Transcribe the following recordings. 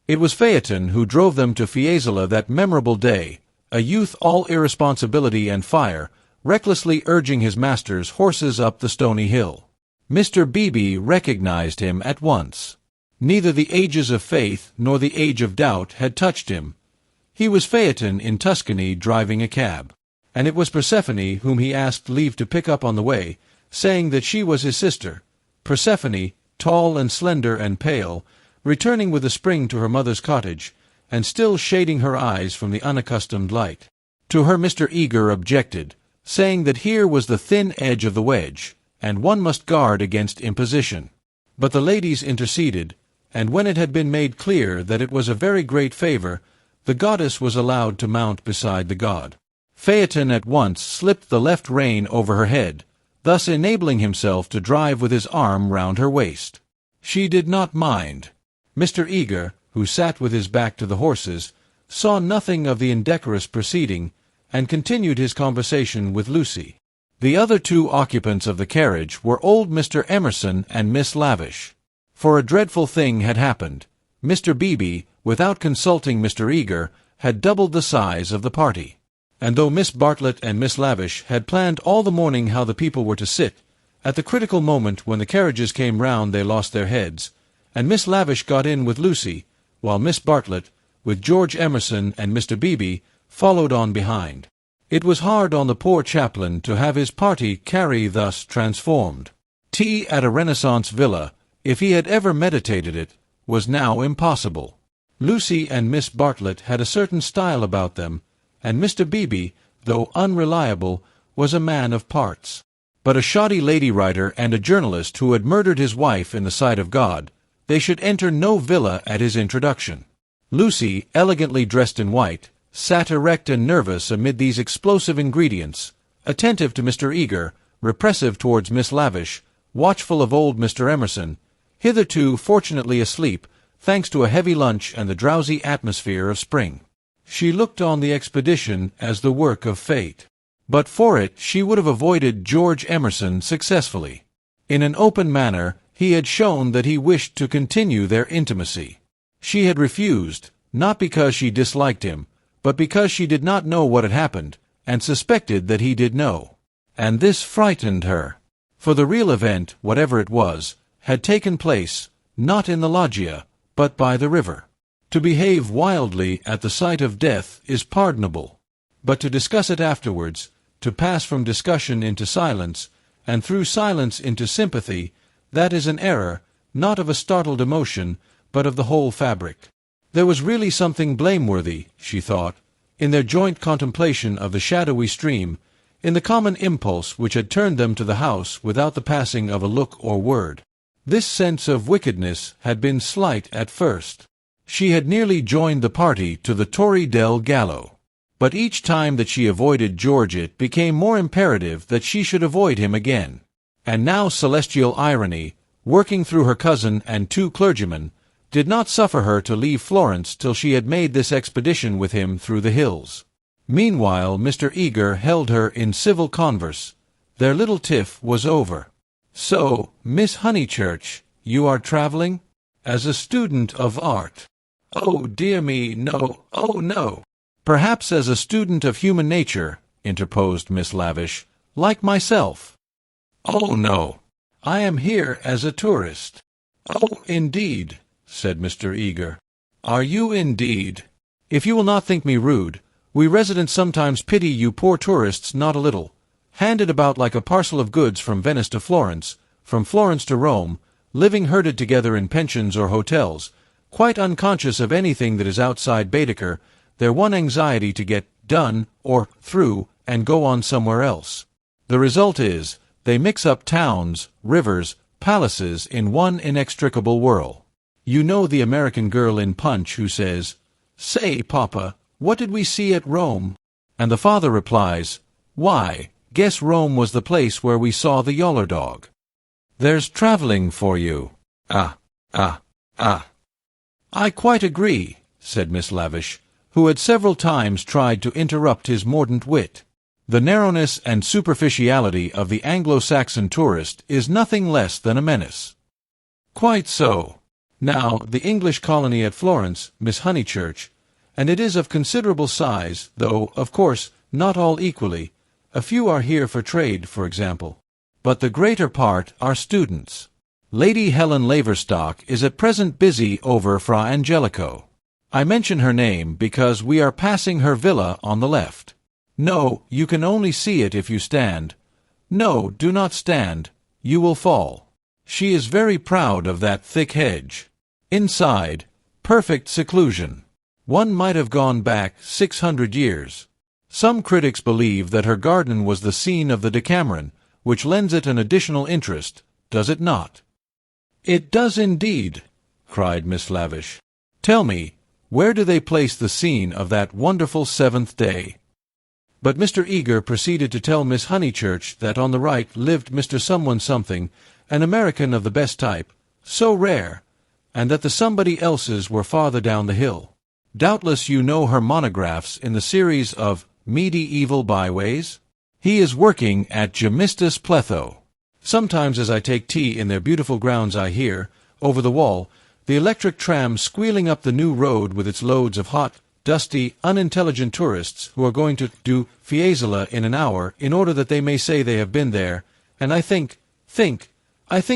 It was Phaeton who drove them to Fiesole that memorable day, a youth all irresponsibility and fire, recklessly urging his master's horses up the stony hill. Mr. Beebe recognized him at once. Neither the ages of faith nor the age of doubt had touched him. He was Phaeton in Tuscany driving a cab, and it was Persephone whom he asked leave to pick up on the way, saying that she was his sister. Persephone, tall and slender and pale, returning with the spring to her mother's cottage, and still shading her eyes from the unaccustomed light. To her Mr. Eager objected, saying that here was the thin edge of the wedge, and one must guard against imposition. But the ladies interceded, and when it had been made clear that it was a very great favor, the goddess was allowed to mount beside the god. Phaeton at once slipped the left rein over her head, thus enabling himself to drive with his arm round her waist. She did not mind. Mr. Eager, who sat with his back to the horses, saw nothing of the indecorous proceeding, and continued his conversation with Lucy. The other two occupants of the carriage were old Mr. Emerson and Miss Lavish. For a dreadful thing had happened. Mr. Beebe, without consulting Mr. Eager, had doubled the size of the party. And though Miss Bartlett and Miss Lavish had planned all the morning how the people were to sit, at the critical moment when the carriages came round they lost their heads, and Miss Lavish got in with Lucy, while Miss Bartlett, with George Emerson and Mr. Beebe, followed on behind. It was hard on the poor chaplain to have his party carry thus transformed. Tea at a Renaissance villa, if he had ever meditated it, was now impossible. Lucy and Miss Bartlett had a certain style about them, and Mr. Beebe, though unreliable, was a man of parts. But a shoddy lady writer and a journalist who had murdered his wife in the sight of God, they should enter no villa at his introduction. Lucy, elegantly dressed in white, sat erect and nervous amid these explosive ingredients, attentive to Mr. Eager, repressive towards Miss Lavish, watchful of old Mr. Emerson, hitherto fortunately asleep, thanks to a heavy lunch and the drowsy atmosphere of spring. She looked on the expedition as the work of fate. But for it she would have avoided George Emerson successfully. In an open manner he had shown that he wished to continue their intimacy. She had refused, not because she disliked him, but because she did not know what had happened, and suspected that he did know. And this frightened her. For the real event, whatever it was, had taken place, not in the loggia, but by the river. To behave wildly at the sight of death is pardonable, but to discuss it afterwards, to pass from discussion into silence, and through silence into sympathy, that is an error, not of a startled emotion, but of the whole fabric. There was really something blameworthy, she thought, in their joint contemplation of the shadowy stream, in the common impulse which had turned them to the house without the passing of a look or word. This sense of wickedness had been slight at first. She had nearly joined the party to the Torre del Gallo. But each time that she avoided George it became more imperative that she should avoid him again. And now celestial irony, working through her cousin and two clergymen, did not suffer her to leave Florence till she had made this expedition with him through the hills. Meanwhile Mr. Eager held her in civil converse. Their little tiff was over. "So, Miss Honeychurch, you are traveling? As a student of art?" "Oh, dear me, no, oh, no." "Perhaps as a student of human nature," interposed Miss Lavish, "like myself." "Oh, no. I am here as a tourist." "Oh, indeed," said Mr. Eager. "Are you indeed? If you will not think me rude, we residents sometimes pity you poor tourists not a little, handed about like a parcel of goods from Venice to Florence, from Florence to Rome, living herded together in pensions or hotels, quite unconscious of anything that is outside Baedeker, their one anxiety to get done or through and go on somewhere else. The result is, they mix up towns, rivers, palaces in one inextricable whirl. You know the American girl in Punch who says, "Say, Papa, what did we see at Rome?" And the father replies, "Why, guess Rome was the place where we saw the yaller dog." There's traveling for you. Ah. "I quite agree," said Miss Lavish, who had several times tried to interrupt his mordant wit. "The narrowness and superficiality of the Anglo-Saxon tourist is nothing less than a menace." "Quite so. Now, the English colony at Florence, Miss Honeychurch, and it is of considerable size, though, of course, not all equally. A few are here for trade, for example. But the greater part are students. Lady Helen Laverstock is at present busy over Fra Angelico. I mention her name because we are passing her villa on the left. No, you can only see it if you stand. No, do not stand. You will fall. She is very proud of that thick hedge. Inside, perfect seclusion. One might have gone back 600 years. Some critics believe that her garden was the scene of the Decameron, which lends it an additional interest, does it not? It does indeed, cried Miss Lavish. Tell me, where do they place the scene of that wonderful seventh day? But Mr. Eager proceeded to tell Miss Honeychurch that on the right lived Mr. Someone-something, an American of the best type, so rare, and that the somebody else's were farther down the hill. Doubtless you know her monographs in the series of Medieval Byways? He is working at Gemistus Pletho. Sometimes as I take tea in their beautiful grounds I hear, over the wall, the electric tram squealing up the new road with its loads of hot, dusty, unintelligent tourists who are going to do Fiesole in an hour in order that they may say they have been there, and I think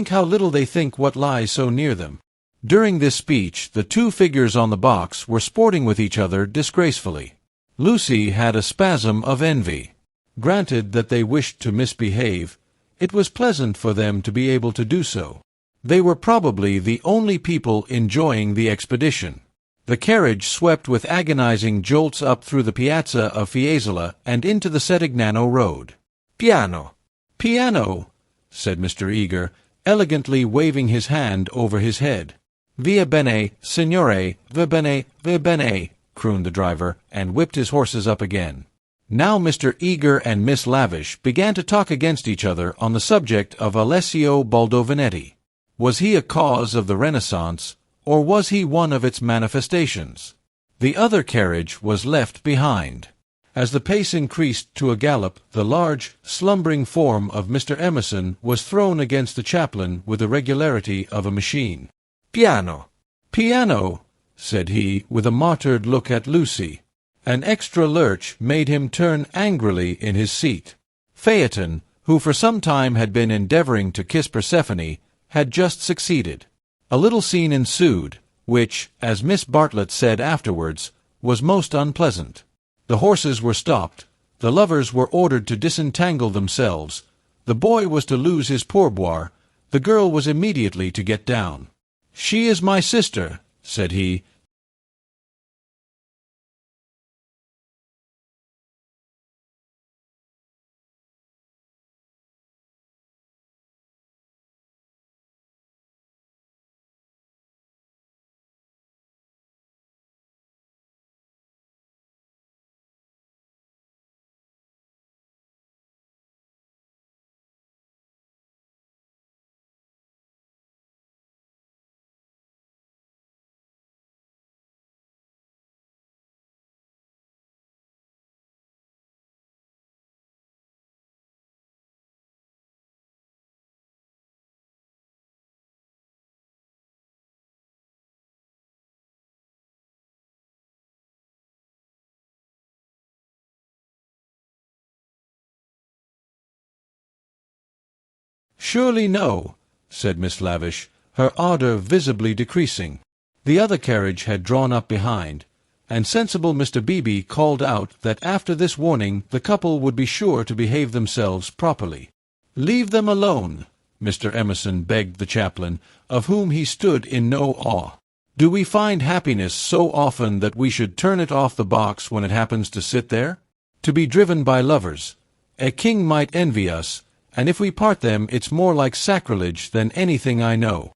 how little they think what lies so near them. During this speech, the two figures on the box were sporting with each other disgracefully. Lucy had a spasm of envy. Granted that they wished to misbehave, it was pleasant for them to be able to do so. They were probably the only people enjoying the expedition. The carriage swept with agonizing jolts up through the piazza of Fiesole and into the Settignano road. "Piano! Piano!" said Mr. Eager, elegantly waving his hand over his head. "Via bene, signore, va bene," crooned the driver, and whipped his horses up again. Now Mr. Eager and Miss Lavish began to talk against each other on the subject of Alessio Baldovinetti. Was he a cause of the Renaissance, or was he one of its manifestations? The other carriage was left behind. As the pace increased to a gallop, the large, slumbering form of Mr. Emerson was thrown against the chaplain with the regularity of a machine. "Piano! Piano!" said he, with a martyred look at Lucy. An extra lurch made him turn angrily in his seat. Phaeton, who for some time had been endeavoring to kiss Persephone, had just succeeded. A little scene ensued, which, as Miss Bartlett said afterwards, was most unpleasant. The horses were stopped, the lovers were ordered to disentangle themselves, the boy was to lose his pourboire, the girl was immediately to get down. "She is my sister," said he. "Surely no," said Miss Lavish, her ardour visibly decreasing. The other carriage had drawn up behind, and sensible Mr. Beebe called out that after this warning the couple would be sure to behave themselves properly. "Leave them alone," Mr. Emerson begged the chaplain, of whom he stood in no awe. "Do we find happiness so often that we should turn it off the box when it happens to sit there? To be driven by lovers. A king might envy us, and if we part them it's more like sacrilege than anything I know."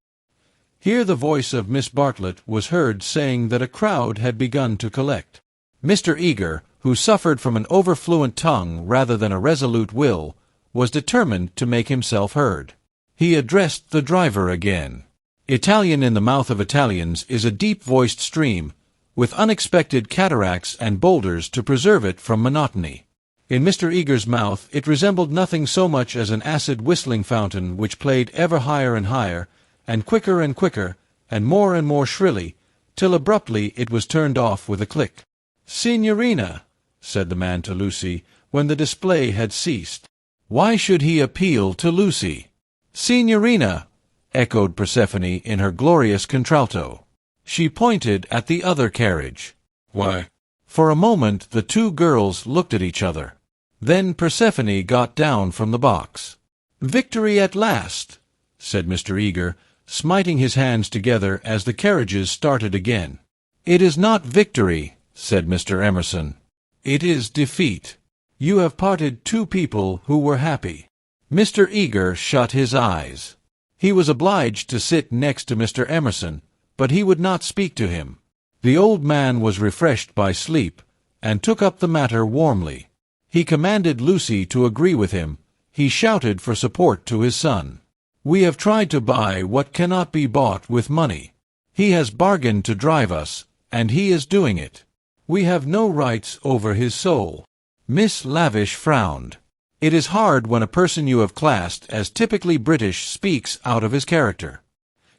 Here the voice of Miss Bartlett was heard saying that a crowd had begun to collect. Mr. Eager, who suffered from an overfluent tongue rather than a resolute will, was determined to make himself heard. He addressed the driver again. Italian in the mouth of Italians is a deep-voiced stream, with unexpected cataracts and boulders to preserve it from monotony. In Mr. Eager's mouth it resembled nothing so much as an acid whistling fountain which played ever higher and higher, and quicker, and more shrilly, till abruptly it was turned off with a click. "Signorina," said the man to Lucy, when the display had ceased. Why should he appeal to Lucy? "Signorina," echoed Persephone in her glorious contralto. She pointed at the other carriage. "Why?" For a moment the two girls looked at each other. Then Persephone got down from the box. "Victory at last," said Mr. Eager, smiting his hands together as the carriages started again. "It is not victory," said Mr. Emerson. "It is defeat. You have parted two people who were happy." Mr. Eager shut his eyes. He was obliged to sit next to Mr. Emerson, but he would not speak to him. The old man was refreshed by sleep, and took up the matter warmly. He commanded Lucy to agree with him. He shouted for support to his son. "We have tried to buy what cannot be bought with money. He has bargained to drive us, and he is doing it. We have no rights over his soul." Miss Lavish frowned. It is hard when a person you have classed as typically British speaks out of his character.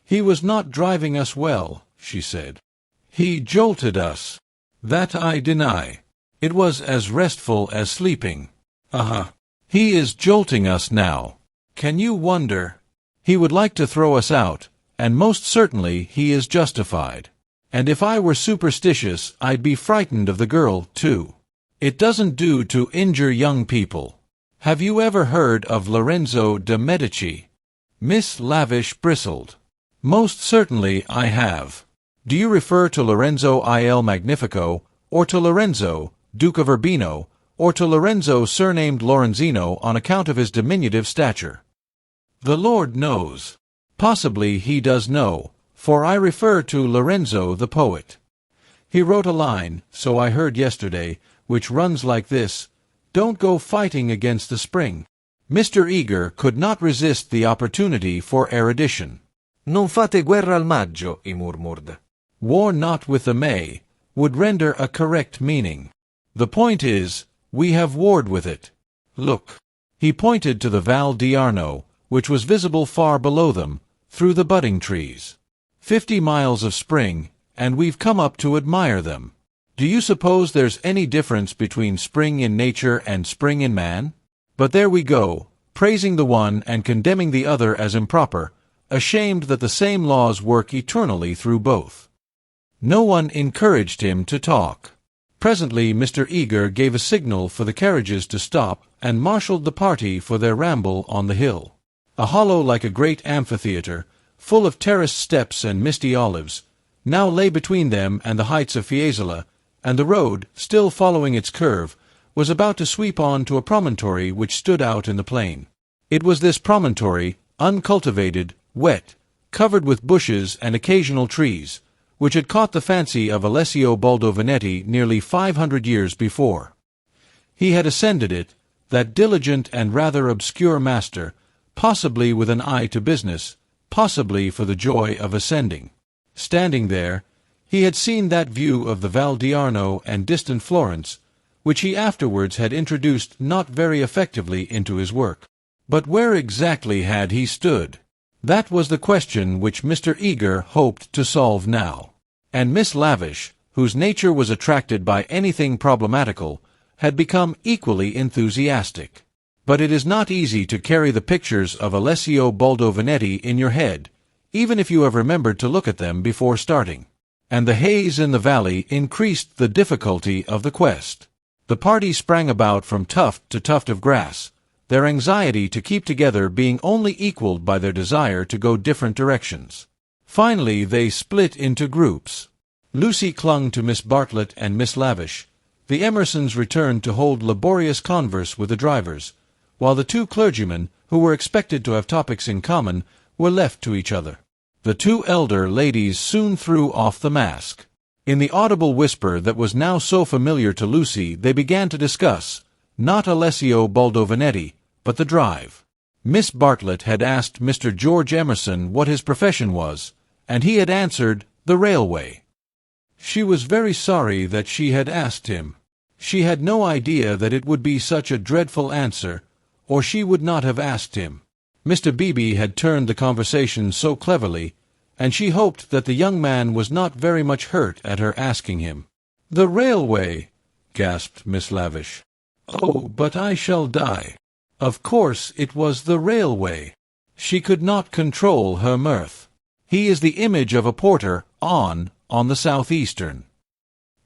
"He was not driving us well," she said. "He jolted us. That I deny. It was as restful as sleeping. He is jolting us now. Can you wonder? He would like to throw us out, and most certainly he is justified. And if I were superstitious, I'd be frightened of the girl, too. It doesn't do to injure young people. Have you ever heard of Lorenzo de' Medici?" Miss Lavish bristled. "Most certainly I have. Do you refer to Lorenzo il Magnifico, or to Lorenzo, Duke of Urbino, or to Lorenzo surnamed Lorenzino on account of his diminutive stature?" "The Lord knows. Possibly he does know, for I refer to Lorenzo the poet. He wrote a line, so I heard yesterday, which runs like this: 'Don't go fighting against the spring.'" Mr. Eager could not resist the opportunity for erudition. "Non fate guerra al maggio," he murmured. "War not with the May," would render a correct meaning. "The point is, we have warred with it. Look." He pointed to the Val di Arno, which was visible far below them, through the budding trees. 50 miles of spring, and we've come up to admire them. Do you suppose there's any difference between spring in nature and spring in man? But there we go, praising the one and condemning the other as improper, ashamed that the same laws work eternally through both. No one encouraged him to talk. Presently Mr. Eager gave a signal for the carriages to stop and marshaled the party for their ramble on the hill. A hollow like a great amphitheatre, full of terraced steps and misty olives, now lay between them and the heights of Fiesole, and the road, still following its curve, was about to sweep on to a promontory which stood out in the plain. It was this promontory, uncultivated, wet, covered with bushes and occasional trees, which had caught the fancy of Alessio Baldovinetti nearly 500 years before. He had ascended it, that diligent and rather obscure master, possibly with an eye to business, possibly for the joy of ascending. Standing there, he had seen that view of the Val di Arno and distant Florence, which he afterwards had introduced not very effectively into his work. But where exactly had he stood? That was the question which Mr. Eager hoped to solve now. And Miss Lavish, whose nature was attracted by anything problematical, had become equally enthusiastic. But it is not easy to carry the pictures of Alessio Baldovinetti in your head, even if you have remembered to look at them before starting. And the haze in the valley increased the difficulty of the quest. The party sprang about from tuft to tuft of grass, their anxiety to keep together being only equaled by their desire to go different directions. Finally they split into groups. Lucy clung to Miss Bartlett and Miss Lavish. The Emersons returned to hold laborious converse with the drivers, while the two clergymen, who were expected to have topics in common, were left to each other. The two elder ladies soon threw off the mask. In the audible whisper that was now so familiar to Lucy they began to discuss, not Alessio Baldovinetti, but the drive. Miss Bartlett had asked Mr. George Emerson what his profession was, and he had answered, the railway. She was very sorry that she had asked him. She had no idea that it would be such a dreadful answer, or she would not have asked him. Mr. Beebe had turned the conversation so cleverly, and she hoped that the young man was not very much hurt at her asking him. "The railway," gasped Miss Lavish. "Oh, but I shall die." Of course it was the railway. She could not control her mirth. "He is the image of a porter on the Southeastern."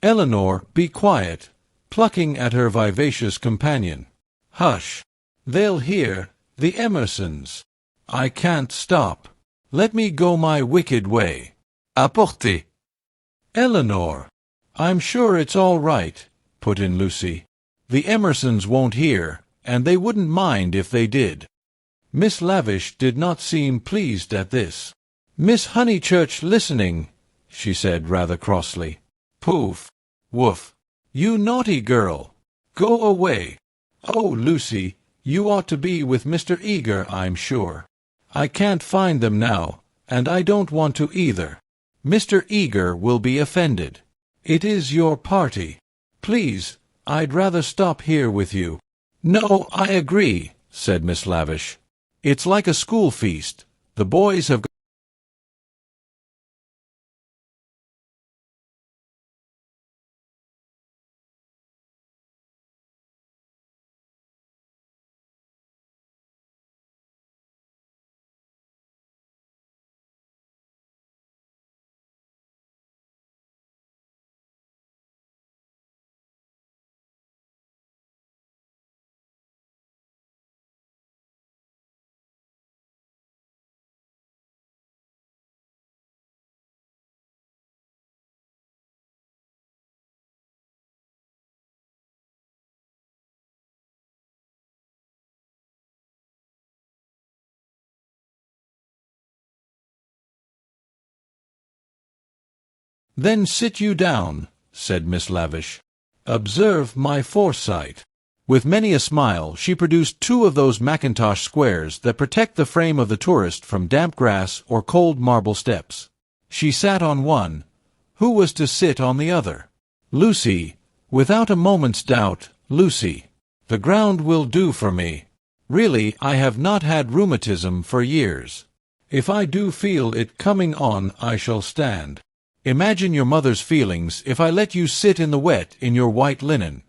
"Eleanor, be quiet," plucking at her vivacious companion. "Hush. They'll hear. The Emersons. I can't stop. Let me go my wicked way." Apportez. "Eleanor." "I'm sure it's all right," put in Lucy. "The Emersons won't hear, and they wouldn't mind if they did." Miss Lavish did not seem pleased at this. "Miss Honeychurch listening," she said rather crossly. "Poof! Woof! You naughty girl! Go away! Oh, Lucy, you ought to be with Mr. Eager, I'm sure. I can't find them now, and I don't want to either. Mr. Eager will be offended. It is your party. Please, I'd rather stop here with you." "No, I agree," said Miss Lavish. "It's like a school feast. The boys have "Then sit you down," said Miss Lavish. "Observe my foresight." With many a smile she produced 2 of those mackintosh squares that protect the frame of the tourist from damp grass or cold marble steps. She sat on one. Who was to sit on the other? Lucy, without a moment's doubt, Lucy. "The ground will do for me. Really, I have not had rheumatism for years. If I do feel it coming on, I shall stand. Imagine your mother's feelings if I let you sit in the wet in your white linen."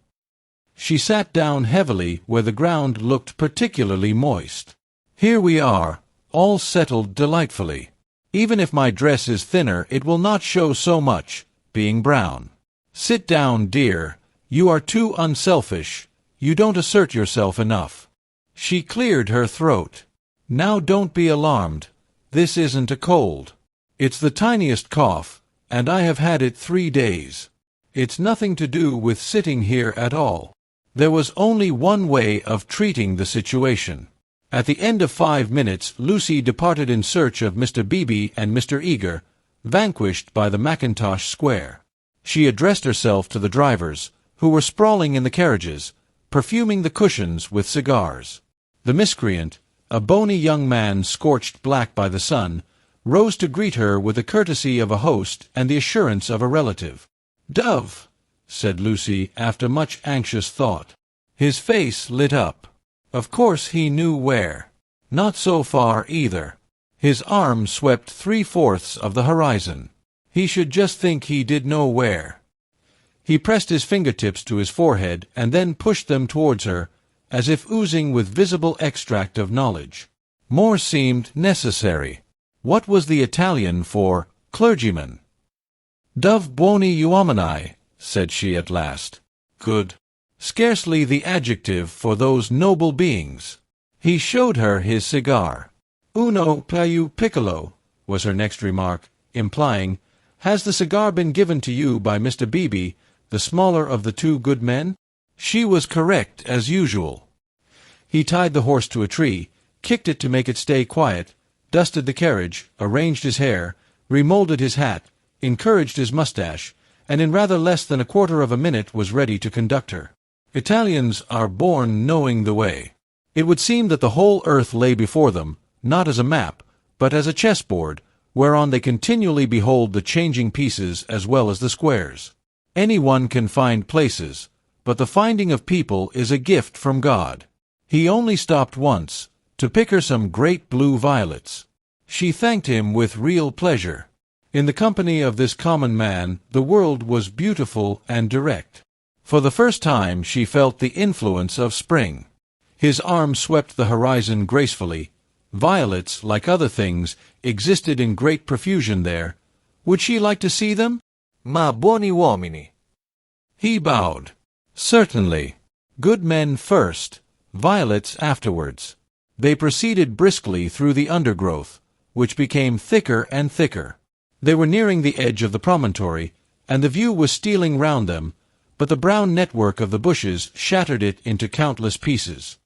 She sat down heavily where the ground looked particularly moist. "Here we are, all settled delightfully. Even if my dress is thinner it will not show so much, being brown. Sit down, dear. You are too unselfish. You don't assert yourself enough." She cleared her throat. "Now don't be alarmed. This isn't a cold. It's the tiniest cough, and I have had it 3 days. It's nothing to do with sitting here at all. There was only one way of treating the situation." At the end of 5 minutes Lucy departed in search of Mr. Beebe and Mr. Eager, vanquished by the mackintosh square. She addressed herself to the drivers, who were sprawling in the carriages, perfuming the cushions with cigars. The miscreant, a bony young man scorched black by the sun, rose to greet her with the courtesy of a host and the assurance of a relative. "Dove," said Lucy after much anxious thought. His face lit up. Of course he knew where. Not so far either. His arm swept 3/4 of the horizon. He should just think he did know where. He pressed his fingertips to his forehead and then pushed them towards her, as if oozing with visible extract of knowledge. More seemed necessary. What was the Italian for clergyman? "Dove buoni uomini," said she at last. "Good. Scarcely the adjective for those noble beings." He showed her his cigar. "Uno più piccolo," was her next remark, implying, "Has the cigar been given to you by Mr. Beebe, the smaller of the 2 good men?" She was correct as usual. He tied the horse to a tree, kicked it to make it stay quiet, dusted the carriage, arranged his hair, remolded his hat, encouraged his mustache, and in rather less than a quarter of a minute was ready to conduct her. Italians are born knowing the way. It would seem that the whole earth lay before them, not as a map, but as a chessboard, whereon they continually behold the changing pieces as well as the squares. Any one can find places, but the finding of people is a gift from God. He only stopped once, to pick her some great blue violets. She thanked him with real pleasure. In the company of this common man, the world was beautiful and direct. For the first time she felt the influence of spring. His arm swept the horizon gracefully. Violets, like other things, existed in great profusion there. Would she like to see them? Ma buoni uomini. He bowed. Certainly. Good men first, violets afterwards. They proceeded briskly through the undergrowth, which became thicker and thicker. They were nearing the edge of the promontory, and the view was stealing round them, but the brown network of the bushes shattered it into countless pieces.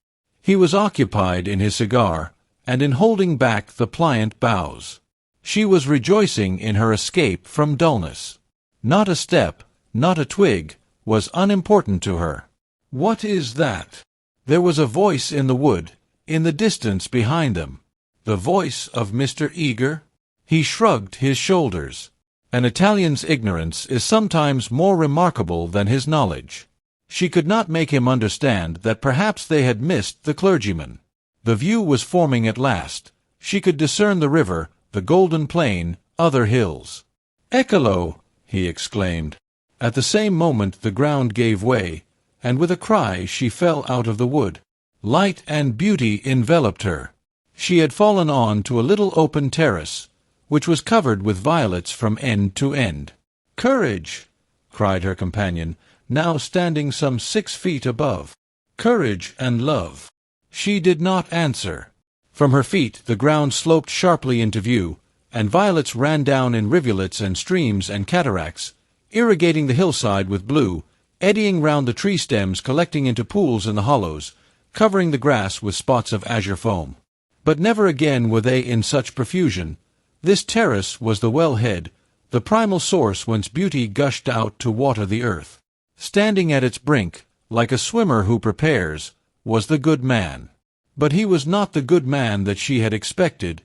He was occupied in his cigar, and in holding back the pliant boughs. She was rejoicing in her escape from dullness. Not a step, not a twig, was unimportant to her. What is that? There was a voice in the wood, in the distance behind them. The voice of Mr. Eager? He shrugged his shoulders. An Italian's ignorance is sometimes more remarkable than his knowledge. She could not make him understand that perhaps they had missed the clergyman. The view was forming at last. She could discern the river, the golden plain, other hills. "Eccolo!" he exclaimed. At the same moment the ground gave way, and with a cry she fell out of the wood. Light and beauty enveloped her. She had fallen on to a little open terrace, which was covered with violets from end to end. "Courage!" cried her companion, now standing some 6 feet above. "Courage and love." She did not answer. From her feet the ground sloped sharply into view, and violets ran down in rivulets and streams and cataracts, irrigating the hillside with blue, eddying round the tree stems, collecting into pools in the hollows, covering the grass with spots of azure foam. But never again were they in such profusion. This terrace was the wellhead, the primal source whence beauty gushed out to water the earth. Standing at its brink, like a swimmer who prepares, was the good man. But he was not the good man that she had expected.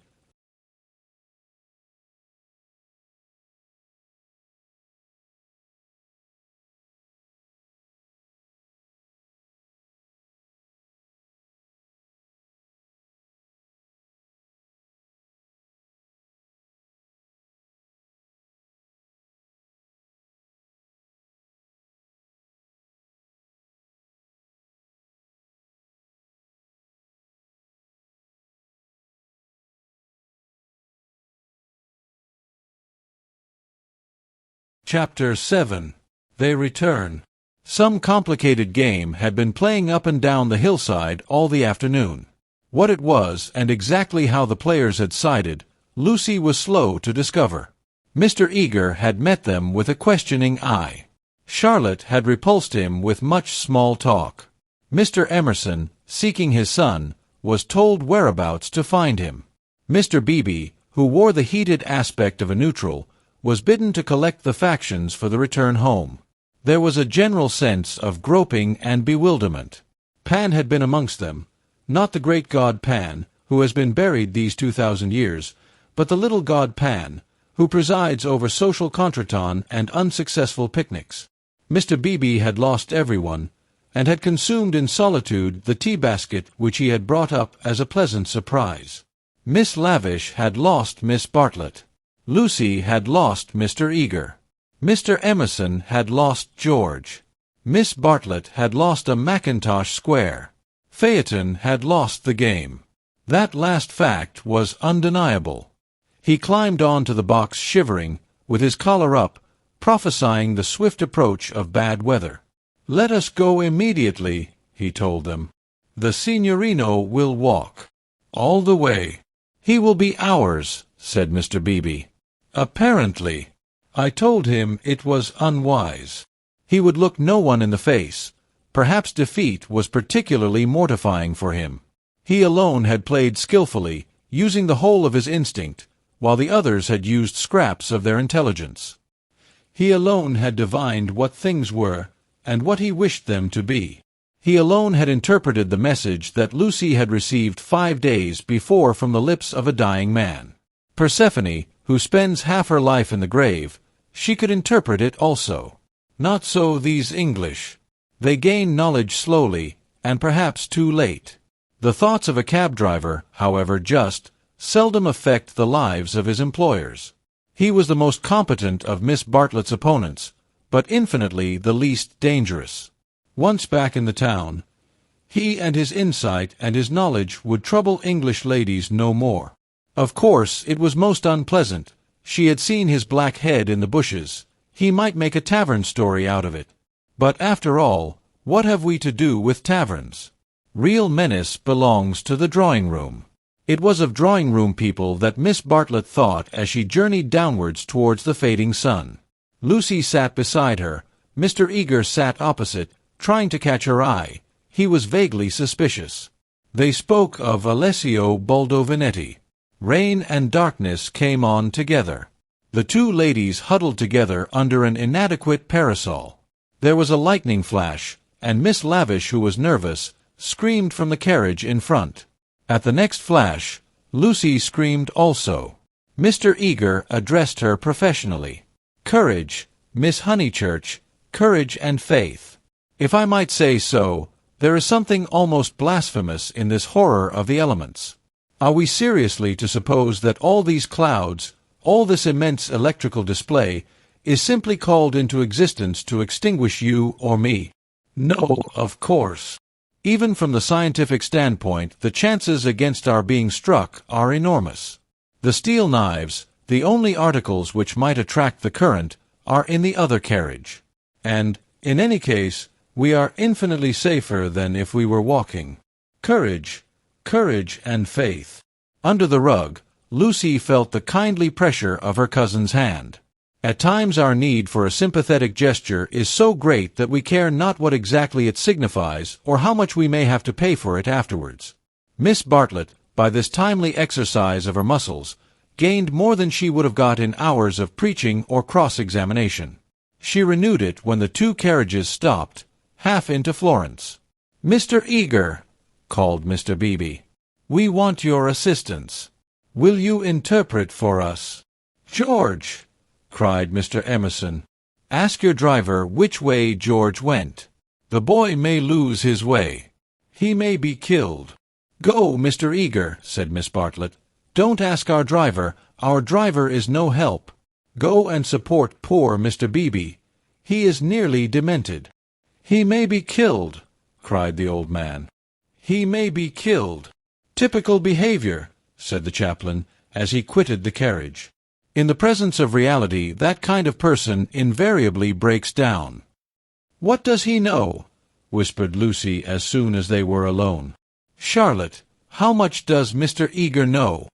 Chapter 7. They Return. Some complicated game had been playing up and down the hillside all the afternoon. What it was, and exactly how the players had sided, Lucy was slow to discover. Mr. Eager had met them with a questioning eye. Charlotte had repulsed him with much small talk. Mr. Emerson, seeking his son, was told whereabouts to find him. Mr. Beebe, who wore the heated aspect of a neutral, was bidden to collect the factions for the return home. There was a general sense of groping and bewilderment. Pan had been amongst them, not the great god Pan, who has been buried these 2,000 years, but the little god Pan, who presides over social contretemps and unsuccessful picnics. Mr. Beebe had lost everyone, and had consumed in solitude the tea-basket which he had brought up as a pleasant surprise. Miss Lavish had lost Miss Bartlett. Lucy had lost Mr. Eager. Mr. Emerson had lost George. Miss Bartlett had lost a Mackintosh square. Phaeton had lost the game. That last fact was undeniable. He climbed on to the box shivering, with his collar up, prophesying the swift approach of bad weather. "Let us go immediately," he told them. "The signorino will walk. All the way." "He will be ours," said Mr. Beebe. "Apparently. I told him it was unwise. He would look no one in the face. Perhaps defeat was particularly mortifying for him. He alone had played skillfully, using the whole of his instinct, while the others had used scraps of their intelligence. He alone had divined what things were, and what he wished them to be. He alone had interpreted the message that Lucy had received 5 days before from the lips of a dying man. Persephone, who spends half her life in the grave, she could interpret it also. Not so these English. They gain knowledge slowly, and perhaps too late. The thoughts of a cab driver, however just, seldom affect the lives of his employers. He was the most competent of Miss Bartlett's opponents, but infinitely the least dangerous. Once back in the town, he and his insight and his knowledge would trouble English ladies no more. Of course, it was most unpleasant. She had seen his black head in the bushes. He might make a tavern story out of it. But after all, what have we to do with taverns? Real menace belongs to the drawing-room. It was of drawing-room people that Miss Bartlett thought as she journeyed downwards towards the fading sun. Lucy sat beside her. Mr. Eager sat opposite, trying to catch her eye. He was vaguely suspicious. They spoke of Alessio Baldovinetti. Rain and darkness came on together. The two ladies huddled together under an inadequate parasol. There was a lightning flash, and Miss Lavish, who was nervous, screamed from the carriage in front. At the next flash, Lucy screamed also. Mr. Eager addressed her professionally. "Courage, Miss Honeychurch, courage and faith. If I might say so, there is something almost blasphemous in this horror of the elements. Are we seriously to suppose that all these clouds, all this immense electrical display, is simply called into existence to extinguish you or me? No, of course. Even from the scientific standpoint, the chances against our being struck are enormous. The steel knives, the only articles which might attract the current, are in the other carriage. And, in any case, we are infinitely safer than if we were walking. Courage, courage and faith." Under the rug, Lucy felt the kindly pressure of her cousin's hand. At times our need for a sympathetic gesture is so great that we care not what exactly it signifies or how much we may have to pay for it afterwards. Miss Bartlett, by this timely exercise of her muscles, gained more than she would have got in hours of preaching or cross-examination. She renewed it when the two carriages stopped, half into Florence. "Mr. Eager," called Mr. Beebe, "we want your assistance. Will you interpret for us?" "George," cried Mr. Emerson, "ask your driver which way George went. The boy may lose his way. He may be killed." "Go, Mr. Eager," said Miss Bartlett. "Don't ask our driver. Our driver is no help. Go and support poor Mr. Beebe. He is nearly demented." "He may be killed," cried the old man. "He may be killed." "Typical behavior," said the chaplain, as he quitted the carriage. In the presence of reality, that kind of person invariably breaks down. "What does he know?" whispered Lucy as soon as they were alone. "Charlotte, how much does Mr. Eager know?"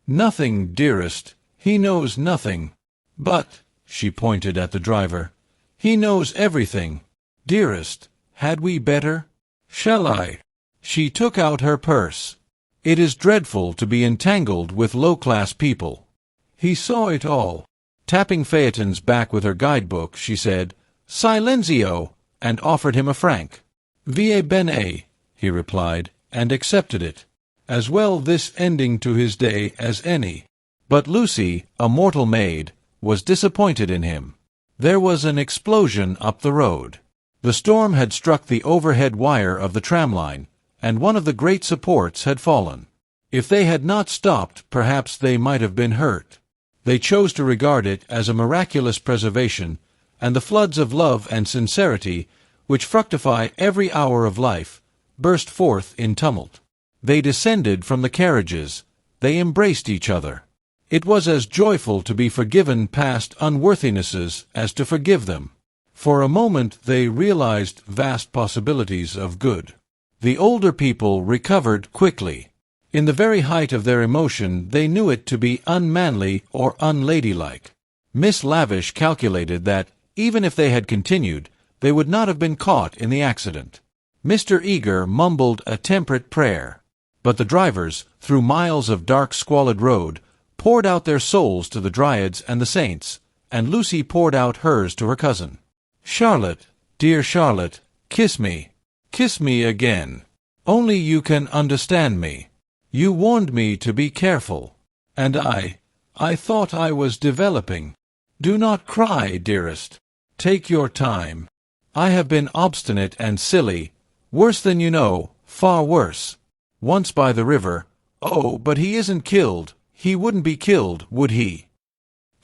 "Nothing, dearest. He knows nothing. But," she pointed at the driver, "he knows everything. Dearest, had we better? Shall I?" She took out her purse. "It is dreadful to be entangled with low-class people." He saw it all. Tapping Phaeton's back with her guidebook, she said, "Silenzio," and offered him a franc. "Vie bene," he replied, and accepted it. As well this ending to his day as any. But Lucy, a mortal maid, was disappointed in him. There was an explosion up the road. The storm had struck the overhead wire of the tram line, and one of the great supports had fallen. If they had not stopped, perhaps they might have been hurt. They chose to regard it as a miraculous preservation, and the floods of love and sincerity, which fructify every hour of life, burst forth in tumult. They descended from the carriages. They embraced each other. It was as joyful to be forgiven past unworthinesses as to forgive them. For a moment they realized vast possibilities of good. The older people recovered quickly. In the very height of their emotion they knew it to be unmanly or unladylike. Miss Lavish calculated that, even if they had continued, they would not have been caught in the accident. Mr. Eager mumbled a temperate prayer. But the drivers, through miles of dark squalid road, poured out their souls to the Dryads and the saints, and Lucy poured out hers to her cousin. "Charlotte, dear Charlotte, kiss me. Kiss me again. Only you can understand me. You warned me to be careful. And I thought I was developing. Do not cry, dearest. Take your time. I have been obstinate and silly, worse than you know, far worse. Once by the river, "Oh, but he isn't killed. He wouldn't be killed, would he?"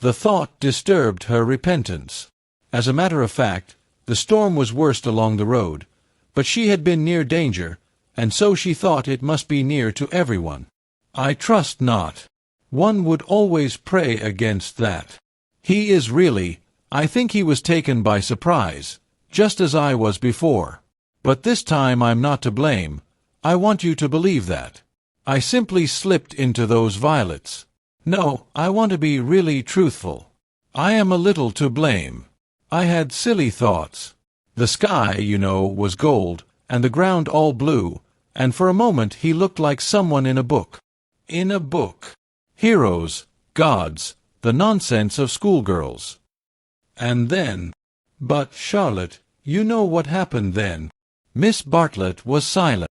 The thought disturbed her repentance. As a matter of fact, the storm was worst along the road, but she had been near danger, and so she thought it must be near to everyone. "I trust not. One would always pray against that. He is really. I think he was taken by surprise, just as I was before. But this time I'm not to blame. I want you to believe that. I simply slipped into those violets. No, I want to be really truthful. I am a little to blame. I had silly thoughts. The sky, you know, was gold, and the ground all blue, and for a moment he looked like someone in a book. In a book. Heroes, gods, the nonsense of schoolgirls. And then... But, Charlotte, you know what happened then." Miss Bartlett was silent.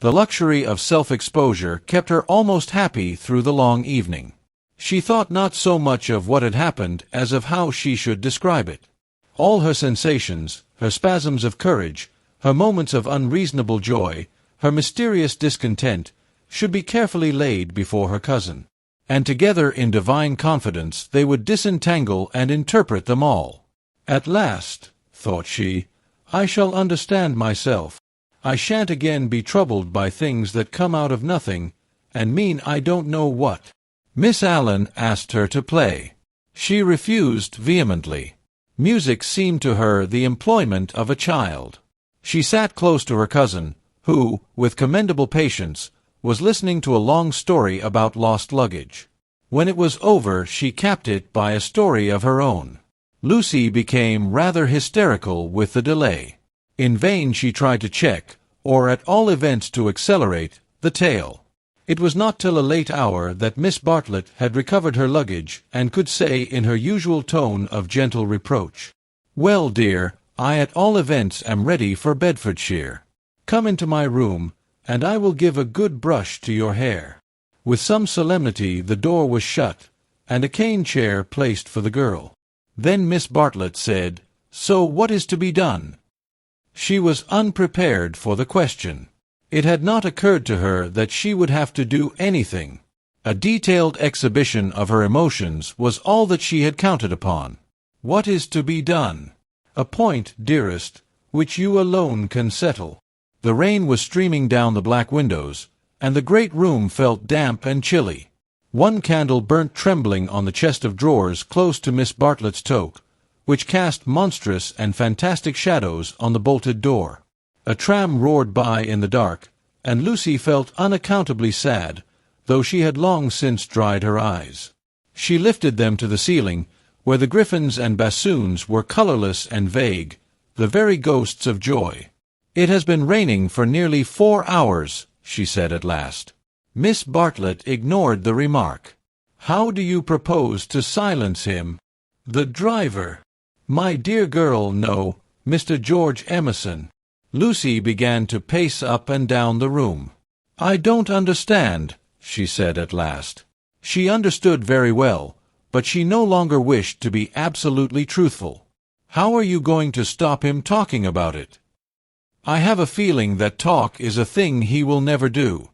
The luxury of self-exposure kept her almost happy through the long evening. She thought not so much of what had happened as of how she should describe it. All her sensations, her spasms of courage, her moments of unreasonable joy, her mysterious discontent, should be carefully laid before her cousin. And together in divine confidence they would disentangle and interpret them all. "At last," thought she, "I shall understand myself. I shan't again be troubled by things that come out of nothing, and mean I don't know what." Miss Allen asked her to play. She refused vehemently. Music seemed to her the employment of a child. She sat close to her cousin, who, with commendable patience, was listening to a long story about lost luggage. When it was over she capped it by a story of her own. Lucy became rather hysterical with the delay. In vain she tried to check, or at all events to accelerate, the tale. It was not till a late hour that Miss Bartlett had recovered her luggage and could say in her usual tone of gentle reproach, "Well, dear, I at all events am ready for Bedfordshire. Come into my room, and I will give a good brush to your hair." With some solemnity the door was shut, and a cane chair placed for the girl. Then Miss Bartlett said, "So what is to be done?" She was unprepared for the question. It had not occurred to her that she would have to do anything. A detailed exhibition of her emotions was all that she had counted upon. "What is to be done?" "A point, dearest, which you alone can settle." The rain was streaming down the black windows, and the great room felt damp and chilly. One candle burnt trembling on the chest of drawers close to Miss Bartlett's toque, which cast monstrous and fantastic shadows on the bolted door. A tram roared by in the dark, and Lucy felt unaccountably sad, though she had long since dried her eyes. She lifted them to the ceiling, where the griffins and bassoons were colorless and vague, the very ghosts of joy. "It has been raining for nearly 4 hours," she said at last. Miss Bartlett ignored the remark. "How do you propose to silence him?" "The driver." "My dear girl, no, Mr. George Emerson." Lucy began to pace up and down the room. "I don't understand," she said at last. She understood very well, but she no longer wished to be absolutely truthful. "How are you going to stop him talking about it?" "I have a feeling that talk is a thing he will never do.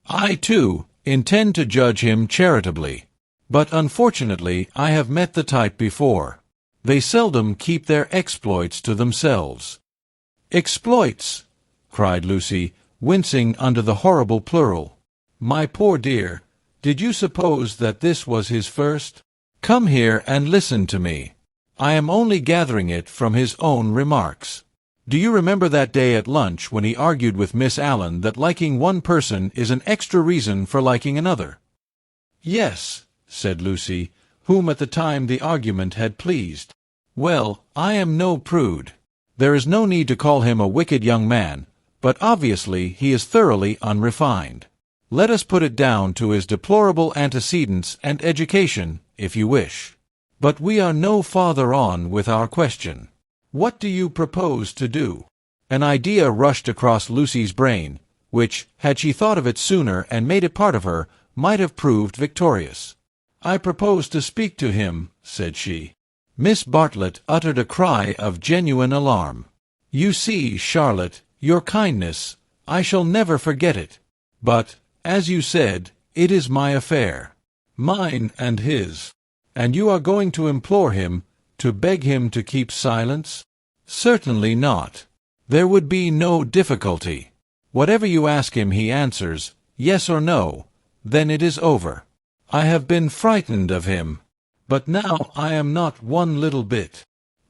I, too, intend to judge him charitably. But unfortunately I have met the type before. They seldom keep their exploits to themselves." "Exploits!" cried Lucy, wincing under the horrible plural. "My poor dear, did you suppose that this was his first? Come here and listen to me. I am only gathering it from his own remarks. Do you remember that day at lunch when he argued with Miss Allen that liking one person is an extra reason for liking another? Yes, said Lucy, whom at the time the argument had pleased. Well, I am no prude. There is no need to call him a wicked young man, but obviously he is thoroughly unrefined. Let us put it down to his deplorable antecedents and education, if you wish. But we are no farther on with our question. What do you propose to do? An idea rushed across Lucy's brain, which, had she thought of it sooner and made it part of her, might have proved victorious. I propose to speak to him, said she. Miss Bartlett uttered a cry of genuine alarm. You see, Charlotte, your kindness, I shall never forget it. But, as you said, it is my affair. Mine and his. And you are going to implore him, to beg him to keep silence? Certainly not. There would be no difficulty. Whatever you ask him he answers, yes or no, then it is over. I have been frightened of him, but now I am not one little bit.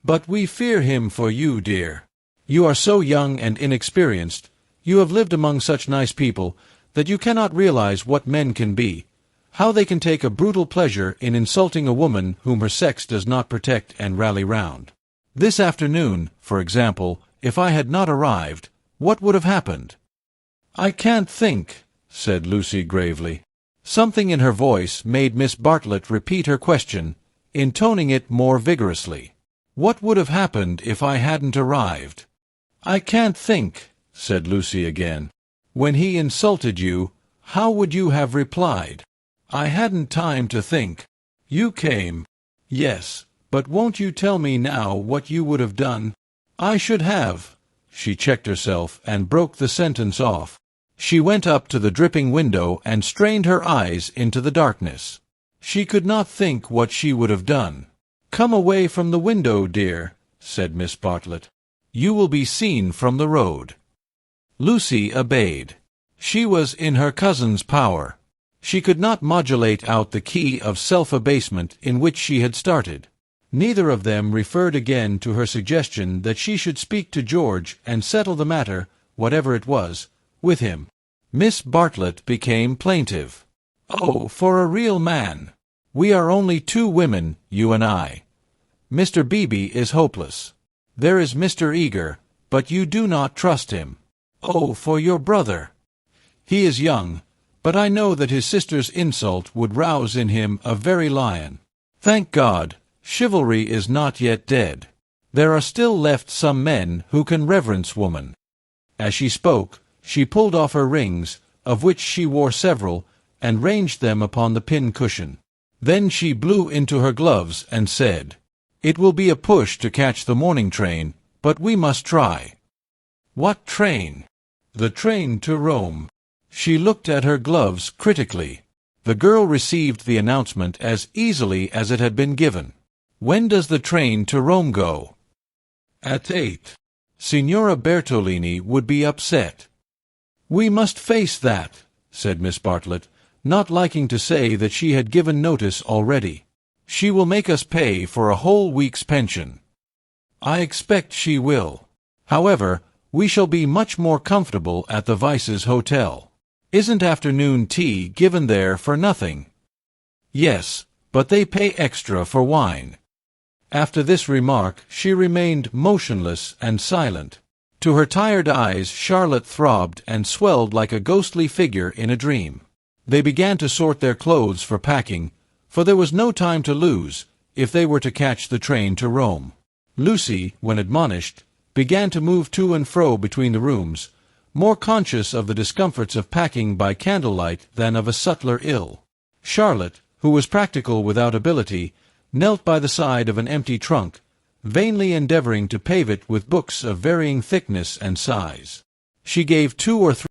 But we fear him for you, dear. You are so young and inexperienced, you have lived among such nice people, that you cannot realize what men can be, how they can take a brutal pleasure in insulting a woman whom her sex does not protect and rally round. This afternoon, for example, if I had not arrived, what would have happened? I can't think, said Lucy gravely. Something in her voice made Miss Bartlett repeat her question, intoning it more vigorously. What would have happened if I hadn't arrived? I can't think, said Lucy again. When he insulted you, how would you have replied? I hadn't time to think. You came. Yes, but won't you tell me now what you would have done? I should have. She checked herself and broke the sentence off. She went up to the dripping window and strained her eyes into the darkness. She could not think what she would have done. Come away from the window, dear, said Miss Bartlett. You will be seen from the road. Lucy obeyed. She was in her cousin's power. She could not modulate out the key of self-abasement in which she had started. Neither of them referred again to her suggestion that she should speak to George and settle the matter, whatever it was, with him. Miss Bartlett became plaintive. Oh, for a real man! We are only two women, you and I. Mr. Beebe is hopeless. There is Mr. Eager, but you do not trust him. Oh, for your brother! He is young, but I know that his sister's insult would rouse in him a very lion. Thank God, chivalry is not yet dead. There are still left some men who can reverence woman. As she spoke, she pulled off her rings, of which she wore several, and ranged them upon the pin-cushion. Then she blew into her gloves and said, It will be a push to catch the morning train, but we must try. What train? The train to Rome. She looked at her gloves critically. The girl received the announcement as easily as it had been given. When does the train to Rome go? At 8. Signora Bertolini would be upset. We must face that, said Miss Bartlett, not liking to say that she had given notice already. She will make us pay for a whole week's pension. I expect she will. However, we shall be much more comfortable at the Vice's Hotel. Isn't afternoon tea given there for nothing? Yes, but they pay extra for wine. After this remark she remained motionless and silent. To her tired eyes Charlotte throbbed and swelled like a ghostly figure in a dream. They began to sort their clothes for packing, for there was no time to lose, if they were to catch the train to Rome. Lucy, when admonished, began to move to and fro between the rooms, more conscious of the discomforts of packing by candlelight than of a subtler ill. Charlotte, who was practical without ability, knelt by the side of an empty trunk, vainly endeavoring to pave it with books of varying thickness and size. She gave 2 or 3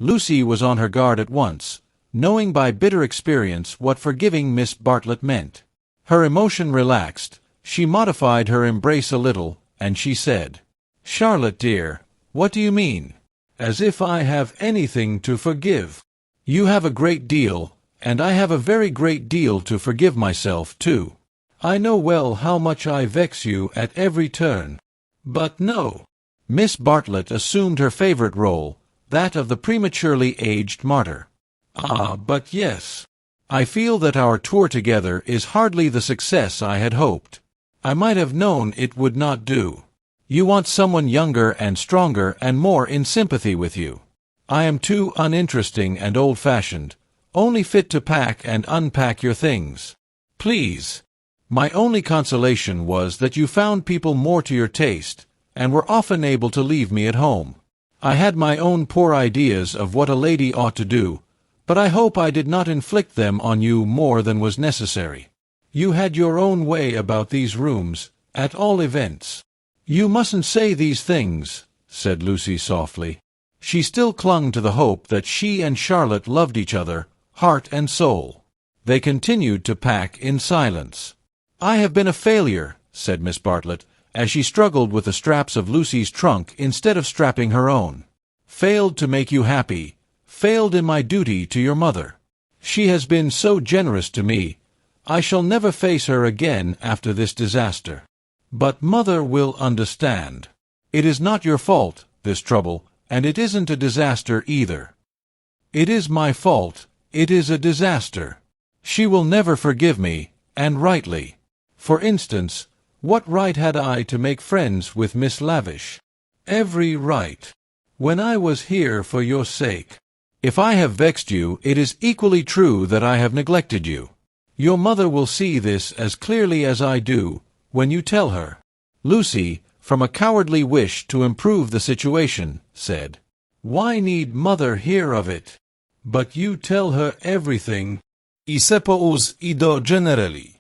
Lucy was on her guard at once, knowing by bitter experience what forgiving Miss Bartlett meant. Her emotion relaxed, she modified her embrace a little, and she said, "Charlotte dear, what do you mean? As if I have anything to forgive. You have a great deal, and I have a very great deal to forgive myself, too. I know well how much I vex you at every turn. But no." Miss Bartlett assumed her favorite role, that of the prematurely aged martyr. "Ah, but yes. I feel that our tour together is hardly the success I had hoped. I might have known it would not do. You want someone younger and stronger and more in sympathy with you. I am too uninteresting and old-fashioned, only fit to pack and unpack your things. Please. My only consolation was that you found people more to your taste, and were often able to leave me at home. I had my own poor ideas of what a lady ought to do, but I hope I did not inflict them on you more than was necessary. You had your own way about these rooms, at all events." "You mustn't say these things," said Lucy softly. She still clung to the hope that she and Charlotte loved each other, heart and soul. They continued to pack in silence. "I have been a failure," said Miss Bartlett, as she struggled with the straps of Lucy's trunk instead of strapping her own. "Failed to make you happy, failed in my duty to your mother. She has been so generous to me. I shall never face her again after this disaster. But Mother will understand. It is not your fault, this trouble, and it isn't a disaster either. It is my fault, it is a disaster. She will never forgive me, and rightly. For instance, what right had I to make friends with Miss Lavish? Every right. When I was here for your sake. If I have vexed you, it is equally true that I have neglected you. Your mother will see this as clearly as I do, when you tell her." Lucy, from a cowardly wish to improve the situation, said, "Why need Mother hear of it? But you tell her everything. I suppose I do generally.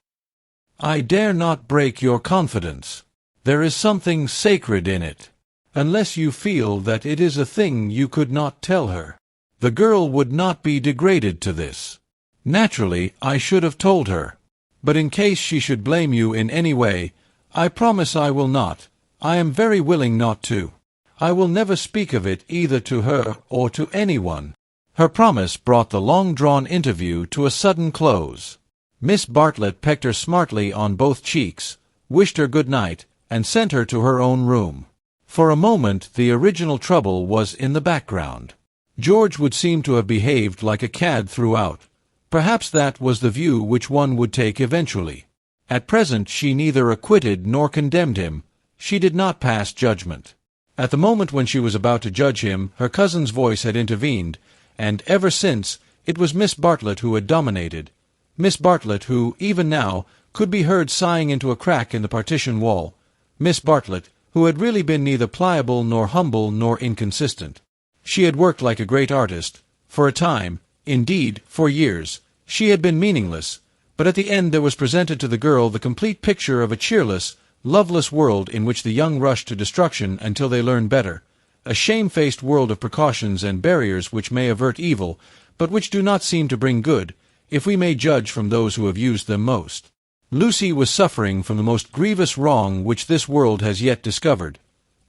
I dare not break your confidence. There is something sacred in it. Unless you feel that it is a thing you could not tell her. The girl would not be degraded to this. Naturally, I should have told her. But in case she should blame you in any way, I promise I will not. I am very willing not to. I will never speak of it either to her or to anyone." Her promise brought the long-drawn interview to a sudden close. Miss Bartlett pecked her smartly on both cheeks, wished her good night, and sent her to her own room. For a moment the original trouble was in the background. George would seem to have behaved like a cad throughout. Perhaps that was the view which one would take eventually. At present she neither acquitted nor condemned him. She did not pass judgment. At the moment when she was about to judge him, her cousin's voice had intervened, and ever since it was Miss Bartlett who had dominated. Miss Bartlett who, even now, could be heard sighing into a crack in the partition wall. Miss Bartlett, who had really been neither pliable nor humble nor inconsistent. She had worked like a great artist. For a time, indeed, for years, she had been meaningless, but at the end there was presented to the girl the complete picture of a cheerless, loveless world in which the young rush to destruction until they learn better, a shamefaced world of precautions and barriers which may avert evil, but which do not seem to bring good, if we may judge from those who have used them most. Lucy was suffering from the most grievous wrong which this world has yet discovered.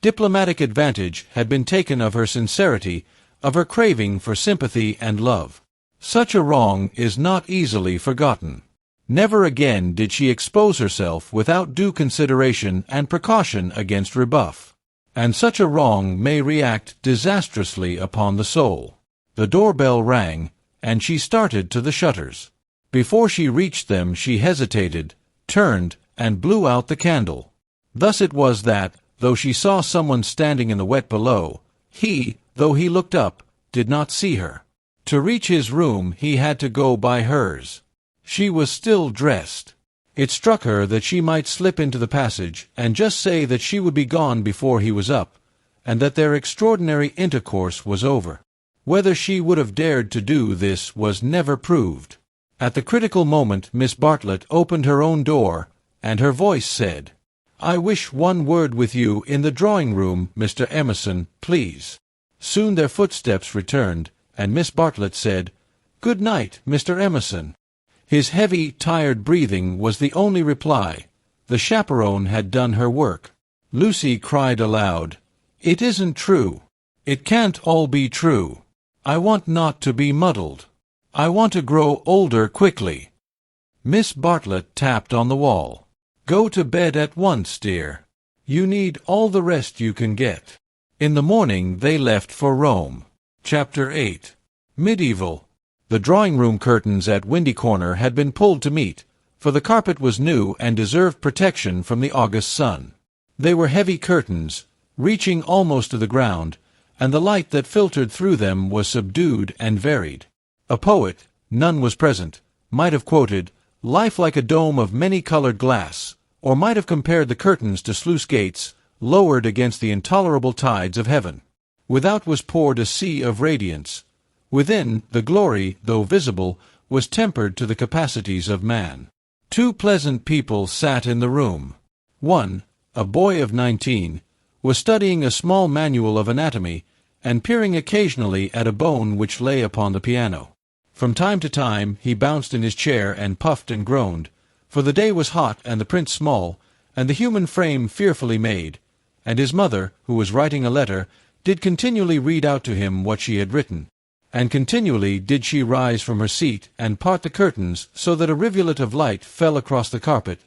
Diplomatic advantage had been taken of her sincerity, of her craving for sympathy and love. Such a wrong is not easily forgotten. Never again did she expose herself without due consideration and precaution against rebuff. And such a wrong may react disastrously upon the soul. The doorbell rang, and she started to the shutters. Before she reached them she hesitated, turned, and blew out the candle. Thus it was that, though she saw someone standing in the wet below, he, though he looked up, did not see her. To reach his room he had to go by hers. She was still dressed. It struck her that she might slip into the passage and just say that she would be gone before he was up, and that their extraordinary intercourse was over. Whether she would have dared to do this was never proved. At the critical moment Miss Bartlett opened her own door, and her voice said, "I wish one word with you in the drawing-room, Mr. Emerson, please." Soon their footsteps returned, and Miss Bartlett said, "Good night, Mr. Emerson." His heavy, tired breathing was the only reply. The chaperone had done her work. Lucy cried aloud, "It isn't true. It can't all be true. I want not to be muddled. I want to grow older quickly." Miss Bartlett tapped on the wall. "Go to bed at once, dear. You need all the rest you can get." In the morning they left for Rome. Chapter 8. Medieval. The drawing-room curtains at Windy Corner had been pulled to meet, for the carpet was new and deserved protection from the August sun. They were heavy curtains, reaching almost to the ground, and the light that filtered through them was subdued and varied. A poet, none was present, might have quoted, "Life like a dome of many-colored glass," or might have compared the curtains to sluice gates, lowered against the intolerable tides of heaven. Without was poured a sea of radiance. Within, the glory, though visible, was tempered to the capacities of man. Two pleasant people sat in the room. One, a boy of 19, was studying a small manual of anatomy and peering occasionally at a bone which lay upon the piano. From time to time he bounced in his chair and puffed and groaned, for the day was hot and the print small, and the human frame fearfully made, and his mother, who was writing a letter, did continually read out to him what she had written, and continually did she rise from her seat and part the curtains so that a rivulet of light fell across the carpet,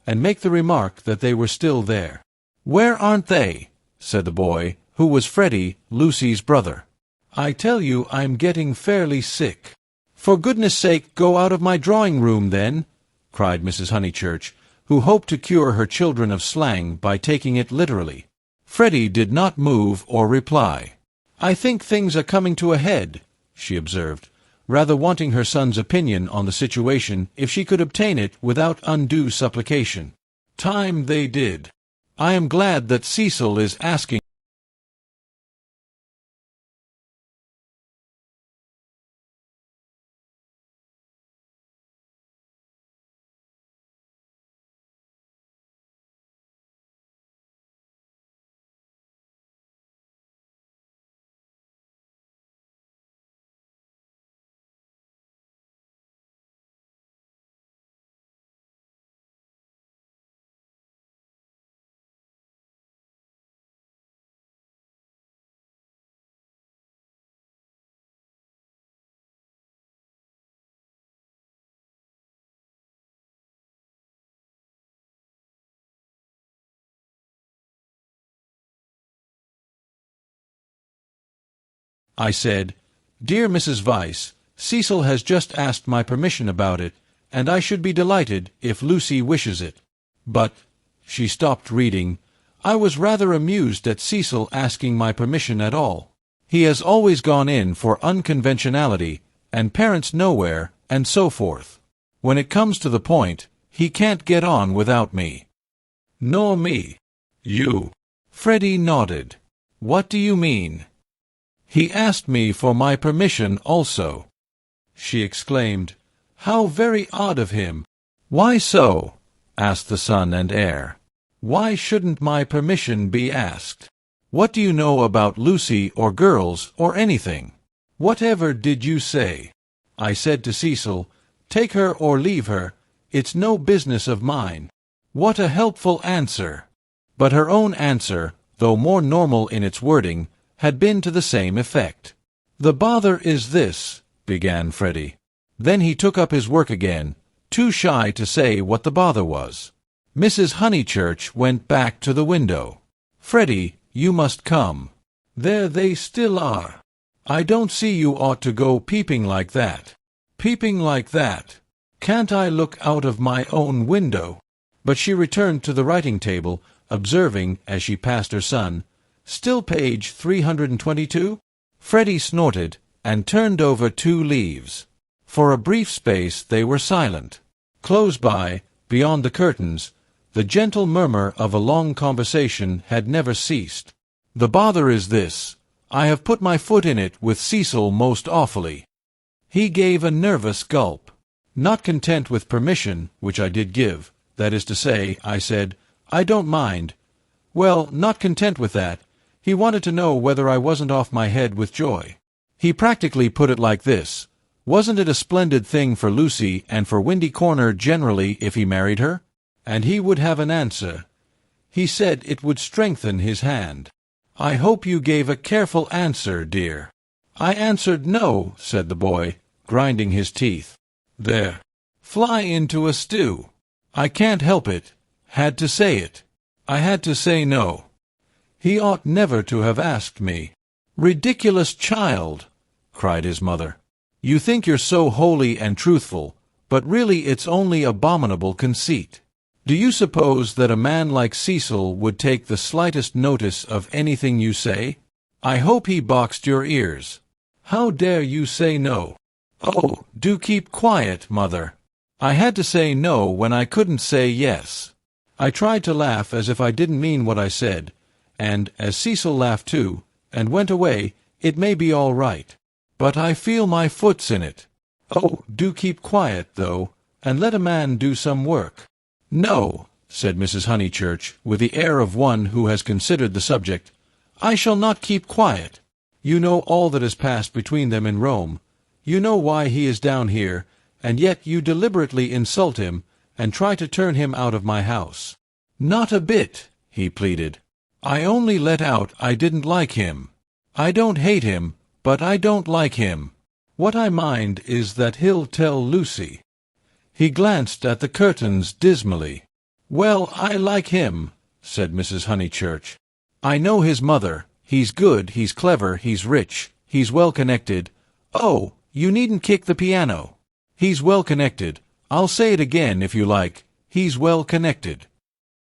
and make the remark that they were still there. "Where aren't they?" said the boy, who was Freddie, Lucy's brother. "I tell you I'm getting fairly sick." "For goodness' sake, go out of my drawing-room, then," cried Mrs. Honeychurch, who hoped to cure her children of slang by taking it literally. Freddie did not move or reply. "I think things are coming to a head," she observed, rather wanting her son's opinion on the situation if she could obtain it without undue supplication. "Time they did. I am glad that Cecil is asking." I said, "Dear Mrs. Vyse, Cecil has just asked my permission about it, and I should be delighted if Lucy wishes it. But—" she stopped reading. "I was rather amused at Cecil asking my permission at all. He has always gone in for unconventionality, and parents nowhere, and so forth. When it comes to the point, he can't get on without me." "Nor me." "You." Freddie nodded. "What do you mean?" "He asked me for my permission also." She exclaimed, "How very odd of him." "Why so?" asked the son and heir. "Why shouldn't my permission be asked? What do you know about Lucy or girls or anything? Whatever did you say?" I said to Cecil, "Take her or leave her. It's no business of mine." What a helpful answer! But her own answer, though more normal in its wording, had been to the same effect. "The bother is this," began Freddie. Then he took up his work again, too shy to say what the bother was. Mrs. Honeychurch went back to the window. "Freddie, you must come. There they still are. I don't see you ought to go peeping like that." "Peeping like that? Can't I look out of my own window?" But she returned to the writing-table, observing, as she passed her son, "Still page 322? Freddie snorted, and turned over 2 leaves. For a brief space they were silent. Close by, beyond the curtains, the gentle murmur of a long conversation had never ceased. "The bother is this. I have put my foot in it with Cecil most awfully." He gave a nervous gulp. Not content with permission, which I did give, that is to say, I said, "I don't mind." Well, not content with that, he wanted to know whether I wasn't off my head with joy. He practically put it like this: wasn't it a splendid thing for Lucy and for Windy Corner generally if he married her? And he would have an answer. He said it would strengthen his hand. I hope you gave a careful answer, dear. I answered no, said the boy, grinding his teeth. There. Fly into a stew. I can't help it. Had to say it. I had to say no. He ought never to have asked me. Ridiculous child, cried his mother. You think you're so holy and truthful, but really it's only abominable conceit. Do you suppose that a man like Cecil would take the slightest notice of anything you say? I hope he boxed your ears. How dare you say no? Oh, do keep quiet, mother. I had to say no when I couldn't say yes. I tried to laugh as if I didn't mean what I said, and, as Cecil laughed too, and went away, it may be all right. But I feel my foot's in it. Oh, do keep quiet, though, and let a man do some work. No, said Mrs. Honeychurch, with the air of one who has considered the subject. I shall not keep quiet. You know all that has passed between them in Rome. You know why he is down here, and yet you deliberately insult him, and try to turn him out of my house. Not a bit, he pleaded. I only let out I didn't like him. I don't hate him, but I don't like him. What I mind is that he'll tell Lucy. He glanced at the curtains dismally. Well, I like him, said Mrs. Honeychurch. I know his mother. He's good, he's clever, he's rich, he's well-connected. Oh, you needn't kick the piano. He's well-connected. I'll say it again if you like. He's well-connected.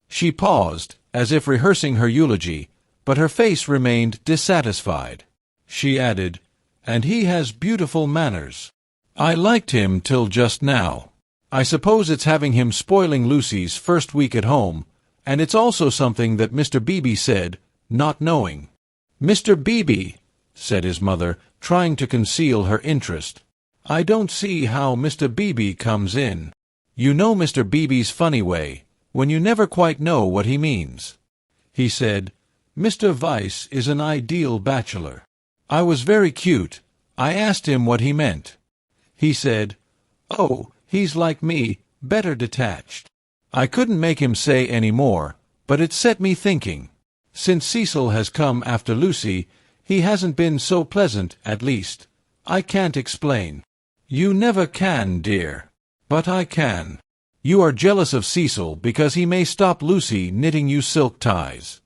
She paused, as if rehearsing her eulogy, but her face remained dissatisfied. She added, and he has beautiful manners. I liked him till just now. I suppose it's having him spoiling Lucy's first week at home, and it's also something that Mr. Beebe said, not knowing. Mr. Beebe, said his mother, trying to conceal her interest. I don't see how Mr. Beebe comes in. You know Mr. Beebe's funny way, when you never quite know what he means. He said, Mr. Vyse is an ideal bachelor. I was very cute. I asked him what he meant. He said, oh, he's like me, better detached. I couldn't make him say any more, but it set me thinking. Since Cecil has come after Lucy, he hasn't been so pleasant, at least. I can't explain. You never can, dear. But I can. You are jealous of Cecil because he may stop Lucy knitting you silk ties.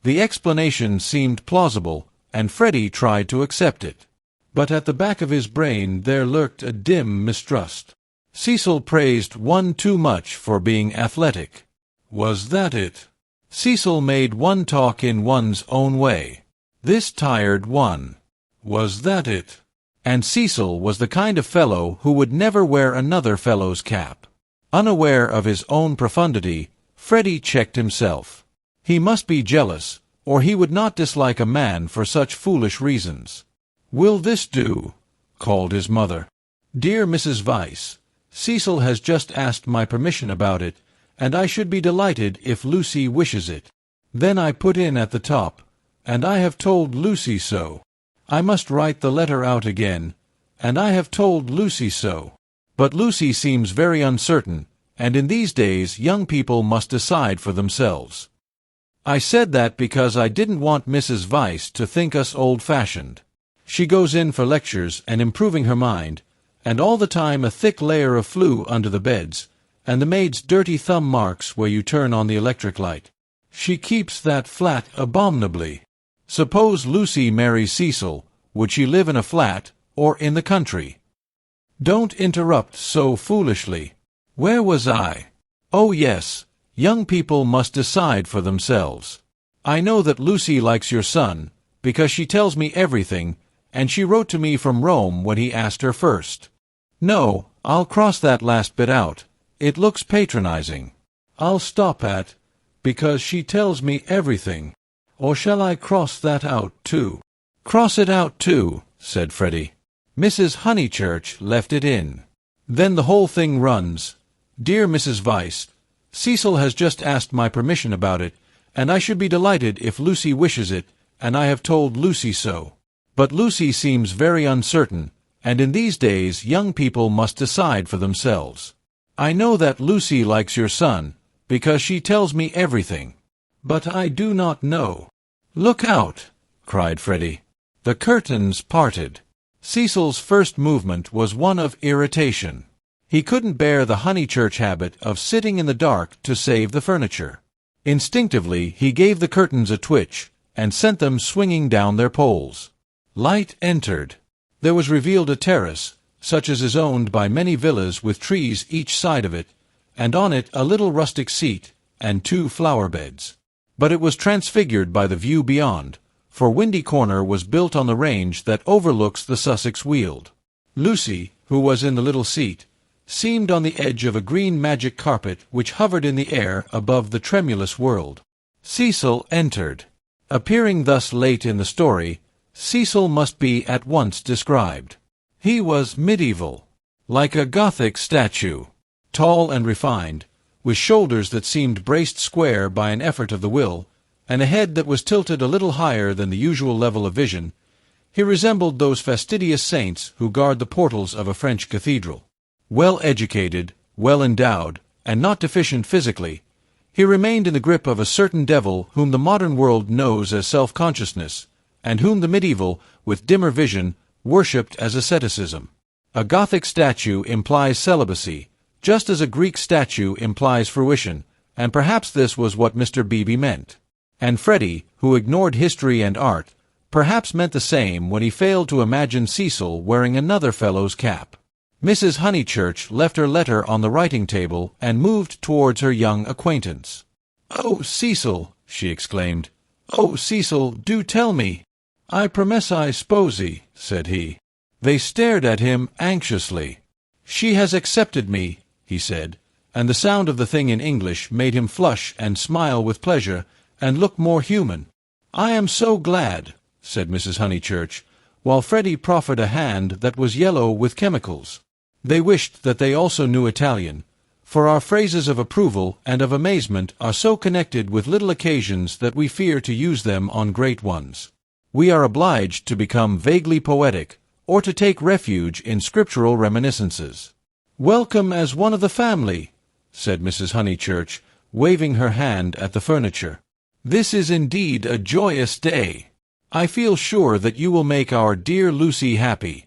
The explanation seemed plausible, and Freddie tried to accept it. But at the back of his brain there lurked a dim mistrust. Cecil praised one too much for being athletic. Was that it? Cecil made one talk in one's own way. This tired one. Was that it? And Cecil was the kind of fellow who would never wear another fellow's cap. Unaware of his own profundity, Freddie checked himself. He must be jealous, or he would not dislike a man for such foolish reasons. Will this do? Called his mother. Dear Mrs. Vyse, Cecil has just asked my permission about it, and I should be delighted if Lucy wishes it. Then I put in at the top, and I have told Lucy so. I must write the letter out again, and I have told Lucy so. But Lucy seems very uncertain, and in these days young people must decide for themselves. I said that because I didn't want Mrs. Vyse to think us old-fashioned. She goes in for lectures and improving her mind, and all the time a thick layer of flue under the beds, and the maid's dirty thumb marks where you turn on the electric light. She keeps that flat abominably. Suppose Lucy marries Cecil, would she live in a flat, or in the country? Don't interrupt so foolishly. Where was I? Oh yes, young people must decide for themselves. I know that Lucy likes your son, because she tells me everything, and she wrote to me from Rome when he asked her first. No, I'll cross that last bit out. It looks patronizing. I'll stop at, because she tells me everything. Or shall I cross that out, too? Cross it out, too, said Freddie. Mrs. Honeychurch left it in. Then the whole thing runs. Dear Mrs. Vyse, Cecil has just asked my permission about it, and I should be delighted if Lucy wishes it, and I have told Lucy so. But Lucy seems very uncertain, and in these days young people must decide for themselves. I know that Lucy likes your son, because she tells me everything. But I do not know. Look out! Cried Freddie. The curtains parted. Cecil's first movement was one of irritation. He couldn't bear the Honeychurch habit of sitting in the dark to save the furniture. Instinctively he gave the curtains a twitch, and sent them swinging down their poles. Light entered. There was revealed a terrace, such as is owned by many villas with trees each side of it, and on it a little rustic seat, and 2 flower-beds. But it was transfigured by the view beyond, for Windy Corner was built on the range that overlooks the Sussex Weald. Lucy, who was in the little seat, seemed on the edge of a green magic carpet which hovered in the air above the tremulous world. Cecil entered. Appearing thus late in the story, Cecil must be at once described. He was medieval, like a Gothic statue, tall and refined, with shoulders that seemed braced square by an effort of the will, and a head that was tilted a little higher than the usual level of vision. He resembled those fastidious saints who guard the portals of a French cathedral. Well educated, well endowed, and not deficient physically, he remained in the grip of a certain devil whom the modern world knows as self-consciousness, and whom the medieval, with dimmer vision, worshipped as asceticism. A Gothic statue implies celibacy, just as a Greek statue implies fruition, and perhaps this was what Mr. Beebe meant. And Freddie, who ignored history and art, perhaps meant the same when he failed to imagine Cecil wearing another fellow's cap. Mrs. Honeychurch left her letter on the writing-table and moved towards her young acquaintance. "Oh, Cecil!" she exclaimed. "Oh, Cecil, do tell me!" "I promise I sposi," said he. They stared at him anxiously. "She has accepted me," he said, and the sound of the thing in English made him flush and smile with pleasure and look more human. "I am so glad," said Mrs. Honeychurch, while Freddie proffered a hand that was yellow with chemicals. They wished that they also knew Italian, for our phrases of approval and of amazement are so connected with little occasions that we fear to use them on great ones. We are obliged to become vaguely poetic, or to take refuge in scriptural reminiscences. "Welcome as one of the family," said Mrs. Honeychurch, waving her hand at the furniture. "This is indeed a joyous day. I feel sure that you will make our dear Lucy happy."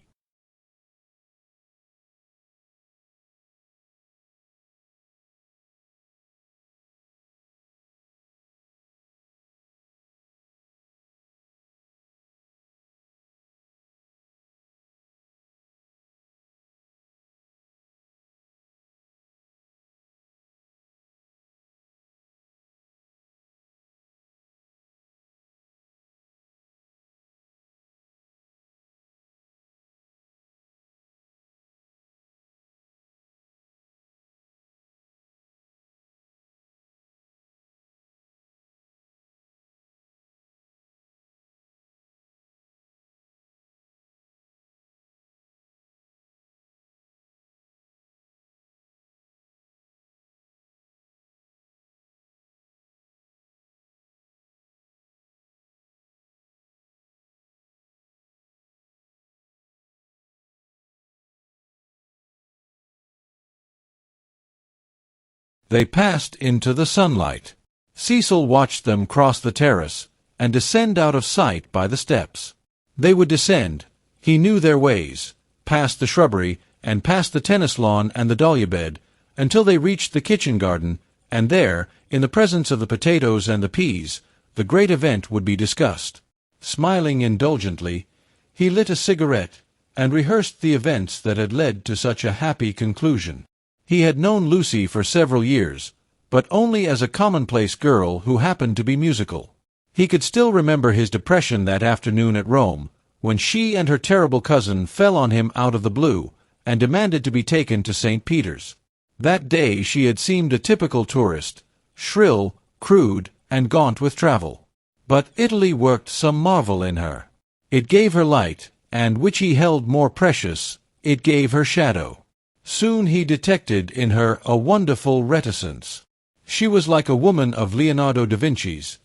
They passed into the sunlight. Cecil watched them cross the terrace and descend out of sight by the steps. They would descend, he knew their ways, past the shrubbery and past the tennis lawn and the dahlia bed, until they reached the kitchen garden, and there, in the presence of the potatoes and the peas, the great event would be discussed. Smiling indulgently, he lit a cigarette and rehearsed the events that had led to such a happy conclusion. He had known Lucy for several years, but only as a commonplace girl who happened to be musical. He could still remember his depression that afternoon at Rome, when she and her terrible cousin fell on him out of the blue and demanded to be taken to St. Peter's. That day she had seemed a typical tourist, shrill, crude, and gaunt with travel. But Italy worked some marvel in her. It gave her light, and which he held more precious, it gave her shadow. Soon he detected in her a wonderful reticence. She was like a woman of Leonardo da Vinci's,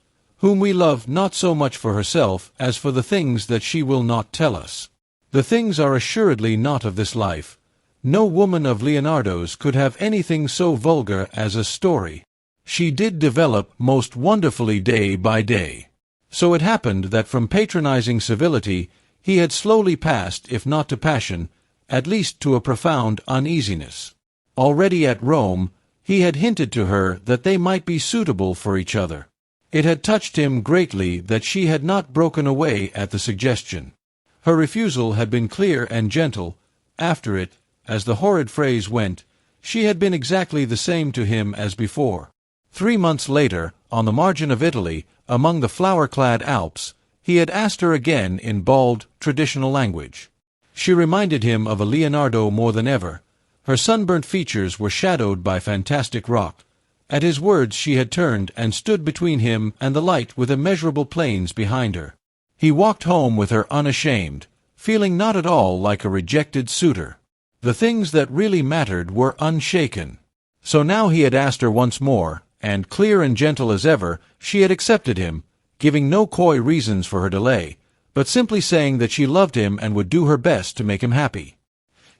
whom we love not so much for herself as for the things that she will not tell us. The things are assuredly not of this life. No woman of Leonardo's could have anything so vulgar as a story. She did develop most wonderfully day by day. So it happened that from patronizing civility he had slowly passed, if not to passion, at least to a profound uneasiness. Already at Rome he had hinted to her that they might be suitable for each other. It had touched him greatly that she had not broken away at the suggestion. Her refusal had been clear and gentle. After it, as the horrid phrase went, she had been exactly the same to him as before. 3 months later, on the margin of Italy, among the flower-clad Alps, he had asked her again in bald, traditional language. She reminded him of a Leonardo more than ever. Her sunburnt features were shadowed by fantastic rock. At his words she had turned and stood between him and the light with immeasurable plains behind her. He walked home with her unashamed, feeling not at all like a rejected suitor. The things that really mattered were unshaken. So now he had asked her once more, and clear and gentle as ever, she had accepted him, giving no coy reasons for her delay, but simply saying that she loved him and would do her best to make him happy.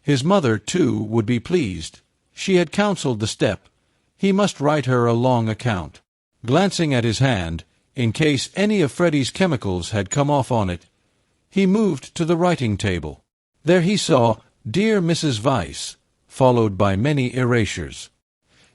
His mother, too, would be pleased. She had counseled the step. He must write her a long account. Glancing at his hand, in case any of Freddie's chemicals had come off on it, he moved to the writing table. There he saw "Dear Mrs. Weiss," followed by many erasures.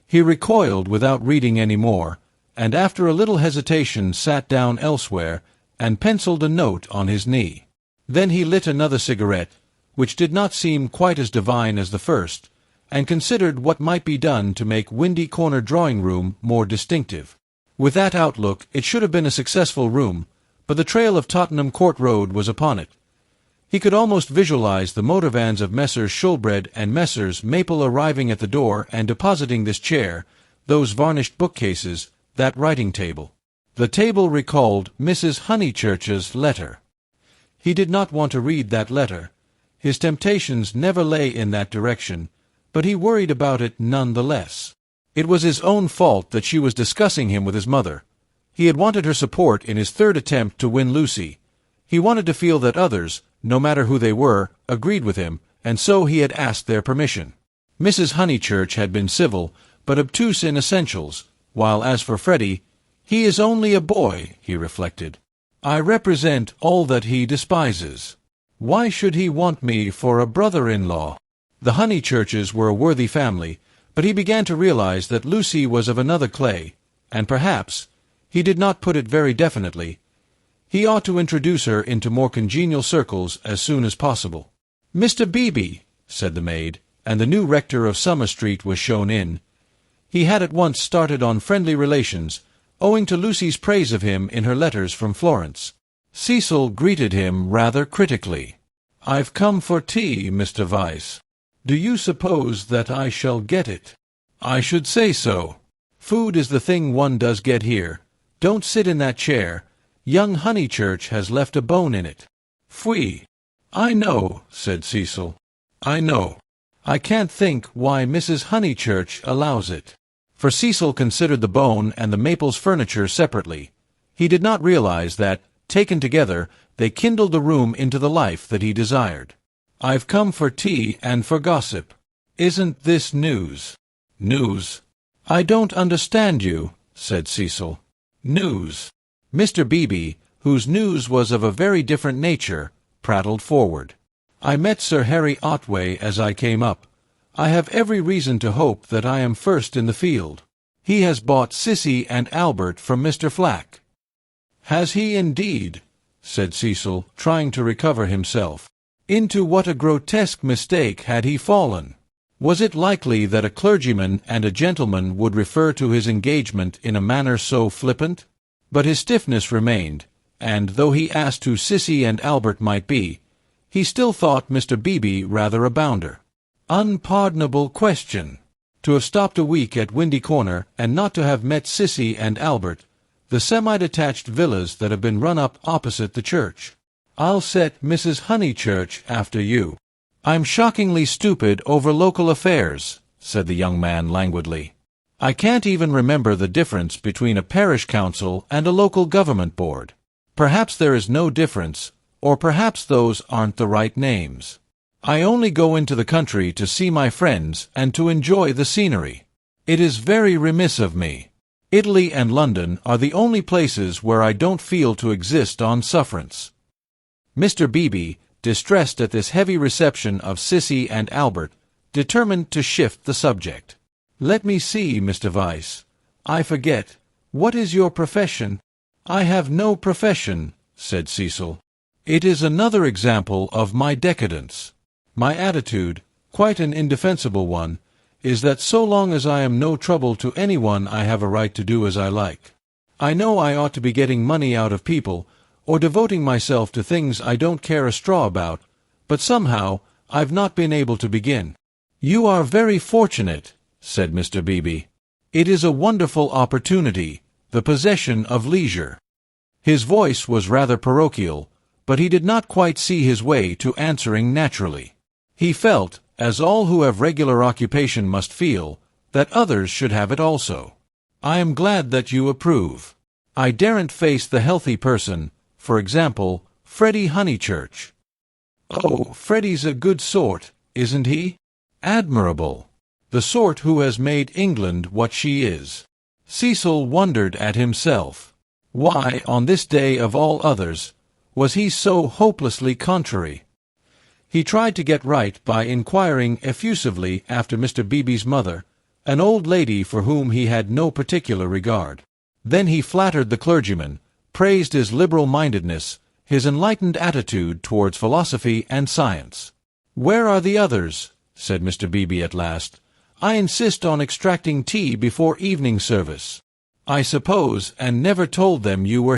He recoiled without reading any more, and after a little hesitation sat down elsewhere and penciled a note on his knee. Then he lit another cigarette, which did not seem quite as divine as the first, and considered what might be done to make Windy Corner drawing-room more distinctive. With that outlook it should have been a successful room, but the trail of Tottenham Court Road was upon it. He could almost visualize the motor vans of Messrs. Shoolbred and Messrs. Maple arriving at the door and depositing this chair, those varnished bookcases, that writing table. The table recalled Mrs. Honeychurch's letter. He did not want to read that letter. His temptations never lay in that direction, but he worried about it none the less. It was his own fault that she was discussing him with his mother. He had wanted her support in his third attempt to win Lucy. He wanted to feel that others, no matter who they were, agreed with him, and so he had asked their permission. Mrs. Honeychurch had been civil, but obtuse in essentials, while as for Freddie, he is only a boy, he reflected. I represent all that he despises. Why should he want me for a brother-in-law? The Honeychurches were a worthy family, but he began to realize that Lucy was of another clay, and perhaps, he did not put it very definitely, he ought to introduce her into more congenial circles as soon as possible. "Mr. Beebe," said the maid, and the new rector of Summer Street was shown in. He had at once started on friendly relations, owing to Lucy's praise of him in her letters from Florence. Cecil greeted him rather critically. "I've come for tea, Mr. Weiss. Do you suppose that I shall get it?" "I should say so. Food is the thing one does get here. Don't sit in that chair. Young Honeychurch has left a bone in it." "Pfui." "I know," said Cecil. "I know. I can't think why Mrs. Honeychurch allows it." For Cecil considered the bone and the Maples furniture separately. He did not realize that, taken together, they kindled the room into the life that he desired. "I've come for tea and for gossip. Isn't this news?" "News?" "I don't understand you," said Cecil. "News." Mr. Beebe, whose news was of a very different nature, prattled forward. "I met Sir Harry Otway as I came up. I have every reason to hope that I am first in the field. He has bought Sissy and Albert from Mr. Flack." "Has he indeed?" said Cecil, trying to recover himself. Into what a grotesque mistake had he fallen! Was it likely that a clergyman and a gentleman would refer to his engagement in a manner so flippant? But his stiffness remained, and though he asked who Sissy and Albert might be, he still thought Mr. Beebe rather a bounder. Unpardonable question! To have stopped a week at Windy Corner and not to have met Sissy and Albert, the semi-detached villas that have been run up opposite the church. "I'll set Mrs. Honeychurch after you." "I'm shockingly stupid over local affairs," said the young man languidly. I can't even remember the difference between a parish council and a local government board. Perhaps there is no difference, or perhaps those aren't the right names. I only go into the country to see my friends and to enjoy the scenery. It is very remiss of me. Italy and London are the only places where I don't feel to exist on sufferance. Mr. Beebe, distressed at this heavy reception of Sissy and Albert, determined to shift the subject. "Let me see, Mr. Vyse. I forget. What is your profession?" "I have no profession," said Cecil. "It is another example of my decadence. My attitude, quite an indefensible one, is that so long as I am no trouble to anyone I have a right to do as I like. I know I ought to be getting money out of people, or devoting myself to things I don't care a straw about, but somehow I've not been able to begin." "You are very fortunate," said Mr. Beebe. "It is a wonderful opportunity, the possession of leisure." His voice was rather parochial, but he did not quite see his way to answering naturally. He felt, as all who have regular occupation must feel, that others should have it also. "I am glad that you approve. I daren't face the healthy person, for example, Freddie Honeychurch." "Oh, Freddie's a good sort, isn't he?" "Admirable. The sort who has made England what she is." Cecil wondered at himself. Why, on this day of all others, was he so hopelessly contrary? He tried to get right by inquiring effusively after Mr. Beebe's mother, an old lady for whom he had no particular regard. Then he flattered the clergyman, praised his liberal-mindedness, his enlightened attitude towards philosophy and science. "Where are the others?" said Mr. Beebe at last. "I insist on extracting tea before evening service. I suppose, and never told them you were..."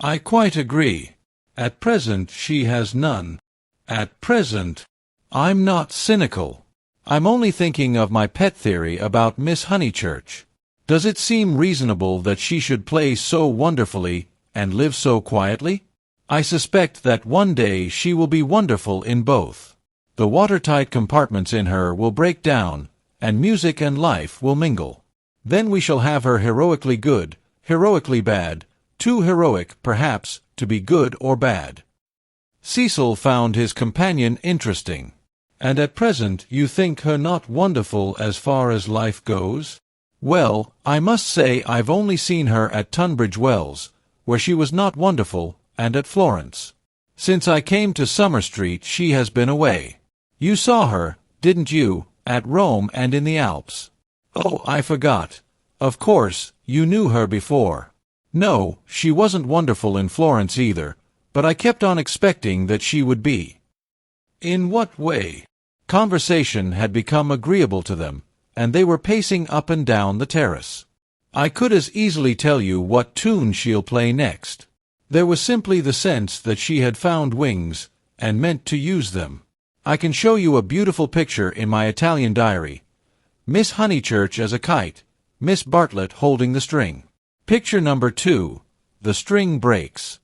"I quite agree. At present she has none. At present. I'm not cynical. I'm only thinking of my pet theory about Miss Honeychurch. Does it seem reasonable that she should play so wonderfully and live so quietly? I suspect that one day she will be wonderful in both. The watertight compartments in her will break down, and music and life will mingle. Then we shall have her heroically good, heroically bad, too heroic, perhaps, to be good or bad." Cecil found his companion interesting. "And at present you think her not wonderful as far as life goes?" "Well, I must say I've only seen her at Tunbridge Wells, where she was not wonderful, and at Florence. Since I came to Summer Street she has been away. You saw her, didn't you, at Rome and in the Alps?" "Oh, I forgot. Of course, you knew her before." "No, she wasn't wonderful in Florence either, but I kept on expecting that she would be." "In what way?" Conversation had become agreeable to them, and they were pacing up and down the terrace. "I could as easily tell you what tune she'll play next." There was simply the sense that she had found wings, and meant to use them. "I can show you a beautiful picture in my Italian diary. Miss Honeychurch as a kite, Miss Bartlett holding the string. Picture number 2, the string breaks."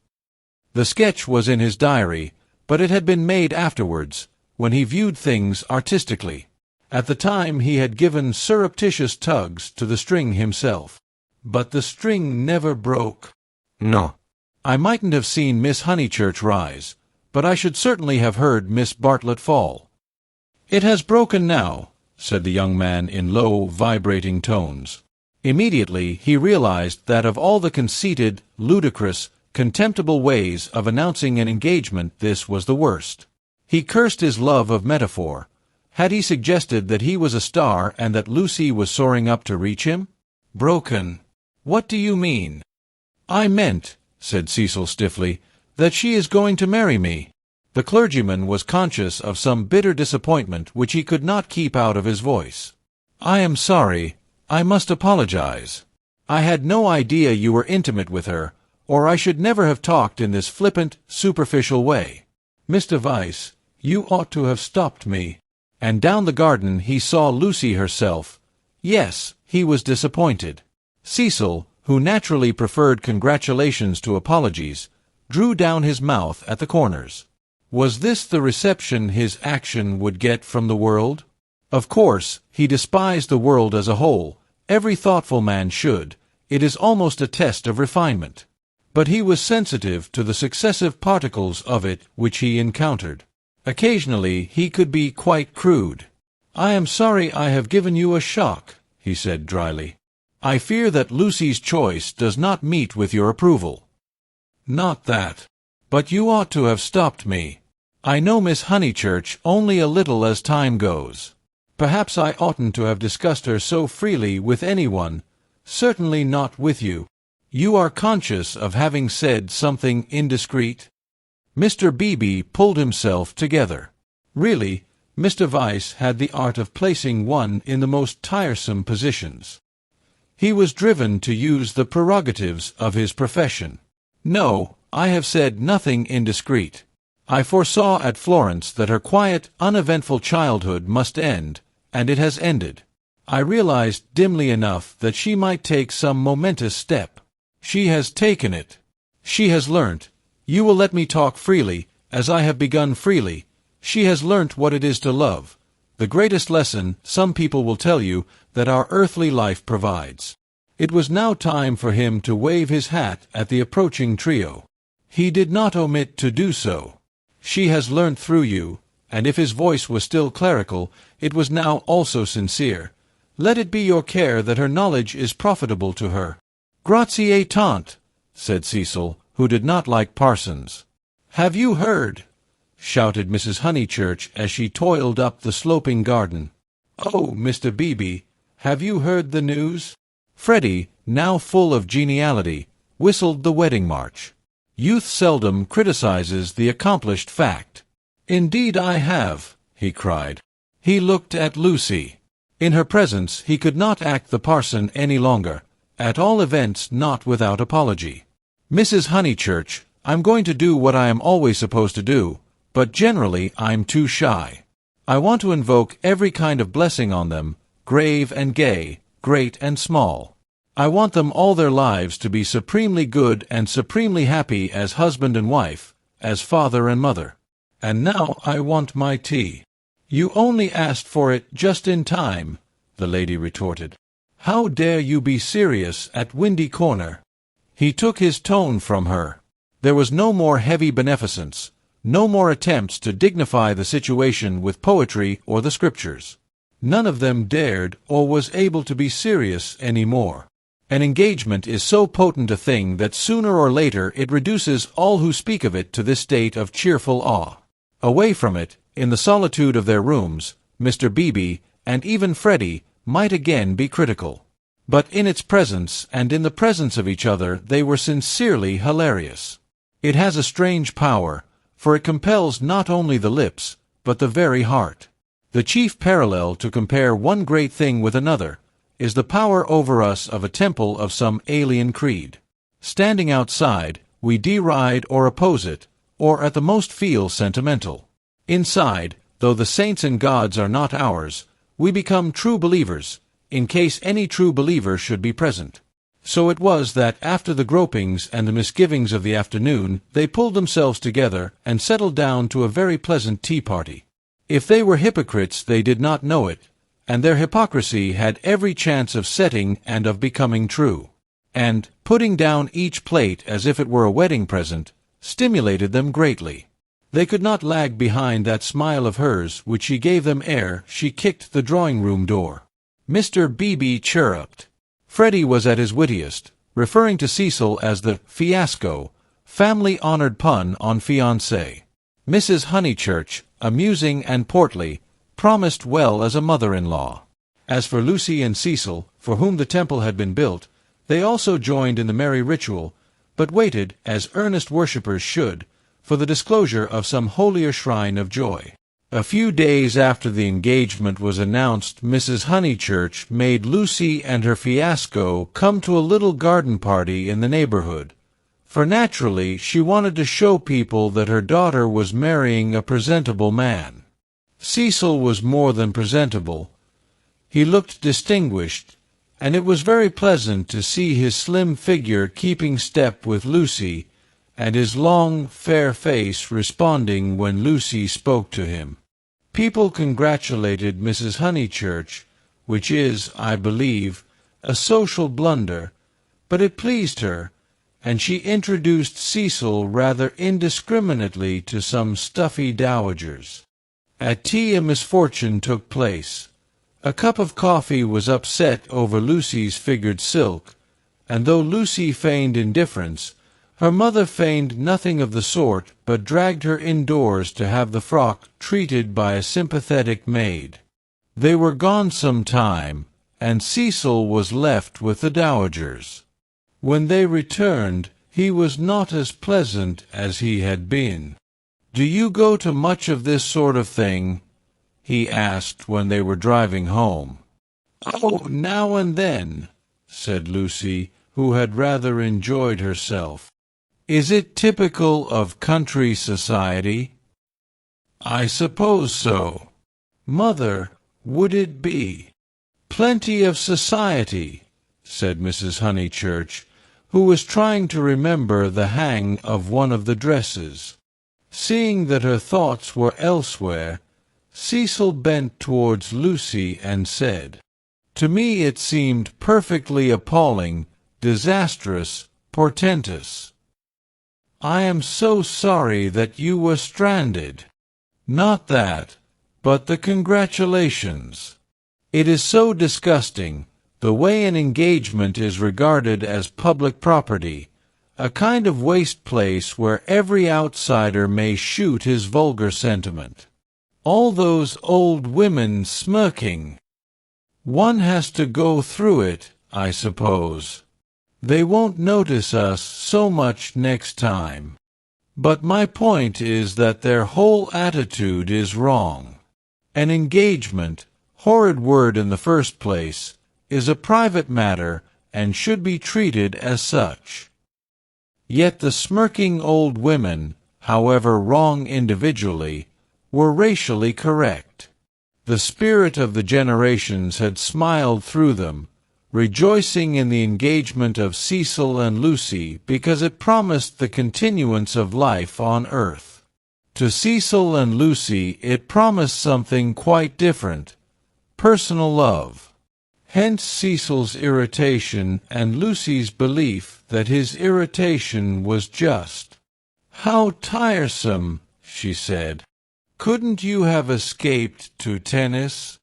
The sketch was in his diary, but it had been made afterwards, when he viewed things artistically. At the time he had given surreptitious tugs to the string himself. But the string never broke. No. I mightn't have seen Miss Honeychurch rise, but I should certainly have heard Miss Bartlett fall. "It has broken now," said the young man in low, vibrating tones. Immediately he realized that of all the conceited, ludicrous, contemptible ways of announcing an engagement, this was the worst. He cursed his love of metaphor. Had he suggested that he was a star and that Lucy was soaring up to reach him? Broken. What do you mean? I meant, said Cecil stiffly, that she is going to marry me. The clergyman was conscious of some bitter disappointment which he could not keep out of his voice. I am sorry. I must apologize. I had no idea you were intimate with her, or I should never have talked in this flippant, superficial way. Mr. Vyse, you ought to have stopped me. And down the garden he saw Lucy herself. Yes, he was disappointed. Cecil, who naturally preferred congratulations to apologies, drew down his mouth at the corners. Was this the reception his action would get from the world? Of course, he despised the world as a whole. Every thoughtful man should. It is almost a test of refinement. But he was sensitive to the successive particles of it which he encountered. Occasionally he could be quite crude. I am sorry I have given you a shock, he said dryly. I fear that Lucy's choice does not meet with your approval. Not that. But you ought to have stopped me. I know Miss Honeychurch only a little as time goes. Perhaps I oughtn't to have discussed her so freely with anyone, certainly not with you. You are conscious of having said something indiscreet? Mr. Beebe pulled himself together. Really, Mr. Vyse had the art of placing one in the most tiresome positions. He was driven to use the prerogatives of his profession. No, I have said nothing indiscreet. I foresaw at Florence that her quiet, uneventful childhood must end, and it has ended. I realized dimly enough that she might take some momentous step. She has taken it. She has learnt. You will let me talk freely, as I have begun freely. She has learnt what it is to love. The greatest lesson, some people will tell you, that our earthly life provides. It was now time for him to wave his hat at the approaching trio. He did not omit to do so. She has learnt through you, and if his voice was still clerical, it was now also sincere. Let it be your care that her knowledge is profitable to her. Grazie tante, said Cecil, who did not like parsons. Have you heard? Shouted Mrs. Honeychurch as she toiled up the sloping garden. Oh, Mr. Beebe, have you heard the news? Freddie, now full of geniality, whistled the wedding march. Youth seldom criticizes the accomplished fact. Indeed I have, he cried. He looked at Lucy. In her presence he could not act the parson any longer, at all events not without apology. Mrs. Honeychurch, I'm going to do what I am always supposed to do, but generally I'm too shy. I want to invoke every kind of blessing on them, grave and gay, great and small. I want them all their lives to be supremely good and supremely happy as husband and wife, as father and mother. And now I want my tea. You only asked for it just in time, the lady retorted. How dare you be serious at Windy Corner? He took his tone from her. There was no more heavy beneficence, no more attempts to dignify the situation with poetry or the scriptures. None of them dared or was able to be serious any more. An engagement is so potent a thing that sooner or later it reduces all who speak of it to this state of cheerful awe. Away from it, in the solitude of their rooms, Mr. Beebe, and even Freddie, might again be critical. But in its presence, and in the presence of each other, they were sincerely hilarious. It has a strange power, for it compels not only the lips, but the very heart. The chief parallel to compare one great thing with another is the power over us of a temple of some alien creed. Standing outside, we deride or oppose it, or at the most feel sentimental. Inside, though the saints and gods are not ours, we become true believers, in case any true believer should be present. So it was that after the gropings and the misgivings of the afternoon, they pulled themselves together and settled down to a very pleasant tea-party. If they were hypocrites, they did not know it, and their hypocrisy had every chance of setting and of becoming true. And, putting down each plate as if it were a wedding present, stimulated them greatly. They could not lag behind that smile of hers which she gave them ere she kicked the drawing-room door. Mr. Beebe chirruped. Freddie was at his wittiest, referring to Cecil as the fiasco, Family-honored pun on fiancé. Mrs. Honeychurch, amusing and portly, promised well as a mother-in-law. As for Lucy and Cecil, for whom the temple had been built, they also joined in the merry ritual, but waited, as earnest worshippers should, for the disclosure of some holier shrine of joy. A few days after the engagement was announced, Mrs. Honeychurch made Lucy and her fiasco come to a little garden party in the neighborhood, for naturally she wanted to show people that her daughter was marrying a presentable man. Cecil was more than presentable. He looked distinguished, and it was very pleasant to see his slim figure keeping step with Lucy, and his long, fair face responding when Lucy spoke to him. People congratulated Mrs. Honeychurch, which is, I believe, a social blunder, but it pleased her, and she introduced Cecil rather indiscriminately to some stuffy dowagers. At tea a misfortune took place. A cup of coffee was upset over Lucy's figured silk, and though Lucy feigned indifference, her mother feigned nothing of the sort, but dragged her indoors to have the frock treated by a sympathetic maid. They were gone some time, and Cecil was left with the dowagers. When they returned, he was not as pleasant as he had been. "Do you go to much of this sort of thing?" he asked when they were driving home. "Oh, now and then," said Lucy, who had rather enjoyed herself. "Is it typical of country society?" "I suppose so." "Mother, would it be?" "Plenty of society," said Mrs. Honeychurch, who was trying to remember the hang of one of the dresses. Seeing that her thoughts were elsewhere, Cecil bent towards Lucy and said, "To me it seemed perfectly appalling, disastrous, portentous. I am so sorry that you were stranded. Not that, but the congratulations. It is so disgusting, the way an engagement is regarded as public property, a kind of waste place where every outsider may shoot his vulgar sentiment. All those old women smirking. One has to go through it, I suppose. They won't notice us so much next time. But my point is that their whole attitude is wrong. An engagement, horrid word in the first place, is a private matter and should be treated as such. Yet the smirking old women, however wrong individually, were racially correct. The spirit of the generations had smiled through them, rejoicing in the engagement of Cecil and Lucy because it promised the continuance of life on earth. To Cecil and Lucy it promised something quite different, personal love. Hence Cecil's irritation and Lucy's belief that his irritation was just. "How tiresome," she said. "Couldn't you have escaped to tennis?"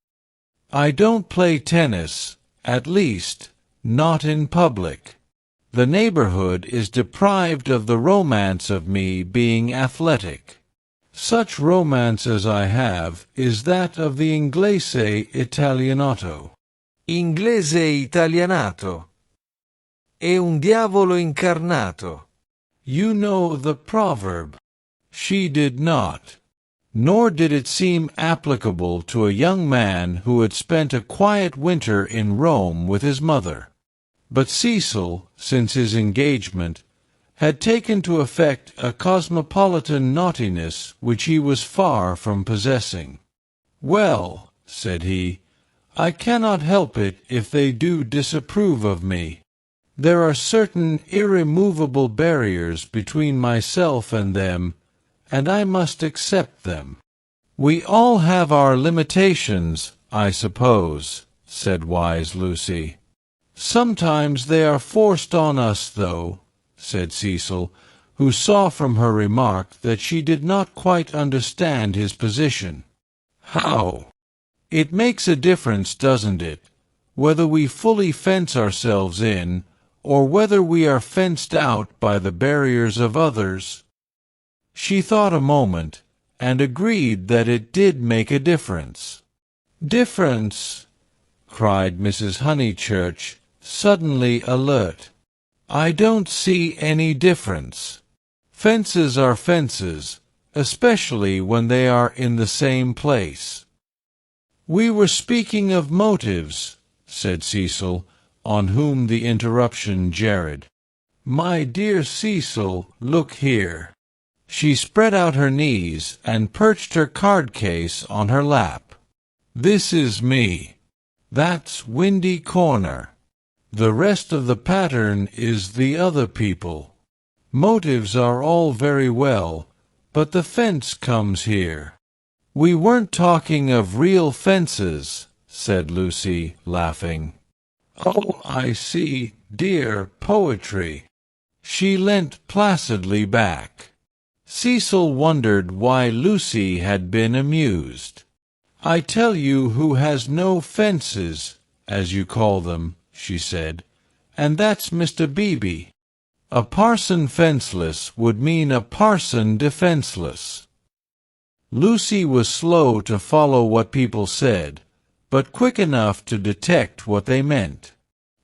"I don't play tennis. At least, not in public. The neighborhood is deprived of the romance of me being athletic. Such romance as I have is that of the Inglese Italianato." Inglese italianato. È un diavolo incarnato. You know the proverb. She did not. Nor did it seem applicable to a young man who had spent a quiet winter in Rome with his mother. But Cecil, since his engagement, had taken to effect a cosmopolitan naughtiness which he was far from possessing. "Well," said he, "I cannot help it if they do disapprove of me. There are certain irremovable barriers between myself and them, and I must accept them." "We all have our limitations, I suppose," said wise Lucy. "Sometimes they are forced on us, though," said Cecil, who saw from her remark that she did not quite understand his position. "How?" "It makes a difference, doesn't it, whether we fully fence ourselves in, or whether we are fenced out by the barriers of others. She thought a moment, and agreed that it did make a difference. "Difference!" cried Mrs. Honeychurch, suddenly alert. "I don't see any difference. Fences are fences, especially when they are in the same place." "We were speaking of motives," said Cecil, on whom the interruption jarred. "My dear Cecil, look here." She spread out her knees and perched her card-case on her lap. "This is me. That's Windy Corner. The rest of the pattern is the other people. Motives are all very well, but the fence comes here." "We weren't talking of real fences," said Lucy, laughing. "Oh, I see, dear, poetry." She leant placidly back. Cecil wondered why Lucy had been amused. "I tell you who has no fences, as you call them," she said, "and that's Mr. Beebe. A parson fenceless would mean a parson defenseless." Lucy was slow to follow what people said, but quick enough to detect what they meant.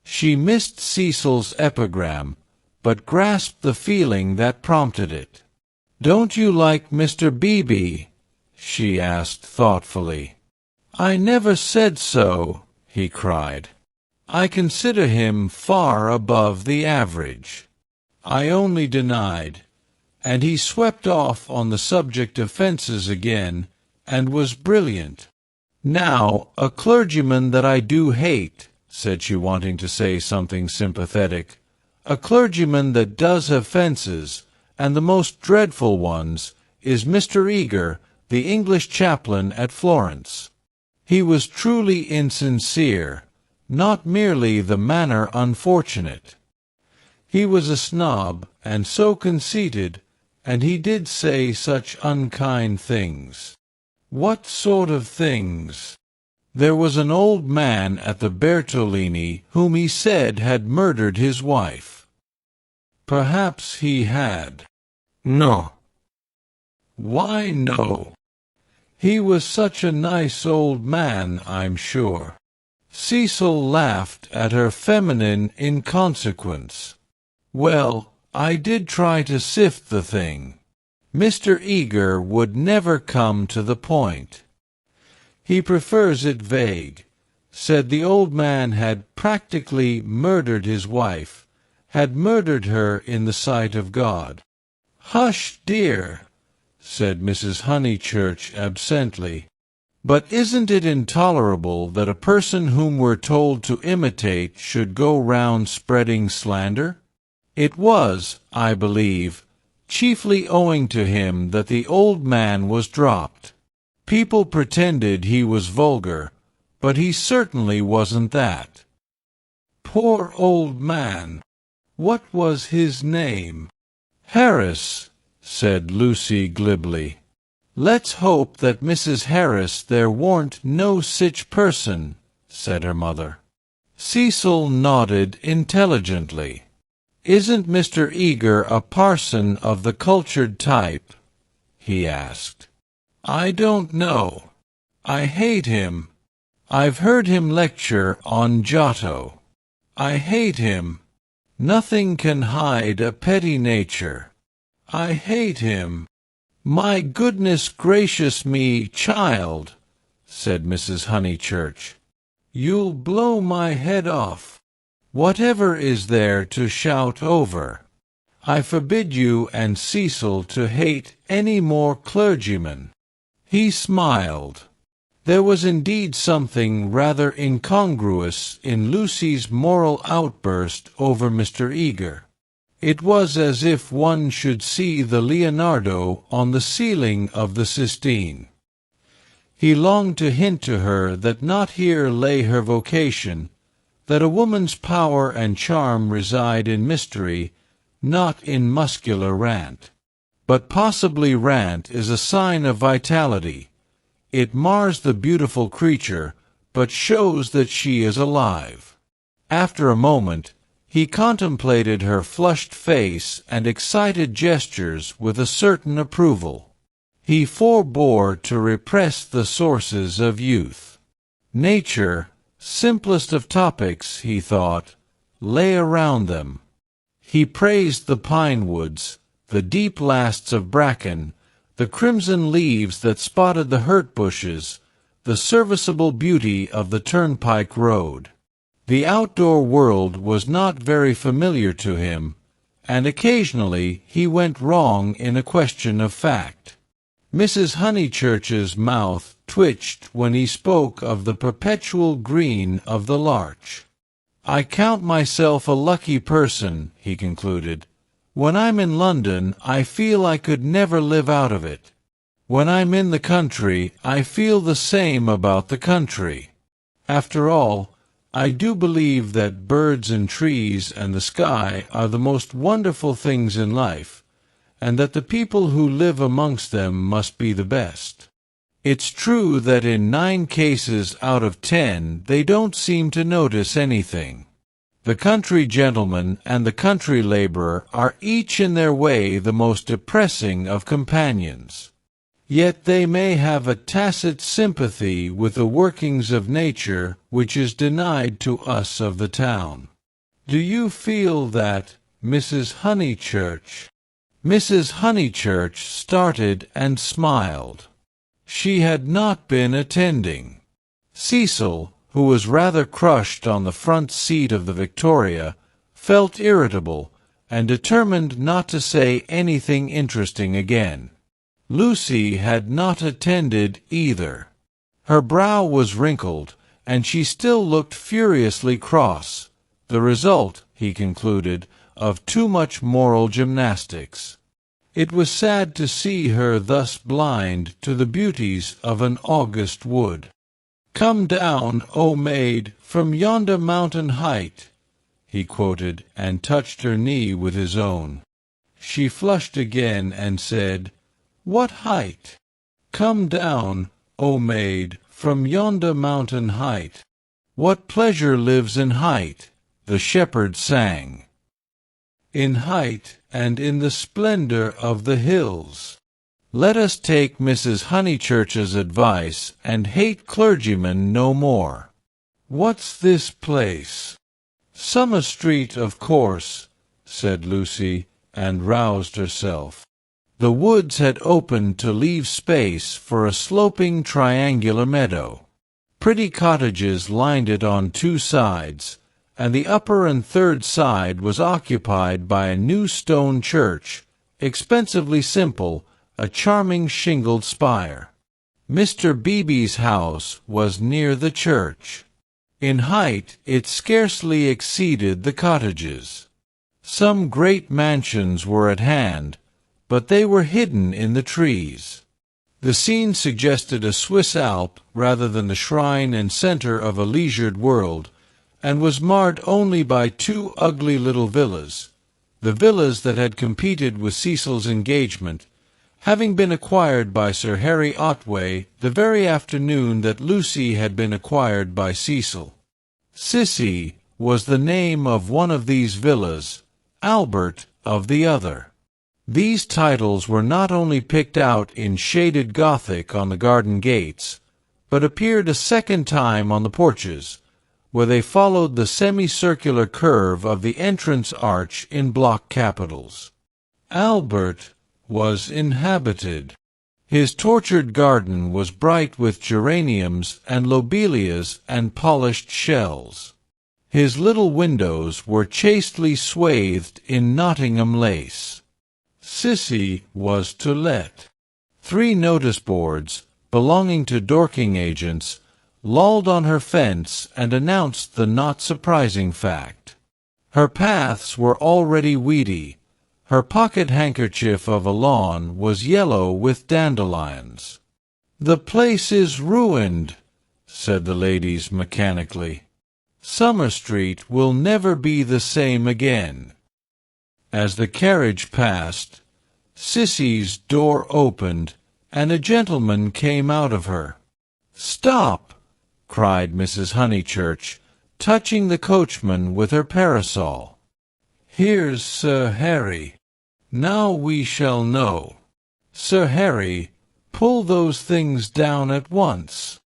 She missed Cecil's epigram, but grasped the feeling that prompted it. "Don't you like Mr. Beebe?" she asked thoughtfully. "I never said so," he cried. "I consider him far above the average. I only denied." And he swept off on the subject of fences again, and was brilliant. "Now, a clergyman that I do hate," said she, wanting to say something sympathetic, "a clergyman that does have fences, and the most dreadful ones, is Mr. Eager, the English chaplain at Florence. He was truly insincere, not merely the manner unfortunate. He was a snob, and so conceited, and he did say such unkind things." "What sort of things?" "There was an old man at the Bertolini whom he said had murdered his wife." "Perhaps he had." "No." "Why no?" "He was such a nice old man, I'm sure." Cecil laughed at her feminine inconsequence. "Well, I did try to sift the thing. Mr. Eager would never come to the point. He prefers it vague. Said the old man had practically murdered his wife, had murdered her in the sight of God." "Hush, dear," said Mrs. Honeychurch absently. "But isn't it intolerable that a person whom we're told to imitate should go round spreading slander? It was, I believe, chiefly owing to him that the old man was dropped. People pretended he was vulgar, but he certainly wasn't that." "Poor old man! What was his name?" "Harris," said Lucy glibly. "Let's hope that Mrs. Harris there warn't no sich person," said her mother. Cecil nodded intelligently. "Isn't Mr. Eager a parson of the cultured type?" he asked. "I don't know. I hate him. I've heard him lecture on Giotto. I hate him. Nothing can hide a petty nature. I hate him." "My goodness gracious me, child," said Mrs. Honeychurch. "You'll blow my head off. Whatever is there to shout over? I forbid you and Cecil to hate any more clergymen." He smiled. There was indeed something rather incongruous in Lucy's moral outburst over Mr. Eager. It was as if one should see the Leonardo on the ceiling of the Sistine. He longed to hint to her that not here lay her vocation, that a woman's power and charm reside in mystery, not in muscular rant. But possibly rant is a sign of vitality. It mars the beautiful creature, but shows that she is alive. After a moment, He contemplated her flushed face and excited gestures with a certain approval. He forbore to repress the sources of youth. Nature, simplest of topics, he thought, lay around them. He praised the pine woods, the deep lasts of bracken, the crimson leaves that spotted the hurt bushes, the serviceable beauty of the turnpike road. The outdoor world was not very familiar to him, and occasionally he went wrong in a question of fact. Mrs. Honeychurch's mouth twitched when he spoke of the perpetual green of the larch. "I count myself a lucky person," he concluded. "When I'm in London, I feel I could never live out of it. When I'm in the country, I feel the same about the country. After all, I do believe that birds and trees and the sky are the most wonderful things in life, and that the people who live amongst them must be the best. It's true that in 9 cases out of 10 they don't seem to notice anything. The country gentleman and the country laborer are each in their way the most depressing of companions. Yet they may have a tacit sympathy with the workings of nature which is denied to us of the town. Do you feel that, Mrs. Honeychurch?" Mrs. Honeychurch started and smiled. She had not been attending. Cecil, who was rather crushed on the front seat of the Victoria, felt irritable and determined not to say anything interesting again. Lucy had not attended either. Her brow was wrinkled, and she still looked furiously cross, the result, he concluded, of too much moral gymnastics. It was sad to see her thus blind to the beauties of an August wood. "Come down, O maid, from yonder mountain height," he quoted, and touched her knee with his own. She flushed again and said, "What height?" "Come down, O maid, from yonder mountain height. What pleasure lives in height?" the shepherd sang. "In height and in the splendor of the hills." Let us take Mrs. Honeychurch's advice and hate clergymen no more. "What's this place?" "Summer Street, of course," said Lucy, and roused herself. The woods had opened to leave space for a sloping triangular meadow. Pretty cottages lined it on 2 sides, and the upper and third side was occupied by a new stone church, expensively simple, a charming shingled spire. Mr. Beebe's house was near the church. In height it scarcely exceeded the cottages. Some great mansions were at hand, but they were hidden in the trees. The scene suggested a Swiss Alp rather than the shrine and center of a leisured world, and was marred only by 2 ugly little villas, the villas that had competed with Cecil's engagement, having been acquired by Sir Harry Otway the very afternoon that Lucy had been acquired by Cecil. Sissy was the name of one of these villas, Albert of the other. These titles were not only picked out in shaded Gothic on the garden gates, but appeared a second time on the porches, where they followed the semicircular curve of the entrance arch in block capitals. Albert was inhabited. His tortured garden was bright with geraniums and lobelias and polished shells. His little windows were chastely swathed in Nottingham lace. Sissy was to let. 3 notice boards, belonging to Dorking agents, lolled on her fence and announced the not surprising fact. Her paths were already weedy. Her pocket-handkerchief of a lawn was yellow with dandelions. "The place is ruined," said the ladies mechanically. "Summer Street will never be the same again." As the carriage passed, Sissy's door opened, and a gentleman came out of her. "Stop!" cried Mrs. Honeychurch, touching the coachman with her parasol. Here's Sir Harry. Now we shall know. Sir Harry, pull those things down at once."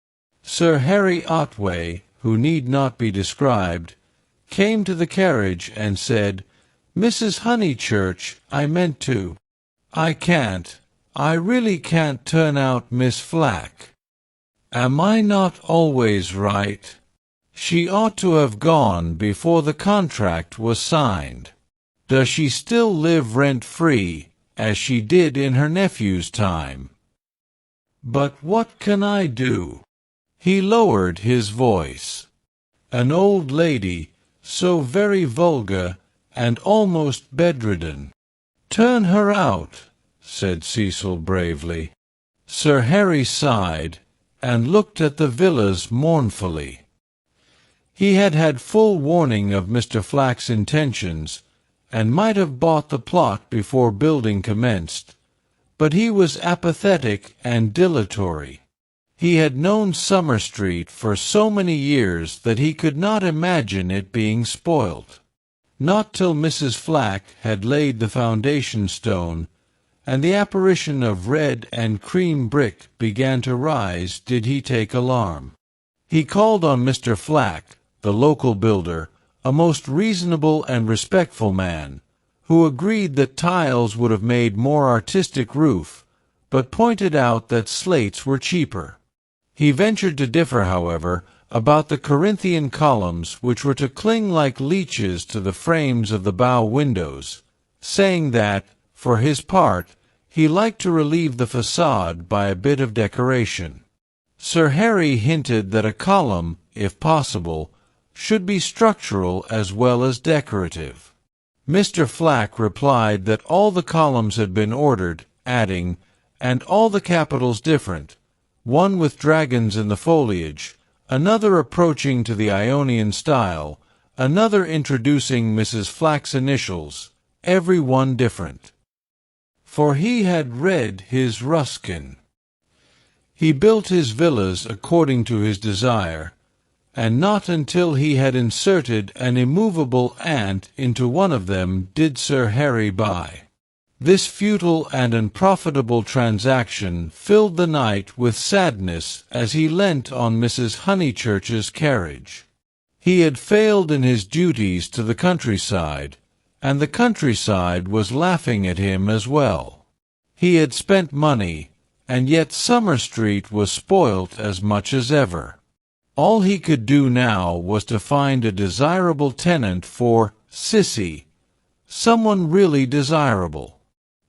Sir Harry Otway, who need not be described, came to the carriage and said, "Mrs. Honeychurch, I meant to. I can't. I really can't turn out Miss Flack. Am I not always right? She ought to have gone before the contract was signed. Does she still live rent-free, as she did in her nephew's time? But what can I do?" He lowered his voice. "An old lady, so very vulgar and almost bedridden." "Turn her out," said Cecil bravely. Sir Harry sighed and looked at the villas mournfully. He had had full warning of Mr. Flack's intentions, and might have bought the plot before building commenced, but he was apathetic and dilatory. He had known Summer Street for so many years that he could not imagine it being spoilt. Not till Mrs. Flack had laid the foundation stone, and the apparition of red and cream brick began to rise, did he take alarm. He called on Mr. Flack, the local builder, a most reasonable and respectful man, who agreed that tiles would have made more artistic roof, but pointed out that slates were cheaper. He ventured to differ, however, about the Corinthian columns which were to cling like leeches to the frames of the bow windows, saying that, for his part, he liked to relieve the facade by a bit of decoration. Sir Harry hinted that a column, if possible, should be structural as well as decorative. Mr. Flack replied that all the columns had been ordered, adding, "and all the capitals different, one with dragons in the foliage, another approaching to the Ionian style, another introducing Mrs. Flack's initials, every one different." For he had read his Ruskin. He built his villas according to his desire, and not until he had inserted an immovable ant into one of them did Sir Harry buy. This futile and unprofitable transaction filled the knight with sadness as he leant on Mrs. Honeychurch's carriage. He had failed in his duties to the countryside, and the countryside was laughing at him as well. He had spent money, and yet Summer Street was spoilt as much as ever. All he could do now was to find a desirable tenant for Sissy, someone really desirable.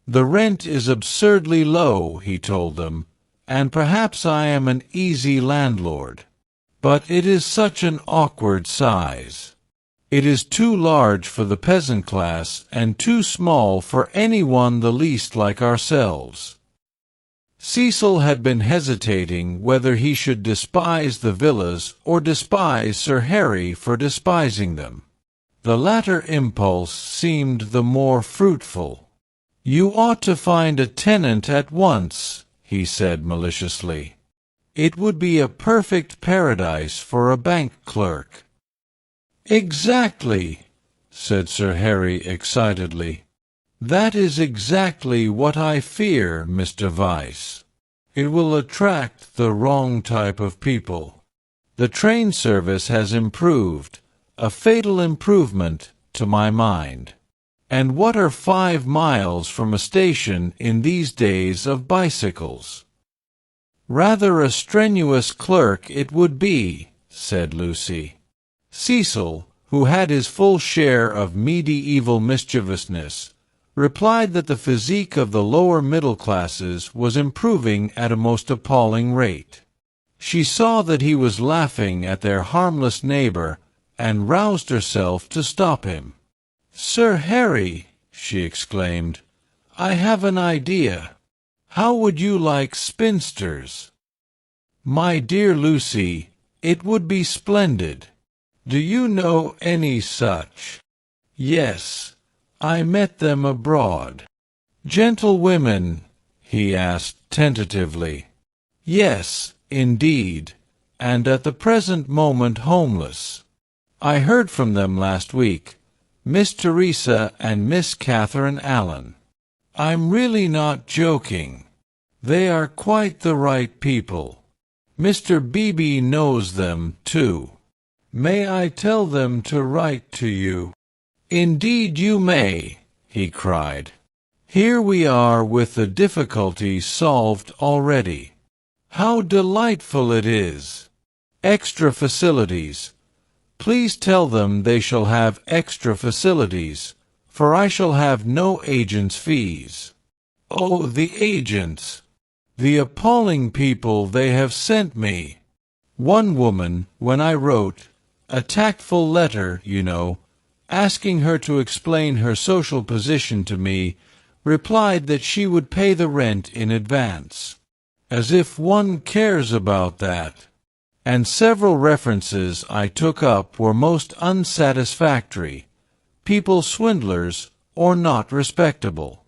"The rent is absurdly low," he told them, "and perhaps I am an easy landlord. But it is such an awkward size. It is too large for the peasant class and too small for anyone the least like ourselves." Cecil had been hesitating whether he should despise the villas or despise Sir Harry for despising them. The latter impulse seemed the more fruitful. "You ought to find a tenant at once," he said maliciously. "It would be a perfect paradise for a bank clerk." "Exactly," said Sir Harry excitedly. "That is exactly what I fear, Mr. Vyse. It will attract the wrong type of people. The train service has improved, a fatal improvement, to my mind. And what are 5 miles from a station in these days of bicycles?" "Rather a strenuous clerk it would be," said Lucy. Cecil, who had his full share of medieval mischievousness, replied that the physique of the lower middle classes was improving at a most appalling rate. She saw that he was laughing at their harmless neighbor, and roused herself to stop him. "Sir Harry," she exclaimed, "I have an idea. How would you like spinsters?" "My dear Lucy, it would be splendid. Do you know any such?" "Yes. I met them abroad." "Gentlewomen?" he asked tentatively. "Yes, indeed, and at the present moment homeless. I heard from them last week. Miss Teresa and Miss Catherine Allen. I'm really not joking. They are quite the right people. Mr. Beebe knows them, too. May I tell them to write to you?" "Indeed you may," he cried. "Here we are with the difficulty solved already. How delightful it is! Extra facilities. Please tell them they shall have extra facilities, for I shall have no agents' fees. Oh, the agents! The appalling people they have sent me! One woman, when I wrote a tactful letter, you know, asking her to explain her social position to me, replied that she would pay the rent in advance. As if one cares about that! And several references I took up were most unsatisfactory, people swindlers or not respectable.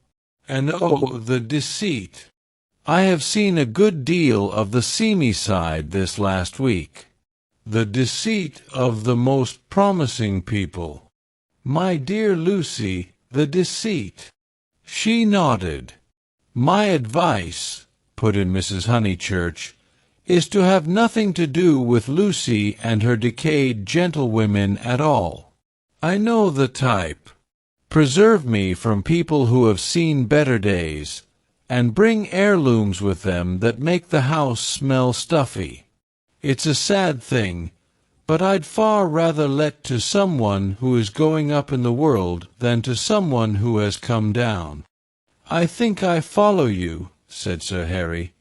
And oh, the deceit! I have seen a good deal of the seamy side this last week. The deceit of the most promising people. My dear Lucy, the deceit." She nodded. "My advice," put in Mrs. Honeychurch, "is to have nothing to do with Lucy and her decayed gentlewomen at all. I know the type. Preserve me from people who have seen better days, and bring heirlooms with them that make the house smell stuffy. It's a sad thing, but I'd far rather let to someone who is going up in the world than to someone who has come down." "I think I follow you," said Sir Harry,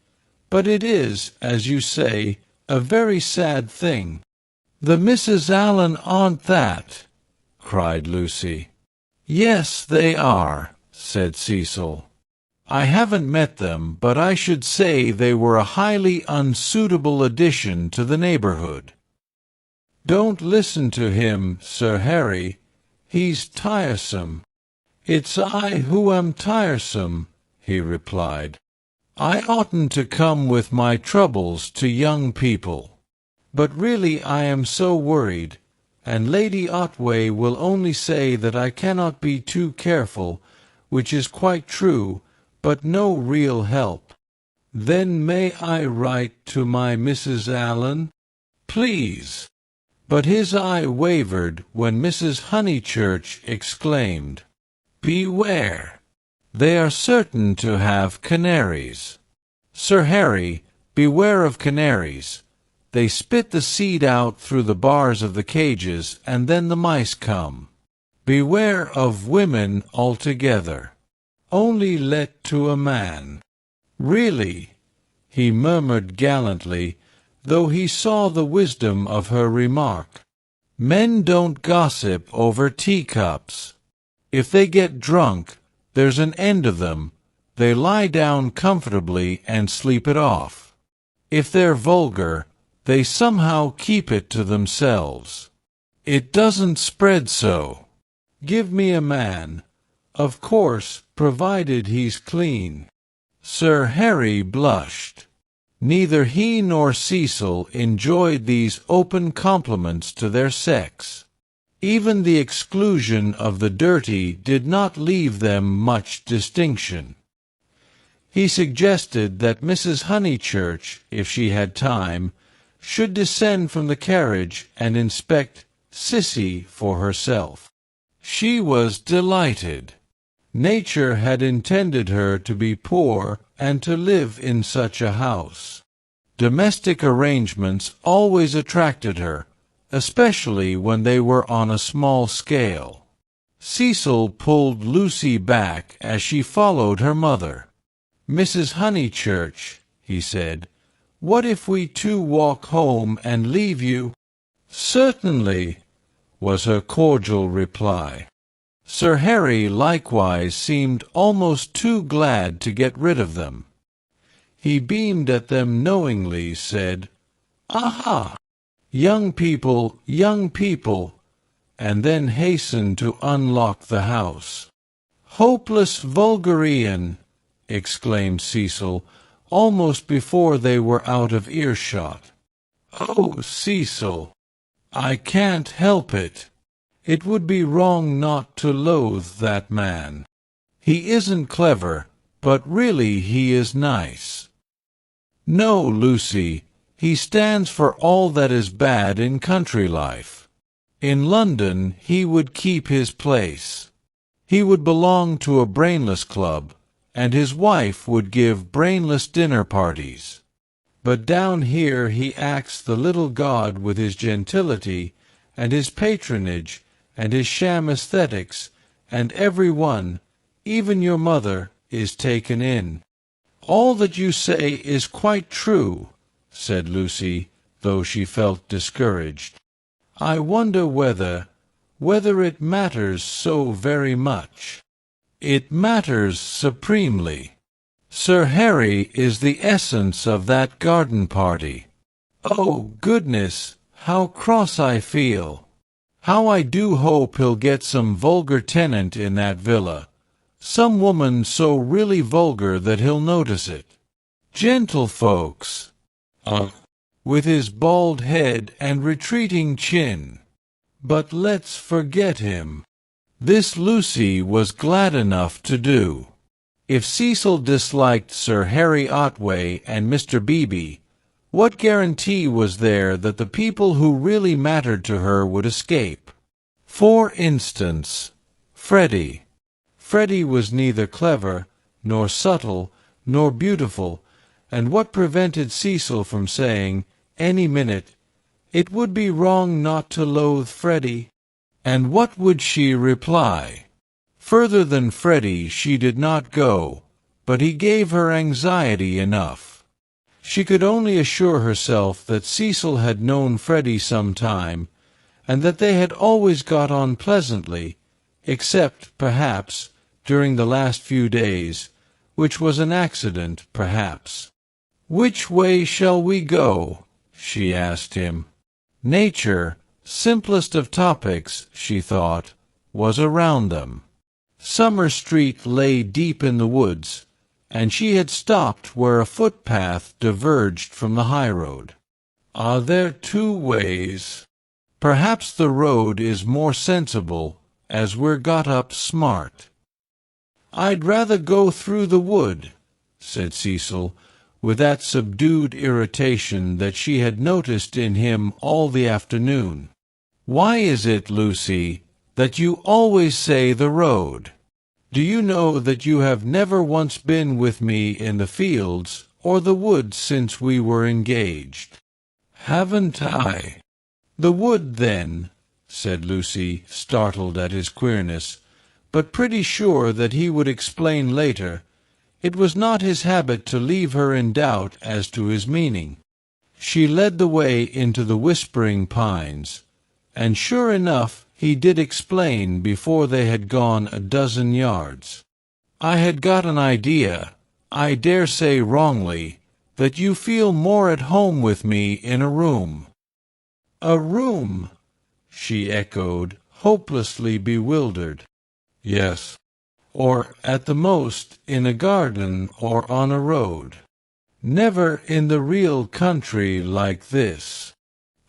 "but it is, as you say, a very sad thing." "The Misses Allen aren't that," cried Lucy. "Yes, they are," said Cecil. "I haven't met them, but I should say they were a highly unsuitable addition to the neighborhood." "Don't listen to him, Sir Harry. He's tiresome." "It's I who am tiresome," he replied. "I oughtn't to come with my troubles to young people. But really I am so worried, and Lady Otway will only say that I cannot be too careful, which is quite true, but no real help." "Then may I write to my Mrs. Allen?" "Please." But his eye wavered when Mrs. Honeychurch exclaimed, "Beware! They are certain to have canaries. Sir Harry, beware of canaries. They spit the seed out through the bars of the cages, and then the mice come. Beware of women altogether. Only let to a man." "Really," he murmured gallantly, though he saw the wisdom of her remark, "men don't gossip over teacups. If they get drunk, there's an end of them. They lie down comfortably and sleep it off. If they're vulgar, they somehow keep it to themselves. It doesn't spread so. Give me a man, of course, provided he's clean." Sir Harry blushed. Neither he nor Cecil enjoyed these open compliments to their sex. Even the exclusion of the dirty did not leave them much distinction. He suggested that Mrs. Honeychurch, if she had time, should descend from the carriage and inspect Sissy for herself. She was delighted. Nature had intended her to be poor and to live in such a house. Domestic arrangements always attracted her, especially when they were on a small scale. Cecil pulled Lucy back as she followed her mother. "Mrs. Honeychurch," he said, "what if we two walk home and leave you?" "Certainly," was her cordial reply. Sir Harry likewise seemed almost too glad to get rid of them. He beamed at them knowingly, said, "Aha! Young people, and then hastened to unlock the house. "Hopeless vulgarian!" exclaimed Cecil, almost before they were out of earshot. "Oh, Cecil, I can't help it. It would be wrong not to loathe that man. He isn't clever, but really he is nice. No, Lucy, he stands for all that is bad in country life. In London he would keep his place. He would belong to a brainless club, and his wife would give brainless dinner parties. But down here he acts the little god with his gentility, and his patronage, and his sham aesthetics, and everyone, even your mother, is taken in. All that you say is quite true, said Lucy, though she felt discouraged. I wonder whether it matters so very much. It matters supremely. Sir Harry is the essence of that garden party. Oh, goodness, how cross I feel! How I do hope he'll get some vulgar tenant in that villa, some woman so really vulgar that he'll notice it. Gentlefolks, with his bald head and retreating chin. But let's forget him. This Lucy was glad enough to do. If Cecil disliked Sir Harry Otway and Mr. Beebe, what guarantee was there that the people who really mattered to her would escape? For instance, Freddie. Freddie was neither clever, nor subtle, nor beautiful, and what prevented Cecil from saying, any minute, "It would be wrong not to loathe Freddie"? And what would she reply? Further than Freddie she did not go, but he gave her anxiety enough. She could only assure herself that Cecil had known Freddie some time, and that they had always got on pleasantly, except, perhaps, during the last few days, which was an accident, perhaps. "Which way shall we go?" she asked him. Nature, simplest of topics, she thought, was around them. Summer Street lay deep in the woods, and she had stopped where a footpath diverged from the highroad. Are there two ways? Perhaps the road is more sensible, as we're got up smart. I'd rather go through the wood, said Cecil, with that subdued irritation that she had noticed in him all the afternoon. Why is it, Lucy, that you always say the road? Do you know that you have never once been with me in the fields or the woods since we were engaged? Haven't I? The wood, then, said Lucy, startled at his queerness, but pretty sure that he would explain later. It was not his habit to leave her in doubt as to his meaning. She led the way into the whispering pines, and sure enough he did explain before they had gone a dozen yards. I had got an idea, I dare say wrongly, that you feel more at home with me in a room. A room? She echoed, hopelessly bewildered. Yes. Or, at the most, in a garden or on a road. Never in the real country like this.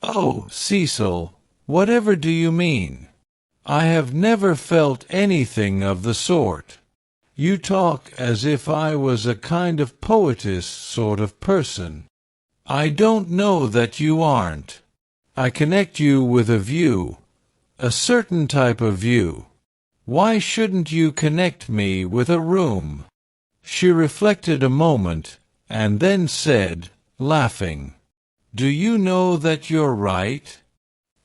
Oh, Cecil, whatever do you mean? I have never felt anything of the sort. You talk as if I was a kind of poetess sort of person. I don't know that you aren't. I connect you with a view, a certain type of view. Why shouldn't you connect me with a room? She reflected a moment, and then said, laughing, Do you know that you're right?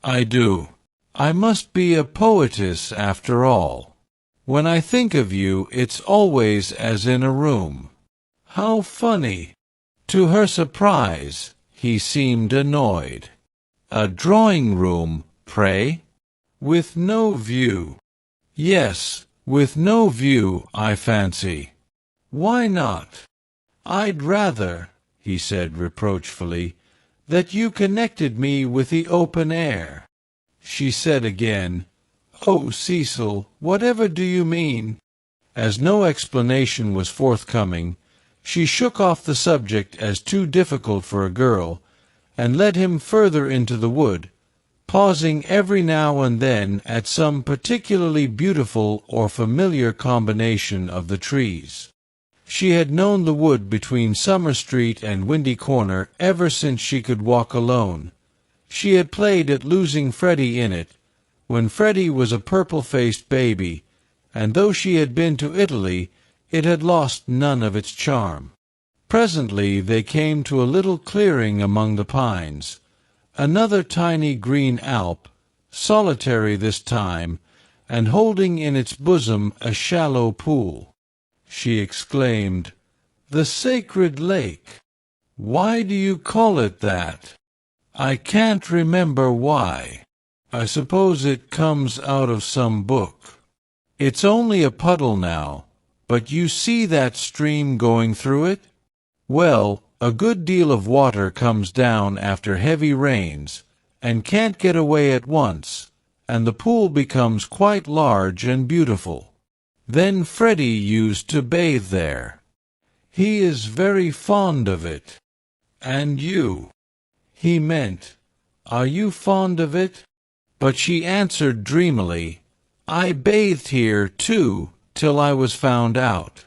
I do. I must be a poetess after all. When I think of you, it's always as in a room. How funny! To her surprise, he seemed annoyed. A drawing-room, pray? With no view. Yes, with no view, I fancy. Why not? I'd rather, he said reproachfully, that you connected me with the open air. She said again, Oh, Cecil, whatever do you mean? As no explanation was forthcoming, she shook off the subject as too difficult for a girl, and led him further into the wood, pausing every now and then at some particularly beautiful or familiar combination of the trees. She had known the wood between Summer Street and Windy Corner ever since she could walk alone. She had played at losing Freddie in it, when Freddie was a purple-faced baby, and though she had been to Italy, it had lost none of its charm. Presently they came to a little clearing among the pines, another tiny green alp, solitary this time, and holding in its bosom a shallow pool. She exclaimed, "The sacred lake! Why do you call it that?" "I can't remember why. I suppose it comes out of some book. It's only a puddle now, but you see that stream going through it? Well, a good deal of water comes down after heavy rains, and can't get away at once, and the pool becomes quite large and beautiful. Then Freddie used to bathe there. He is very fond of it. And you?" He meant, "Are you fond of it?" But she answered dreamily, "I bathed here, too, till I was found out."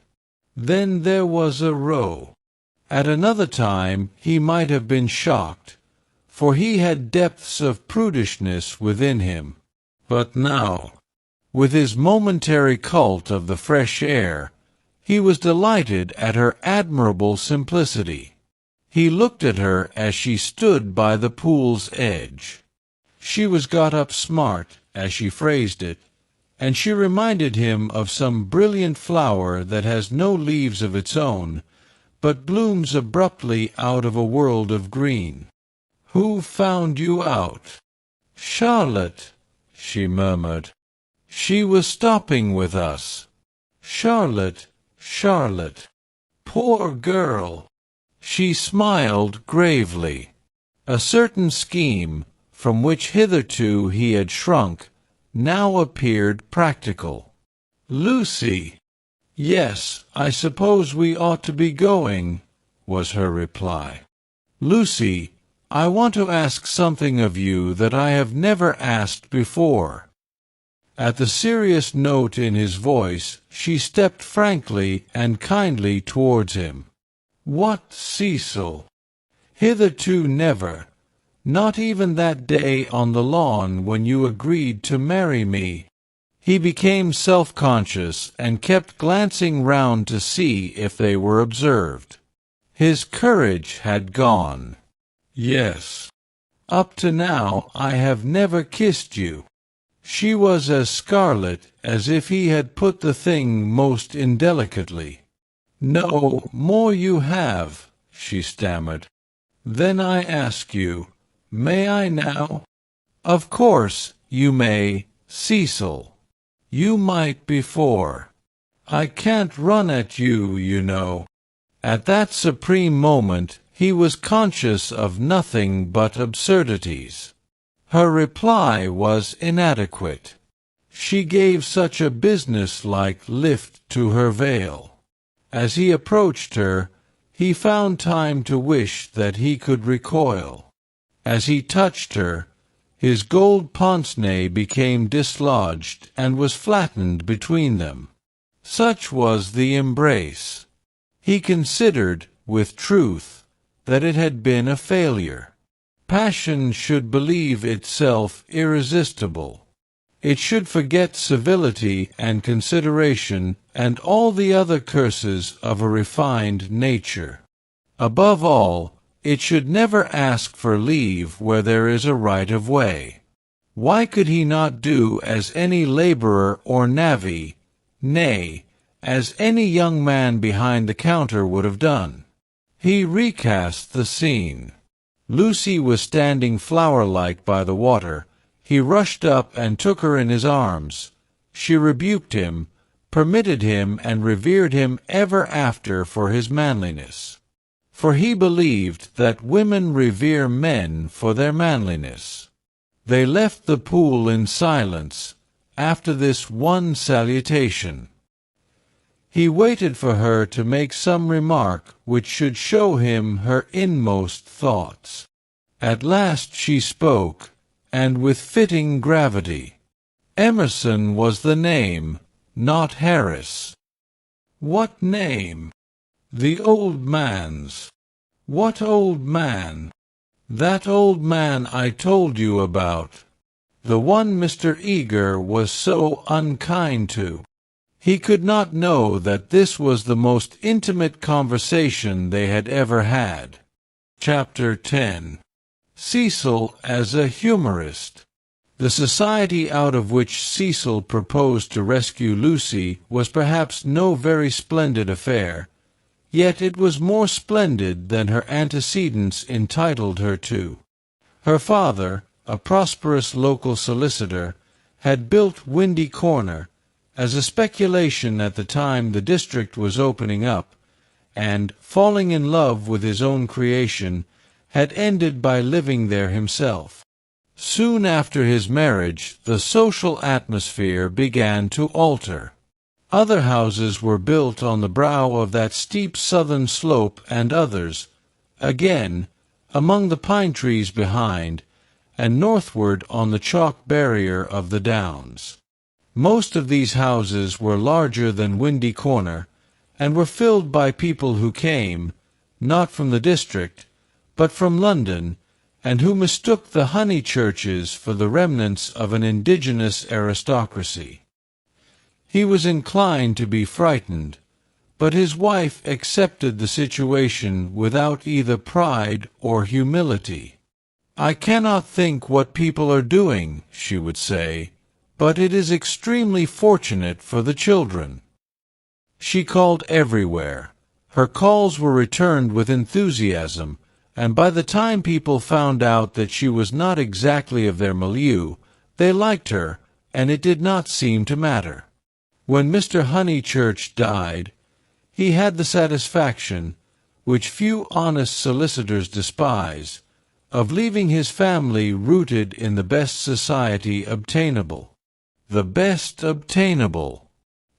Then there was a row. At another time he might have been shocked, for he had depths of prudishness within him. But now, with his momentary cult of the fresh air, he was delighted at her admirable simplicity. He looked at her as she stood by the pool's edge. She was got up smart, as she phrased it, and she reminded him of some brilliant flower that has no leaves of its own, but blooms abruptly out of a world of green. "Who found you out?" "Charlotte," she murmured. "She was stopping with us." "Charlotte, Charlotte. Poor girl." She smiled gravely. A certain scheme, from which hitherto he had shrunk, now appeared practical. "Lucy." "Yes, I suppose we ought to be going," was her reply. "Lucy, I want to ask something of you that I have never asked before." At the serious note in his voice, she stepped frankly and kindly towards him. "What, Cecil? Hitherto never, not even that day on the lawn when you agreed to marry me." He became self-conscious and kept glancing round to see if they were observed. His courage had gone. "Yes. Up to now I have never kissed you." She was as scarlet as if he had put the thing most indelicately. "No more you have," she stammered. "Then I ask you, may I now?" "Of course you may, Cecil. You might before. I can't run at you, you know." At that supreme moment he was conscious of nothing but absurdities. Her reply was inadequate. She gave such a business-like lift to her veil. As he approached her, he found time to wish that he could recoil. As he touched her, his gold pince-nez became dislodged and was flattened between them. Such was the embrace. He considered, with truth, that it had been a failure. Passion should believe itself irresistible. It should forget civility and consideration and all the other curses of a refined nature. Above all, it should never ask for leave where there is a right of way. Why could he not do as any laborer or navvy, nay, as any young man behind the counter would have done? He recast the scene. Lucy was standing flower-like by the water. He rushed up and took her in his arms. She rebuked him, permitted him and revered him ever after for his manliness. For he believed that women revere men for their manliness. They left the pool in silence, after this one salutation. He waited for her to make some remark which should show him her inmost thoughts. At last she spoke, and with fitting gravity. Emerson was the name, not Harris. What name? The old man's. What old man? That old man I told you about. The one Mr. Eager was so unkind to. He could not know that this was the most intimate conversation they had ever had. Chapter 10. Cecil as a humorist. The society out of which Cecil proposed to rescue Lucy was perhaps no very splendid affair, yet it was more splendid than her antecedents entitled her to. Her father, a prosperous local solicitor, had built Windy Corner as a speculation at the time the district was opening up, and, falling in love with his own creation, had ended by living there himself. Soon after his marriage, the social atmosphere began to alter. Other houses were built on the brow of that steep southern slope, and others, again, among the pine trees behind, and northward on the chalk barrier of the downs. Most of these houses were larger than Windy Corner, and were filled by people who came, not from the district, but from London, and who mistook the Honeychurches for the remnants of an indigenous aristocracy. He was inclined to be frightened, but his wife accepted the situation without either pride or humility. "I cannot think what people are doing," she would say, "but it is extremely fortunate for the children." She called everywhere. Her calls were returned with enthusiasm, and by the time people found out that she was not exactly of their milieu, they liked her, and it did not seem to matter. When Mr. Honeychurch died, he had the satisfaction, which few honest solicitors despise, of leaving his family rooted in the best society obtainable. The best obtainable.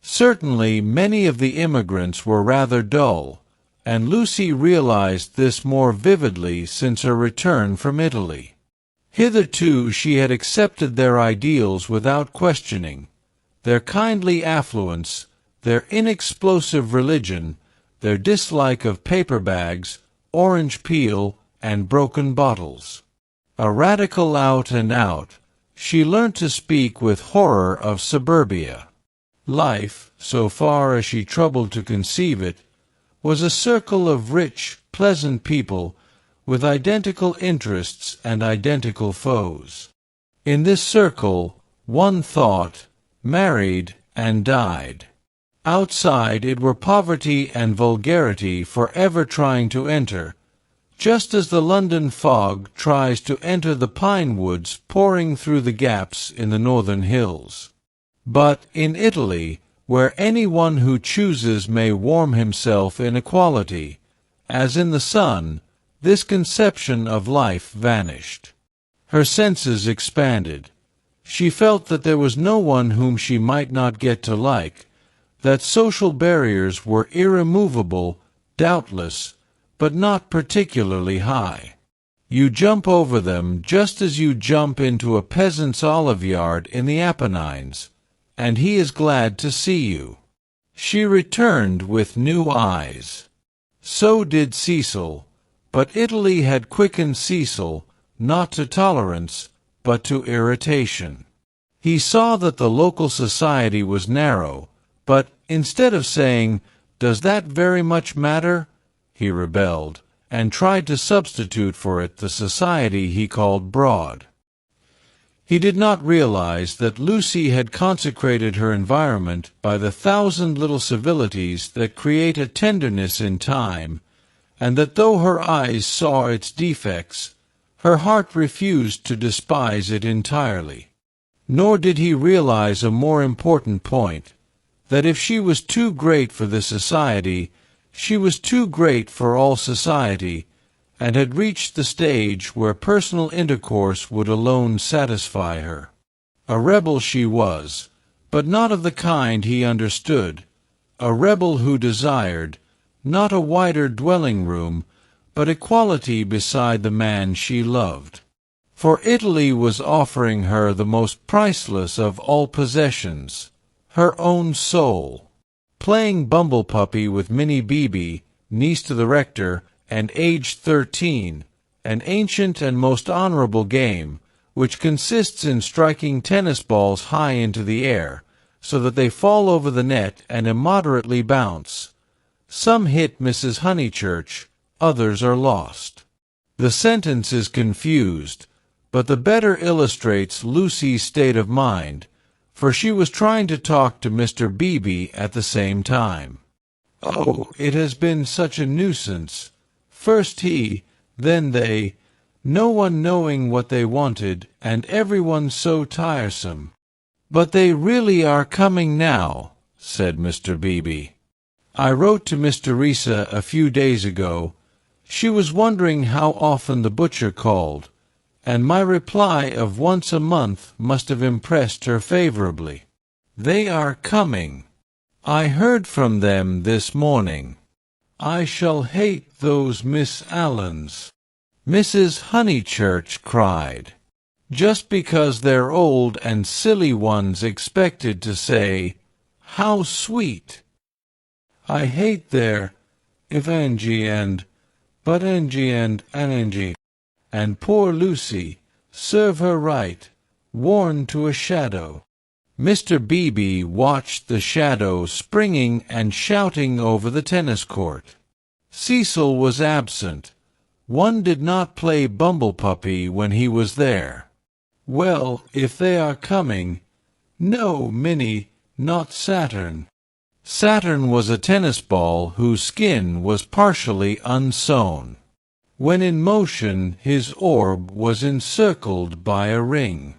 Certainly many of the immigrants were rather dull, and Lucy realized this more vividly since her return from Italy. Hitherto she had accepted their ideals without questioning, their kindly affluence, their inexplosive religion, their dislike of paper bags, orange peel, and broken bottles. A radical out and out, she learnt to speak with horror of suburbia. Life, so far as she troubled to conceive it, was a circle of rich, pleasant people with identical interests and identical foes. In this circle, one thought, married, and died. Outside it were poverty and vulgarity forever trying to enter, just as the London fog tries to enter the pine woods pouring through the gaps in the northern hills. But in Italy, where anyone who chooses may warm himself in equality, as in the sun, this conception of life vanished. Her senses expanded. She felt that there was no one whom she might not get to like, that social barriers were irremovable, doubtless, but not particularly high. You jump over them just as you jump into a peasant's olive yard in the Apennines, and he is glad to see you. She returned with new eyes. So did Cecil, but Italy had quickened Cecil, not to tolerance, but to irritation. He saw that the local society was narrow, but instead of saying, "Does that very much matter?" he rebelled, and tried to substitute for it the society he called broad. He did not realize that Lucy had consecrated her environment by the 1,000 little civilities that create a tenderness in time, and that though her eyes saw its defects, her heart refused to despise it entirely. Nor did he realize a more important point, that if she was too great for this society, she was too great for all society, and had reached the stage where personal intercourse would alone satisfy her. A rebel she was, but not of the kind he understood, a rebel who desired, not a wider dwelling-room, but equality beside the man she loved. for Italy was offering her the most priceless of all possessions, her own soul. Playing Bumble Puppy with Minnie Beebe, niece to the rector, and aged 13, an ancient and most honorable game, which consists in striking tennis balls high into the air, so that they fall over the net and immoderately bounce. Some hit Mrs. Honeychurch, others are lost. The sentence is confused, but the better illustrates Lucy's state of mind, for she was trying to talk to Mr. Beebe at the same time. "Oh, it has been such a nuisance. First he, then they, no one knowing what they wanted, and everyone so tiresome." "But they really are coming now," said Mr. Beebe. "I wrote to Miss Teresa a few days ago. She was wondering how often the butcher called, and my reply of once a month must have impressed her favorably. They are coming. I heard from them this morning. I shall hate those Miss Allens," Mrs. Honeychurch cried, "just because they're old and silly ones expected to say, 'How sweet!' I hate their Evangie and Butangie and Anangie. And poor Lucy, serve her right, worn to a shadow." Mr. Beebe watched the shadow springing and shouting over the tennis court. Cecil was absent. One did not play Bumble Puppy when he was there. "Well, if they are coming—" "No, Minnie, not Saturn." Saturn was a tennis ball whose skin was partially unsewn. When in motion, his orb was encircled by a ring.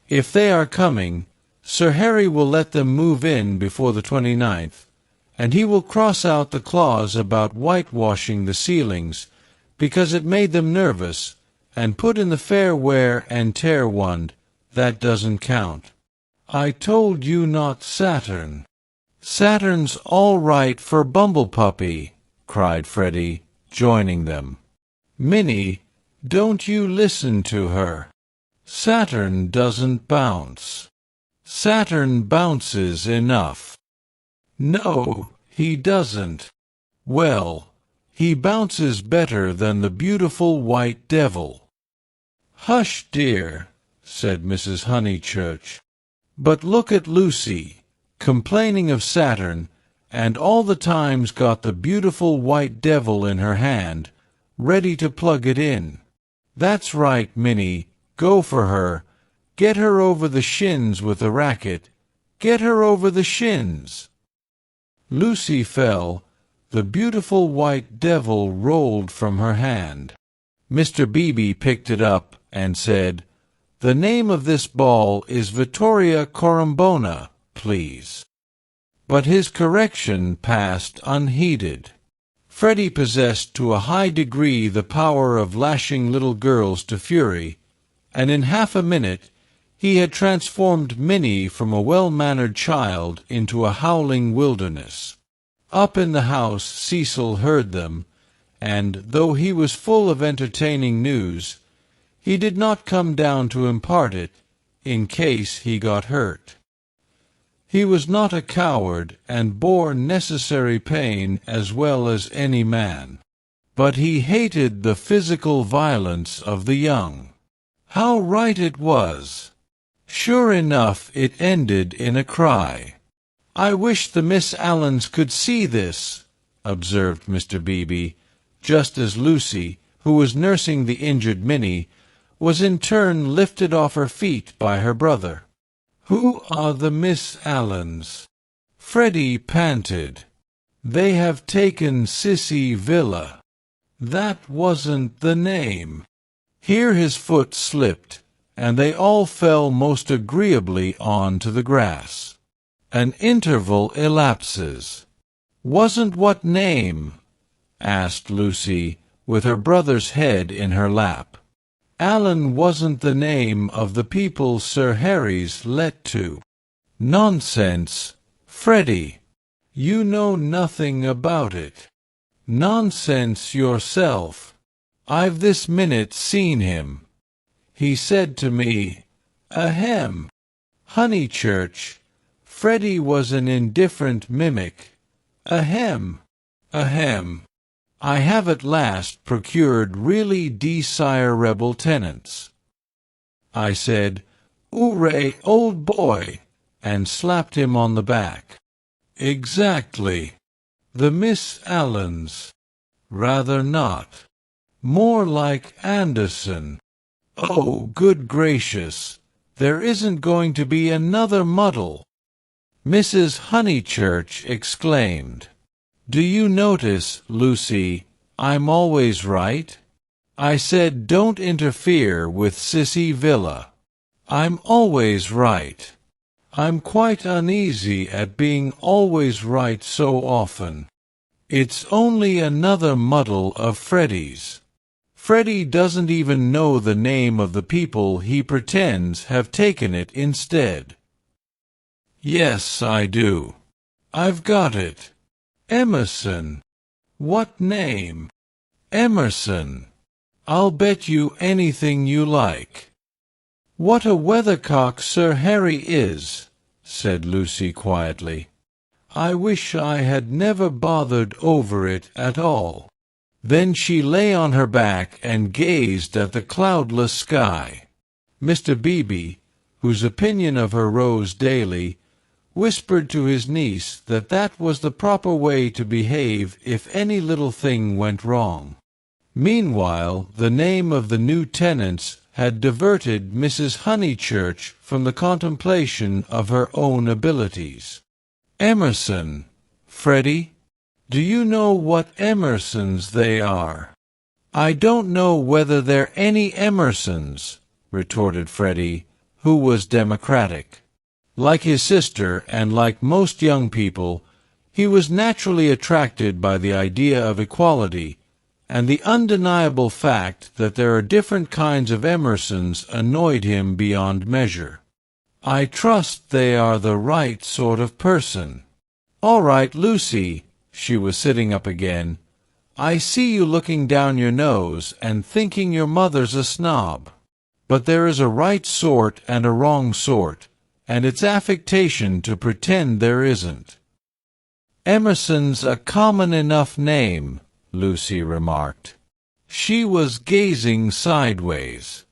"If they are coming, Sir Harry will let them move in before the 29th, and he will cross out the clause about whitewashing the ceilings, because it made them nervous, and put in the fair wear and tear one. That doesn't count." "I told you not Saturn." "Saturn's all right for Bumble Puppy," cried Freddie, joining them. "Minnie, don't you listen to her. Saturn doesn't bounce. Saturn bounces enough." "No, he doesn't." "Well, he bounces better than the beautiful white devil." "Hush, dear," said Mrs. Honeychurch. "But look at Lucy, complaining of Saturn, and all the time's got the beautiful white devil in her hand, ready to plug it in. That's right, Minnie, go for her. Get her over the shins with the racket. Get her over the shins." Lucy fell. The beautiful white devil rolled from her hand. Mr. Beebe picked it up and said, "The name of this ball is Vittoria Corombona, please." But his correction passed unheeded. Freddie possessed to a high degree the power of lashing little girls to fury, and in half a minute he had transformed Minnie from a well-mannered child into a howling wilderness. Up in the house Cecil heard them, and, though he was full of entertaining news, he did not come down to impart it, in case he got hurt. He was not a coward, and bore necessary pain as well as any man. But he hated the physical violence of the young. How right it was! Sure enough, it ended in a cry. "I wish the Miss Allens could see this," observed Mr. Beebe, just as Lucy, who was nursing the injured Minnie, was in turn lifted off her feet by her brother. "Who are the Miss Allens?" Freddie panted. "They have taken Sissy Villa." That wasn't the name. Here his foot slipped, and they all fell most agreeably on to the grass. An interval elapses. "Wasn't what name?" asked Lucy, with her brother's head in her lap. "Allen wasn't the name of the people Sir Harry's let to." "Nonsense, Freddie. You know nothing about it." "Nonsense yourself. I've this minute seen him. He said to me, "Ahem, Honeychurch, Freddie was an indifferent mimic. Ahem, ahem. I have at last procured really desirable tenants." I said, "Hooray, old boy," and slapped him on the back. "Exactly. The Miss Allens. Rather not. More like Anderson. Oh, good gracious, there isn't going to be another muddle." Mrs. Honeychurch exclaimed, "Do you notice, Lucy, I'm always right? I said don't interfere with Sissy Villa. I'm always right. I'm quite uneasy at being always right so often. It's only another muddle of Freddie's. Freddie doesn't even know the name of the people he pretends have taken it instead." "Yes, I do. I've got it. Emerson. What name? Emerson. I'll bet you anything you like." "What a weathercock Sir Harry is," said Lucy quietly. "I wish I had never bothered over it at all." Then she lay on her back and gazed at the cloudless sky. Mr. Beebe, whose opinion of her rose daily, whispered to his niece that that was the proper way to behave if any little thing went wrong. Meanwhile, the name of the new tenants had diverted Mrs. Honeychurch from the contemplation of her own abilities. "Emerson, Freddie, do you know what Emersons they are?" "I don't know whether they're any Emersons," retorted Freddie, who was democratic. Like his sister, and like most young people, he was naturally attracted by the idea of equality, and the undeniable fact that there are different kinds of Emersons annoyed him beyond measure. "I trust they are the right sort of person." "All right, Lucy." She was sitting up again. "I see you looking down your nose and thinking your mother's a snob. But there is a right sort and a wrong sort, and it's affectation to pretend there isn't." "Emerson's a common enough name," Lucy remarked. She was gazing sideways.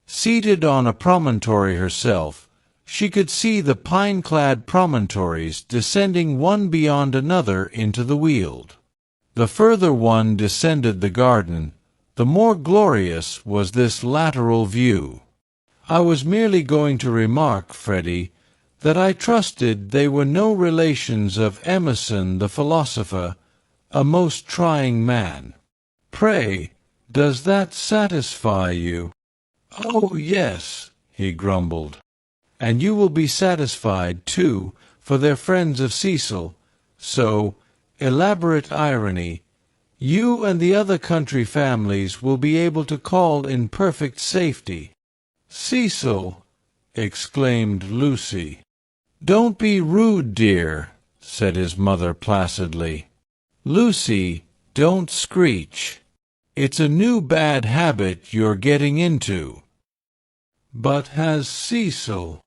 Seated on a promontory herself, she could see the pine-clad promontories descending one beyond another into the Weald. The further one descended the garden, the more glorious was this lateral view. "I was merely going to remark, Freddie, that I trusted they were no relations of Emerson the philosopher, a most trying man. Pray, does that satisfy you?" "Oh, yes," he grumbled. "And you will be satisfied, too, for they're friends of Cecil, so, elaborate irony, you and the other country families will be able to call in perfect safety." "Cecil!" exclaimed Lucy. "Don't be rude, dear," said his mother placidly. "Lucy, don't screech. It's a new bad habit you're getting into." "But has Cecil—"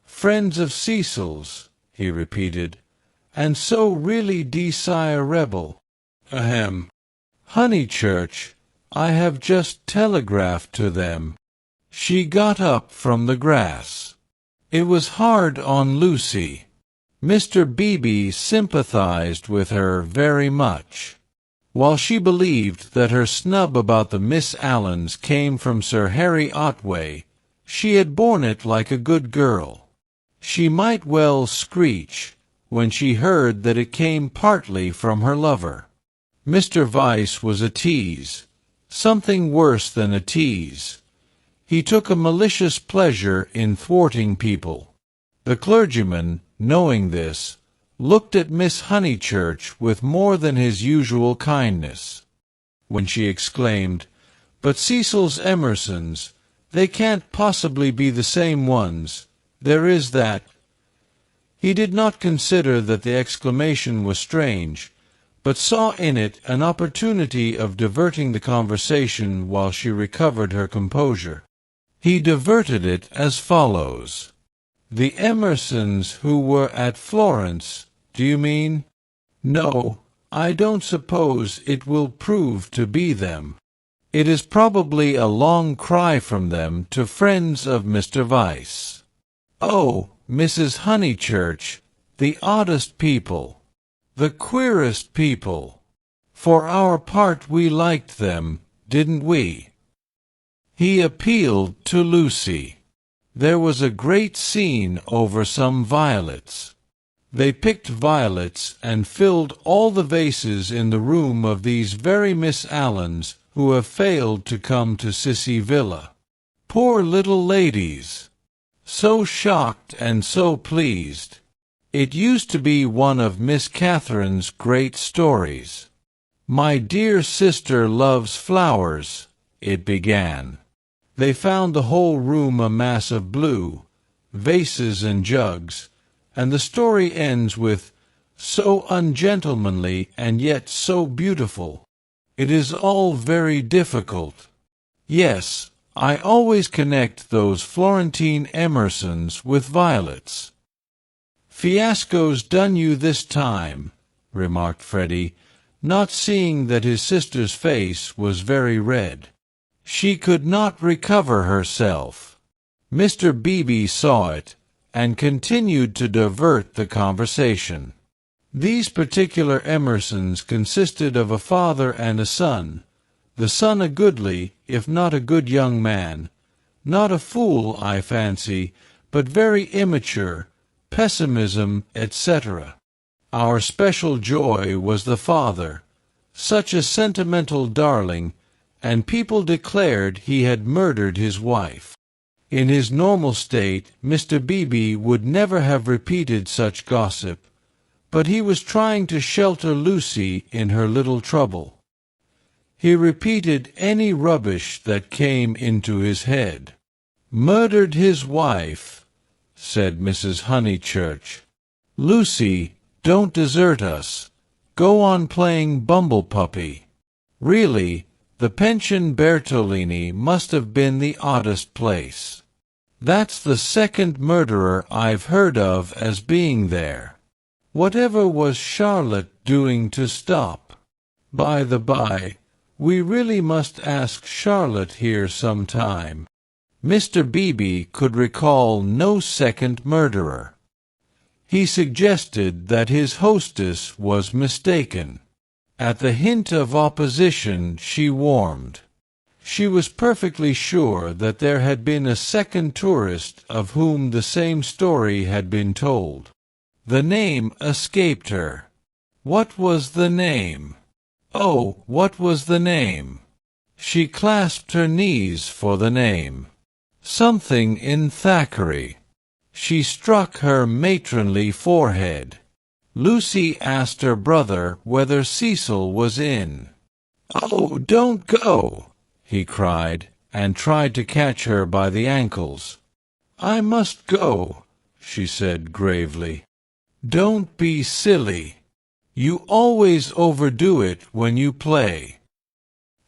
"Friends of Cecil's," he repeated, "and so really desirable. Ahem. Honeychurch, I have just telegraphed to them." She got up from the grass. It was hard on Lucy. Mr. Beebe sympathized with her very much. While she believed that her snub about the Miss Allens came from Sir Harry Otway, she had borne it like a good girl. She might well screech when she heard that it came partly from her lover. Mr. Vyse was a tease, something worse than a tease. He took a malicious pleasure in thwarting people. The clergyman, knowing this, looked at Miss Honeychurch with more than his usual kindness. When she exclaimed, "But Cecil's Emersons, they can't possibly be the same ones. There is that." He did not consider that the exclamation was strange, but saw in it an opportunity of diverting the conversation while she recovered her composure. He diverted it as follows. The Emersons who were at Florence, do you mean? No, I don't suppose it will prove to be them. It is probably a long cry from them to friends of Mr. Vyse. Oh, Mrs. Honeychurch, the oddest people, the queerest people. For our part we liked them, didn't we? He appealed to Lucy. There was a great scene over some violets. They picked violets and filled all the vases in the room of these very Miss Allens who have failed to come to Sissy Villa. Poor little ladies! So shocked and so pleased. It used to be one of Miss Catherine's great stories. My dear sister loves flowers, it began. They found the whole room a mass of blue, vases and jugs, and the story ends with, so ungentlemanly and yet so beautiful. It is all very difficult. Yes, I always connect those Florentine Emersons with violets. Fiasco's done you this time, remarked Freddie, not seeing that his sister's face was very red. She could not recover herself. Mr. Beebe saw it, and continued to divert the conversation. These particular Emersons consisted of a father and a son, the son a goodly, if not a good young man, not a fool, I fancy, but very immature, pessimism, etc. Our special joy was the father, such a sentimental darling, and people declared he had murdered his wife. In his normal state, Mr. Beebe would never have repeated such gossip, but he was trying to shelter Lucy in her little trouble. He repeated any rubbish that came into his head. "Murdered his wife," said Mrs. Honeychurch. "Lucy, don't desert us. Go on playing bumble-puppy. Really, the Pension Bertolini must have been the oddest place. That's the second murderer I've heard of as being there. Whatever was Charlotte doing to stop? By the by, we really must ask Charlotte here some time." Mr. Beebe could recall no second murderer. He suggested that his hostess was mistaken. At the hint of opposition she warmed. She was perfectly sure that there had been a second tourist of whom the same story had been told. The name escaped her. What was the name? Oh, what was the name? She clasped her knees for the name. Something in Thackeray. She struck her matronly forehead. Lucy asked her brother whether Cecil was in. "Oh, don't go!" he cried, and tried to catch her by the ankles. "I must go," she said gravely. "Don't be silly. You always overdo it when you play."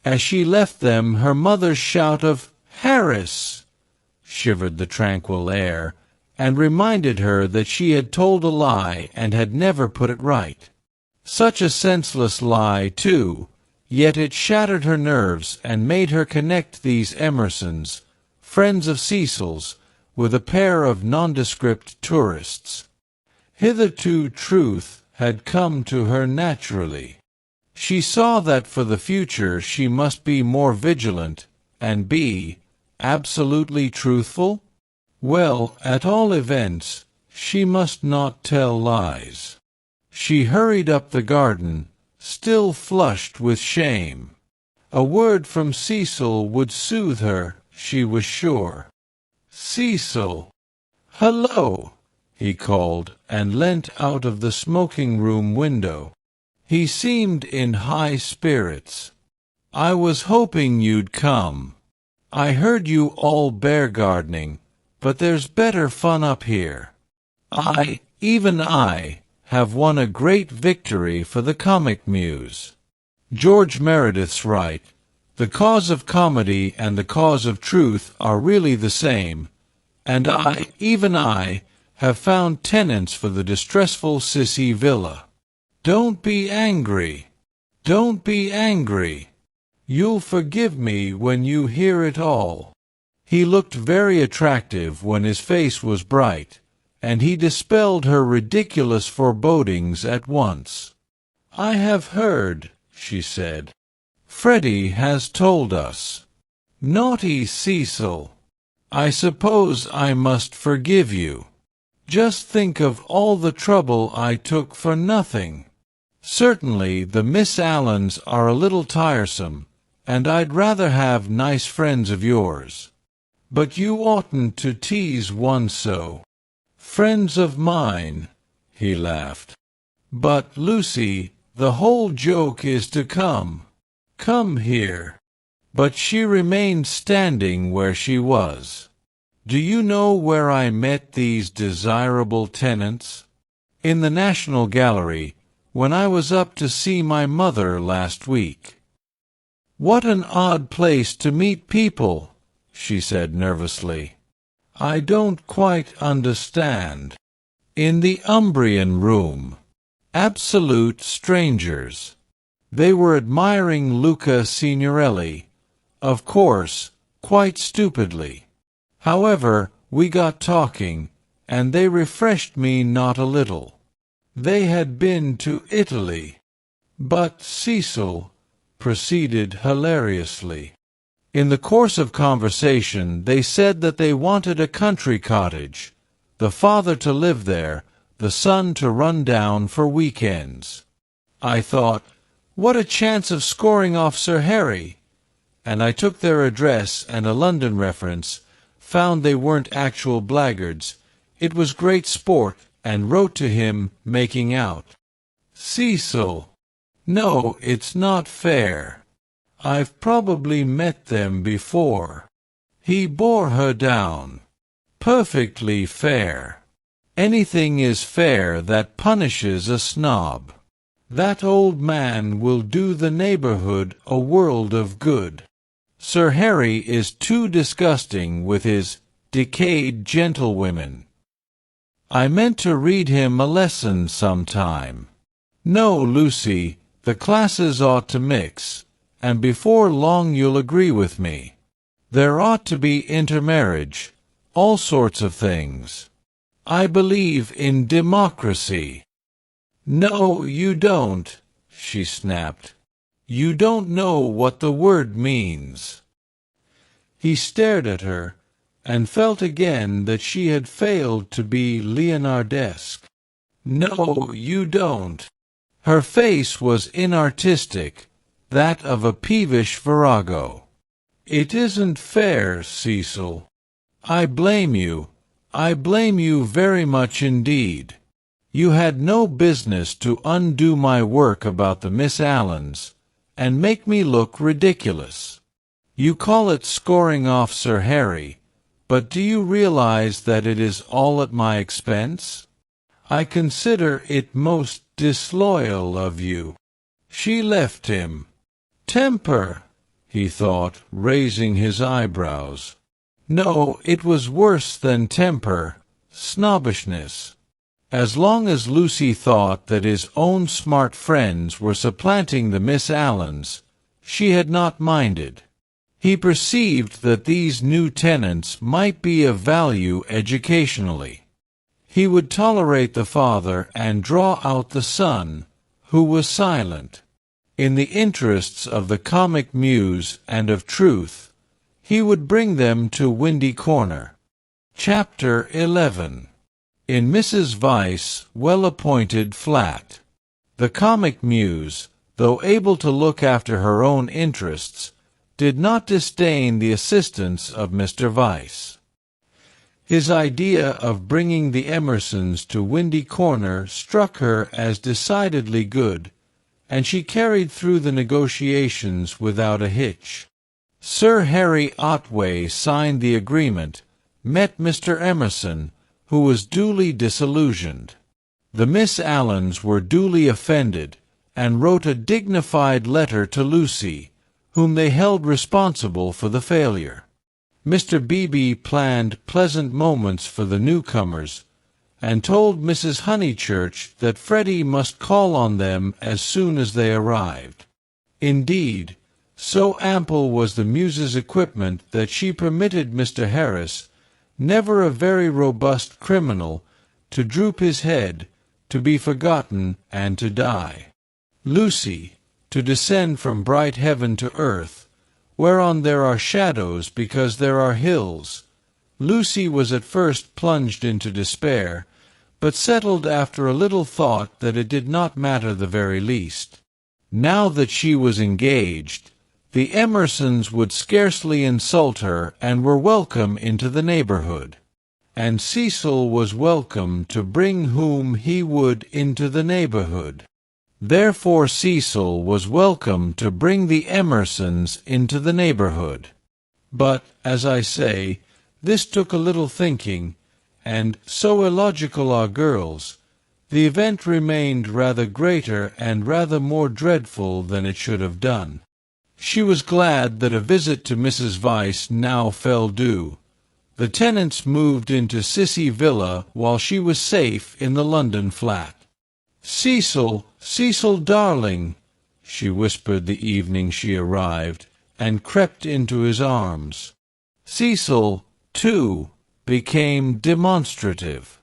As she left them, her mother's shout of "Harris!" shivered the tranquil air, and reminded her that she had told a lie and had never put it right. Such a senseless lie, too, yet it shattered her nerves and made her connect these Emersons, friends of Cecil's, with a pair of nondescript tourists. Hitherto truth had come to her naturally. She saw that for the future she must be more vigilant, and be absolutely truthful. Well, at all events, she must not tell lies. She hurried up the garden, still flushed with shame. A word from Cecil would soothe her, she was sure. "Cecil!" "Hello!" he called, and leant out of the smoking-room window. He seemed in high spirits. "I was hoping you'd come. I heard you all bear-gardening, but there's better fun up here. Even I, have won a great victory for the Comic Muse. George Meredith's right. The cause of comedy and the cause of truth are really the same, and I, even I, have found tenants for the distressful Sissy Villa. Don't be angry. Don't be angry. You'll forgive me when you hear it all. He looked very attractive when his face was bright, and he dispelled her ridiculous forebodings at once. I have heard, she said. Freddie has told us. Naughty Cecil. I suppose I must forgive you. Just think of all the trouble I took for nothing. Certainly the Miss Allens are a little tiresome, and I'd rather have nice friends of yours. But you oughtn't to tease one so. Friends of mine, he laughed. But, Lucy, the whole joke is to come. Come here. But she remained standing where she was. Do you know where I met these desirable tenants? In the National Gallery, when I was up to see my mother last week. What an odd place to meet people, she said nervously. I don't quite understand. In the Umbrian room. Absolute strangers. They were admiring Luca Signorelli, of course, quite stupidly. However, we got talking, and they refreshed me not a little. They had been to Italy. But Cecil proceeded hilariously. In the course of conversation they said that they wanted a country cottage, the father to live there, the son to run down for weekends. I thought, what a chance of scoring off Sir Harry! And I took their address and a London reference, found they weren't actual blackguards. It was great sport, and wrote to him, making out. Cecil. No, it's not fair. I've probably met them before. He bore her down. Perfectly fair. Anything is fair that punishes a snob. That old man will do the neighborhood a world of good. Sir Harry is too disgusting with his decayed gentlewomen. I meant to read him a lesson sometime. No, Lucy, the classes ought to mix, and before long you'll agree with me. There ought to be intermarriage, all sorts of things. I believe in democracy. No, you don't, she snapped. You don't know what the word means. He stared at her, and felt again that she had failed to be Leonardesque. No, you don't. Her face was inartistic, that of a peevish virago. It isn't fair, Cecil. I blame you. I blame you very much indeed. You had no business to undo my work about the Miss Allens, and make me look ridiculous. You call it scoring off Sir Harry, but do you realize that it is all at my expense? I consider it most disloyal of you. She left him. Temper, he thought, raising his eyebrows. No, it was worse than temper, snobbishness. As long as Lucy thought that his own smart friends were supplanting the Miss Allens, she had not minded. He perceived that these new tenants might be of value educationally. He would tolerate the father and draw out the son, who was silent. In the interests of the comic muse and of truth, he would bring them to Windy Corner. Chapter 11. In Mrs. Vyse' well-appointed flat. The comic muse, though able to look after her own interests, did not disdain the assistance of Mr. Vyse. His idea of bringing the Emersons to Windy Corner struck her as decidedly good, and she carried through the negotiations without a hitch. Sir Harry Otway signed the agreement, met Mr. Emerson, who was duly disillusioned. The Miss Allens were duly offended, and wrote a dignified letter to Lucy, whom they held responsible for the failure. Mr. Beebe planned pleasant moments for the newcomers, and told Mrs. Honeychurch that Freddie must call on them as soon as they arrived. Indeed, so ample was the Muse's equipment that she permitted Mr. Harris, never a very robust criminal, to droop his head, to be forgotten, and to die. Lucy, to descend from bright heaven to earth, whereon there are shadows because there are hills. Lucy was at first plunged into despair, but settled after a little thought that it did not matter the very least. Now that she was engaged, the Emersons would scarcely insult her and were welcome into the neighborhood. And Cecil was welcome to bring whom he would into the neighborhood. Therefore Cecil was welcome to bring the Emersons into the neighborhood. But, as I say, this took a little thinking, and, so illogical are girls, the event remained rather greater and rather more dreadful than it should have done. She was glad that a visit to Mrs. Vyse now fell due. The tenants moved into Sissy Villa while she was safe in the London flat. "Cecil, Cecil, darling," she whispered the evening she arrived, and crept into his arms. Cecil, too, became demonstrative.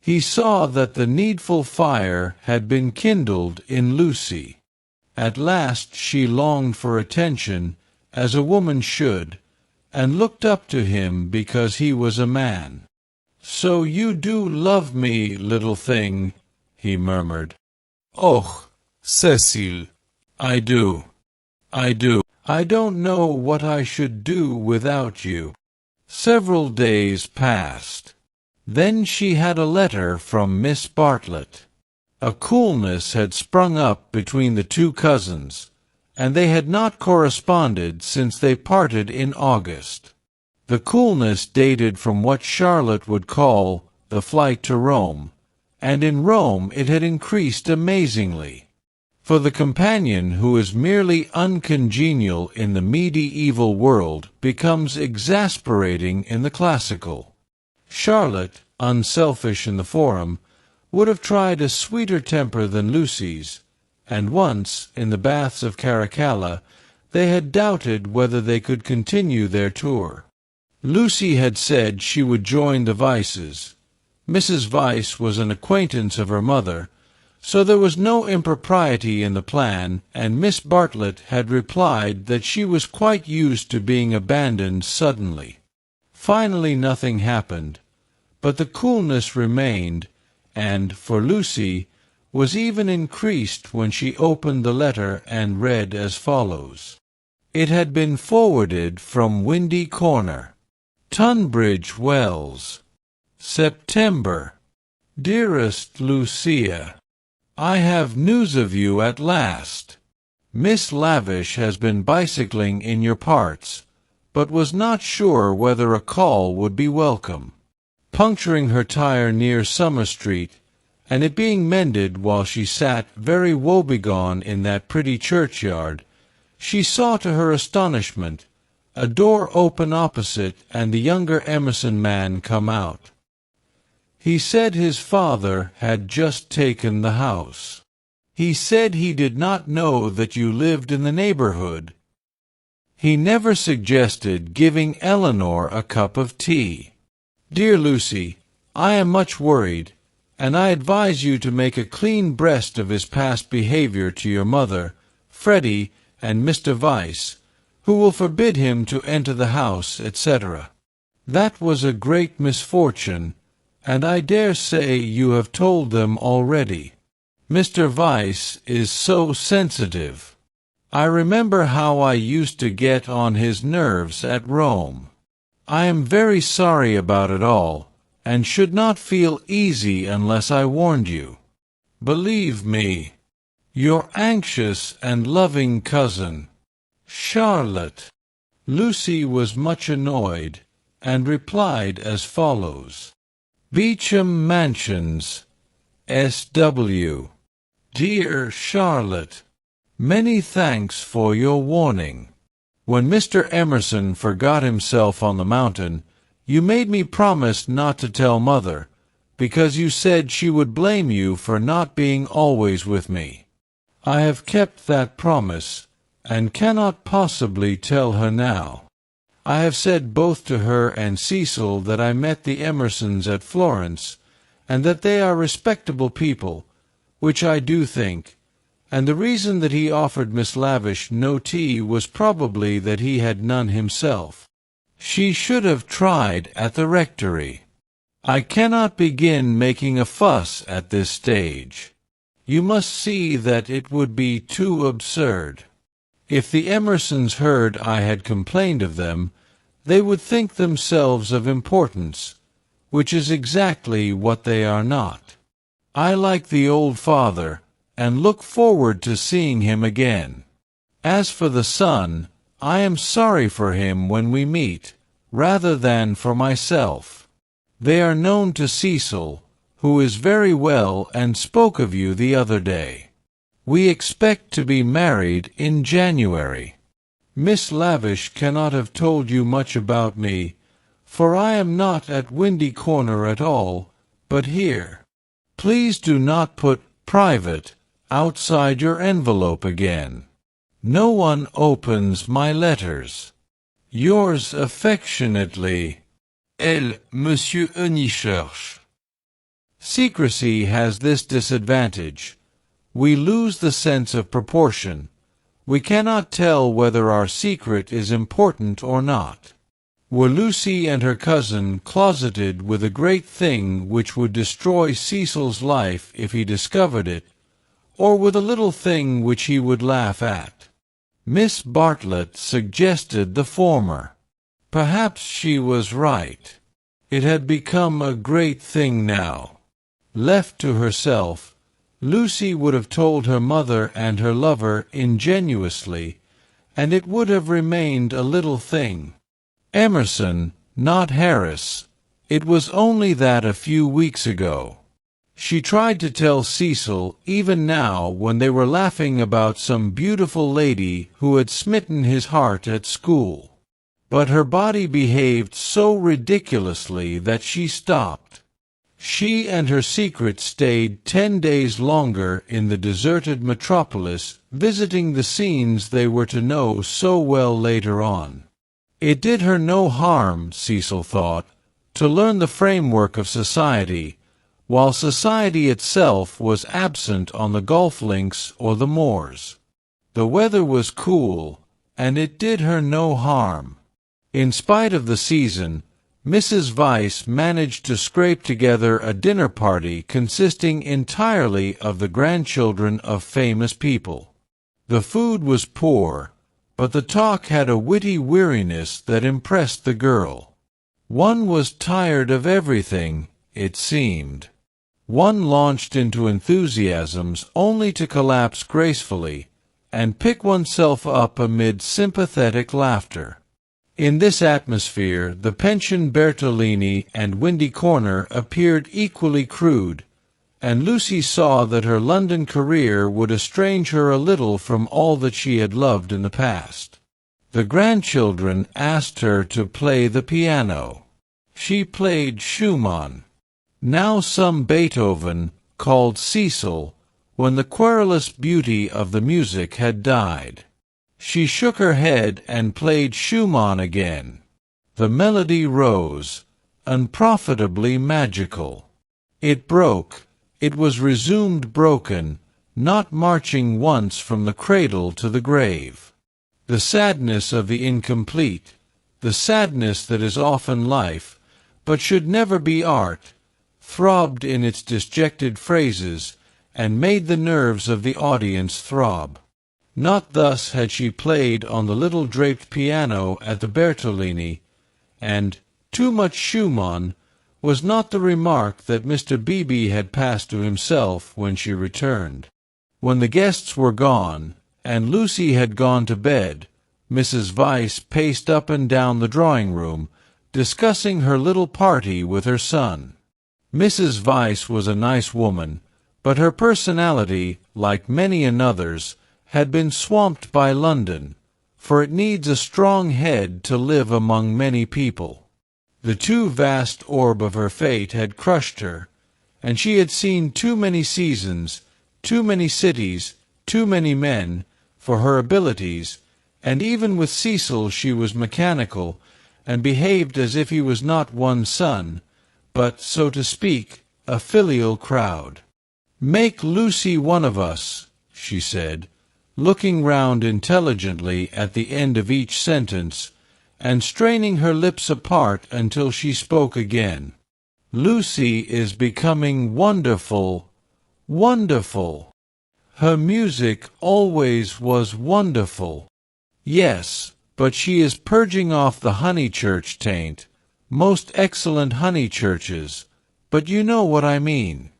He saw that the needful fire had been kindled in Lucy. At last she longed for attention, as a woman should, and looked up to him because he was a man. "So you do love me, little thing," he murmured. "Oh, Cecil, I do. I do. I don't know what I should do without you." Several days passed. Then she had a letter from Miss Bartlett. A coolness had sprung up between the two cousins, and they had not corresponded since they parted in August. The coolness dated from what Charlotte would call the flight to Rome, and in Rome it had increased amazingly. For the companion who is merely uncongenial in the medieval world becomes exasperating in the classical. Charlotte, unselfish in the forum, would have tried a sweeter temper than Lucy's, and once, in the baths of Caracalla, they had doubted whether they could continue their tour. Lucy had said she would join the Vyses. Mrs. Vyse was an acquaintance of her mother, so there was no impropriety in the plan, and Miss Bartlett had replied that she was quite used to being abandoned suddenly. Finally nothing happened, but the coolness remained, and, for Lucy, was even increased when she opened the letter and read as follows. It had been forwarded from Windy Corner. Tunbridge Wells, September. Dearest Lucia, I have news of you at last. Miss Lavish has been bicycling in your parts, but was not sure whether a call would be welcome. Puncturing her tire near Summer Street, and it being mended while she sat very woebegone in that pretty churchyard, she saw to her astonishment a door open opposite and the younger Emerson man come out. He said his father had just taken the house. He said he did not know that you lived in the neighborhood. He never suggested giving Eleanor a cup of tea. Dear Lucy, I am much worried, and I advise you to make a clean breast of his past behavior to your mother, Freddie, and Mr. Vyse, who will forbid him to enter the house, etc. That was a great misfortune, and I dare say you have told them already. Mr. Vyse is so sensitive. I remember how I used to get on his nerves at Rome. I am very sorry about it all, and should not feel easy unless I warned you. Believe me, your anxious and loving cousin, Charlotte. Lucy was much annoyed, and replied as follows. Beecham Mansions, S.W. Dear Charlotte, Many thanks for your warning. When Mr. Emerson forgot himself on the mountain, you made me promise not to tell Mother, because you said she would blame you for not being always with me. I have kept that promise, and cannot possibly tell her now. I have said both to her and Cecil that I met the Emersons at Florence, and that they are respectable people, which I do think, and the reason that he offered Miss Lavish no tea was probably that he had none himself. She should have tried at the rectory. I cannot begin making a fuss at this stage. You must see that it would be too absurd. If the Emersons heard I had complained of them, they would think themselves of importance, which is exactly what they are not. I like the old father, and look forward to seeing him again. As for the son, I am sorry for him when we meet, rather than for myself. They are known to Cecil, who is very well and spoke of you the other day. We expect to be married in January. Miss Lavish cannot have told you much about me, for I am not at Windy Corner at all, but here. Please do not put private outside your envelope again. No one opens my letters. Yours affectionately, L. Monsieur Honeychurch. Secrecy has this disadvantage. We lose the sense of proportion. We cannot tell whether our secret is important or not. Were Lucy and her cousin closeted with a great thing which would destroy Cecil's life if he discovered it, or with a little thing which he would laugh at? Miss Bartlett suggested the former. Perhaps she was right. It had become a great thing now. Left to herself, Lucy would have told her mother and her lover ingenuously, and it would have remained a little thing. Emerson, not Harris. It was only that a few weeks ago. She tried to tell Cecil even now when they were laughing about some beautiful lady who had smitten his heart at school. But her body behaved so ridiculously that she stopped. She and her secret stayed 10 days longer in the deserted metropolis, visiting the scenes they were to know so well later on. It did her no harm, Cecil thought, to learn the framework of society, while society itself was absent on the golf links or the moors. The weather was cool, and it did her no harm. In spite of the season, Mrs. Vyse managed to scrape together a dinner party consisting entirely of the grandchildren of famous people. The food was poor, but the talk had a witty weariness that impressed the girl. One was tired of everything, it seemed. One launched into enthusiasms only to collapse gracefully and pick oneself up amid sympathetic laughter. In this atmosphere, the pension Bertolini and Windy Corner appeared equally crude, and Lucy saw that her London career would estrange her a little from all that she had loved in the past. The grandchildren asked her to play the piano. She played Schumann. Now some Beethoven, called Cecil, when the querulous beauty of the music had died. She shook her head and played Schumann again. The melody rose, unprofitably magical. It broke. It was resumed broken, not marching once from the cradle to the grave. The sadness of the incomplete, the sadness that is often life, but should never be art, throbbed in its disjected phrases, and made the nerves of the audience throb. Not thus had she played on the little draped piano at the Bertolini, and "too much Schumann" was not the remark that Mr. Beebe had passed to himself when she returned. When the guests were gone, and Lucy had gone to bed, Mrs. Vyse paced up and down the drawing-room, discussing her little party with her son. Mrs. Vyse was a nice woman, but her personality, like many another's, had been swamped by London, for it needs a strong head to live among many people. The too vast orb of her fate had crushed her, and she had seen too many seasons, too many cities, too many men, for her abilities, and even with Cecil she was mechanical, and behaved as if he was not one's son, but, so to speak, a filial crowd. "Make Lucy one of us," she said, looking round intelligently at the end of each sentence, and straining her lips apart until she spoke again. "Lucy is becoming wonderful, wonderful. Her music always was wonderful. Yes, but she is purging off the Honeychurch taint, most excellent Honeychurches, but you know what I mean.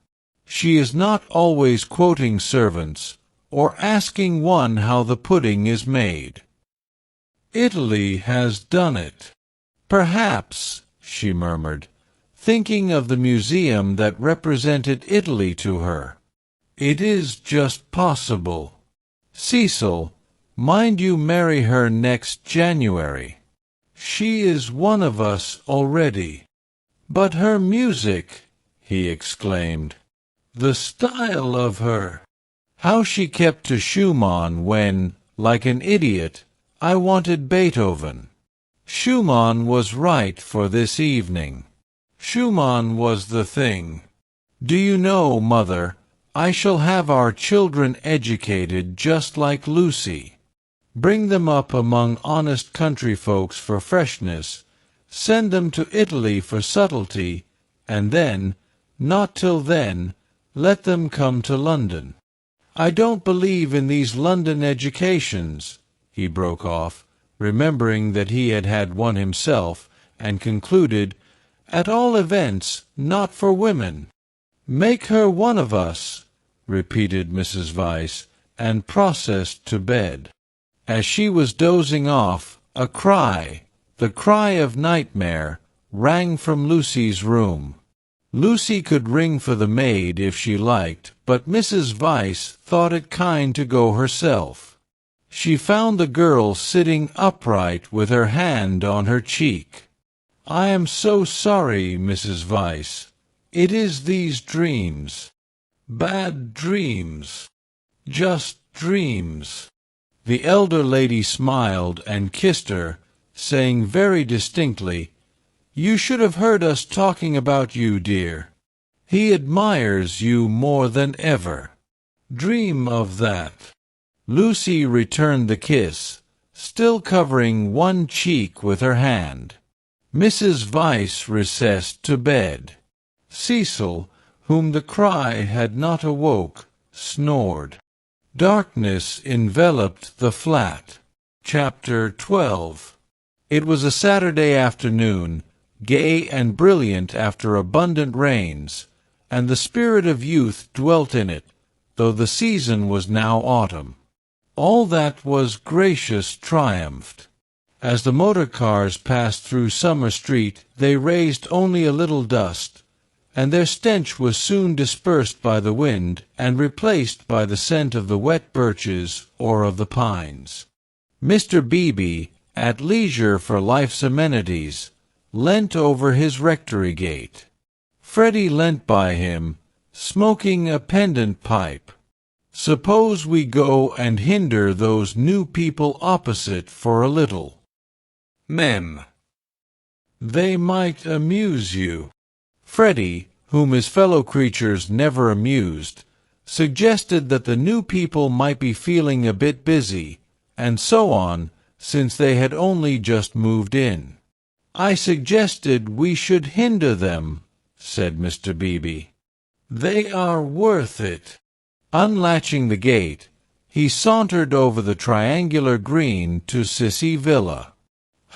She is not always quoting servants, or asking one how the pudding is made. Italy has done it. Perhaps," she murmured, thinking of the museum that represented Italy to her. "It is just possible. Cecil, mind you marry her next January. She is one of us already." "But her music," he exclaimed. "The style of her. How she kept to Schumann when, like an idiot, I wanted Beethoven. Schumann was right for this evening. Schumann was the thing. Do you know, Mother, I shall have our children educated just like Lucy. Bring them up among honest country folks for freshness, send them to Italy for subtlety, and then, not till then, let them come to London. I don't believe in these London educations," he broke off, remembering that he had had one himself, and concluded, "at all events, not for women." "Make her one of us," repeated Mrs. Vyse, and processed to bed. As she was dozing off, a cry, the cry of nightmare, rang from Lucy's room. Lucy could ring for the maid if she liked, but Mrs. Vyse thought it kind to go herself. She found the girl sitting upright with her hand on her cheek. "I am so sorry, Mrs. Vyse. It is these dreams. Bad dreams. Just dreams." The elder lady smiled and kissed her, saying very distinctly, "You should have heard us talking about you, dear. He admires you more than ever. Dream of that." Lucy returned the kiss, still covering one cheek with her hand. Mrs. Vyse recessed to bed. Cecil, whom the cry had not awoke, snored. Darkness enveloped the flat. Chapter 12. It was a Saturday afternoon, gay and brilliant after abundant rains, and the spirit of youth dwelt in it, though the season was now autumn. All that was gracious triumphed. As the motor cars passed through Summer Street, they raised only a little dust, and their stench was soon dispersed by the wind and replaced by the scent of the wet birches or of the pines. Mr. Beebe, at leisure for life's amenities, leant over his rectory gate. Freddie leant by him, smoking a pendant pipe. "Suppose we go and hinder those new people opposite for a little." "Mem." "They might amuse you." Freddie, whom his fellow creatures never amused, suggested that the new people might be feeling a bit busy, and so on, since they had only just moved in. "I suggested we should hinder them," said Mr. Beebe. "They are worth it." Unlatching the gate, he sauntered over the triangular green to Sissy Villa.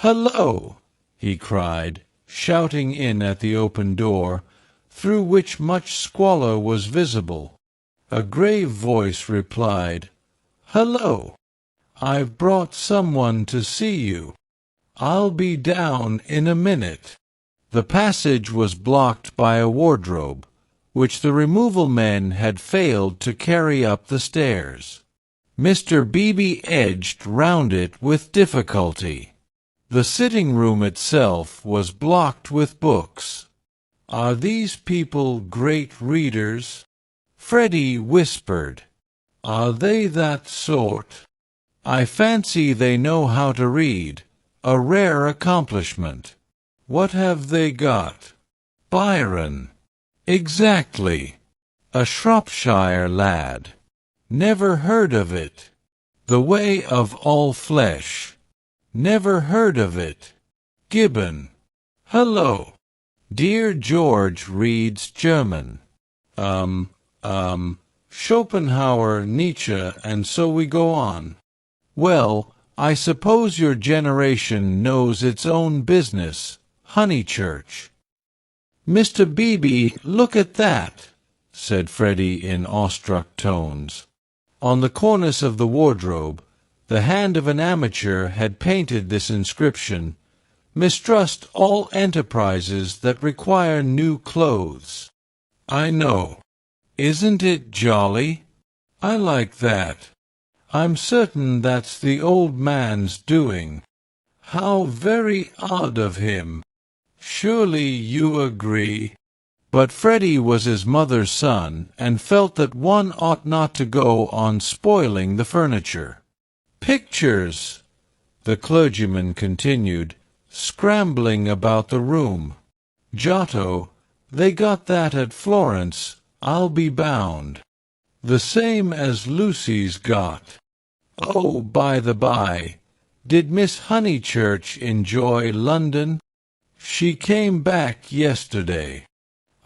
"Hello!" he cried, shouting in at the open door, through which much squalor was visible. A grave voice replied, "Hello! I've brought someone to see you. I'll be down in a minute." The passage was blocked by a wardrobe, which the removal men had failed to carry up the stairs. Mr. Beebe edged round it with difficulty. The sitting room itself was blocked with books. "Are these people great readers?" Freddie whispered. "Are they that sort? I fancy they know how to read, a rare accomplishment. What have they got? Byron. Exactly. A Shropshire lad. Never heard of it. The Way of All Flesh. Never heard of it. Gibbon. Hello. Dear George reads German. Schopenhauer, Nietzsche, and so we go on. Well, I suppose your generation knows its own business, Honeychurch." "Mr. Beebe, look at that," said Freddie in awestruck tones. On the cornice of the wardrobe, the hand of an amateur had painted this inscription: "Mistrust all enterprises that require new clothes." "I know. Isn't it jolly? I like that. I'm certain that's the old man's doing. How very odd of him. Surely you agree?" But Freddie was his mother's son, and felt that one ought not to go on spoiling the furniture. "Pictures," the clergyman continued, scrambling about the room. "Giotto, they got that at Florence, I'll be bound. The same as Lucy's got. Oh, by the by, did Miss Honeychurch enjoy London? She came back yesterday.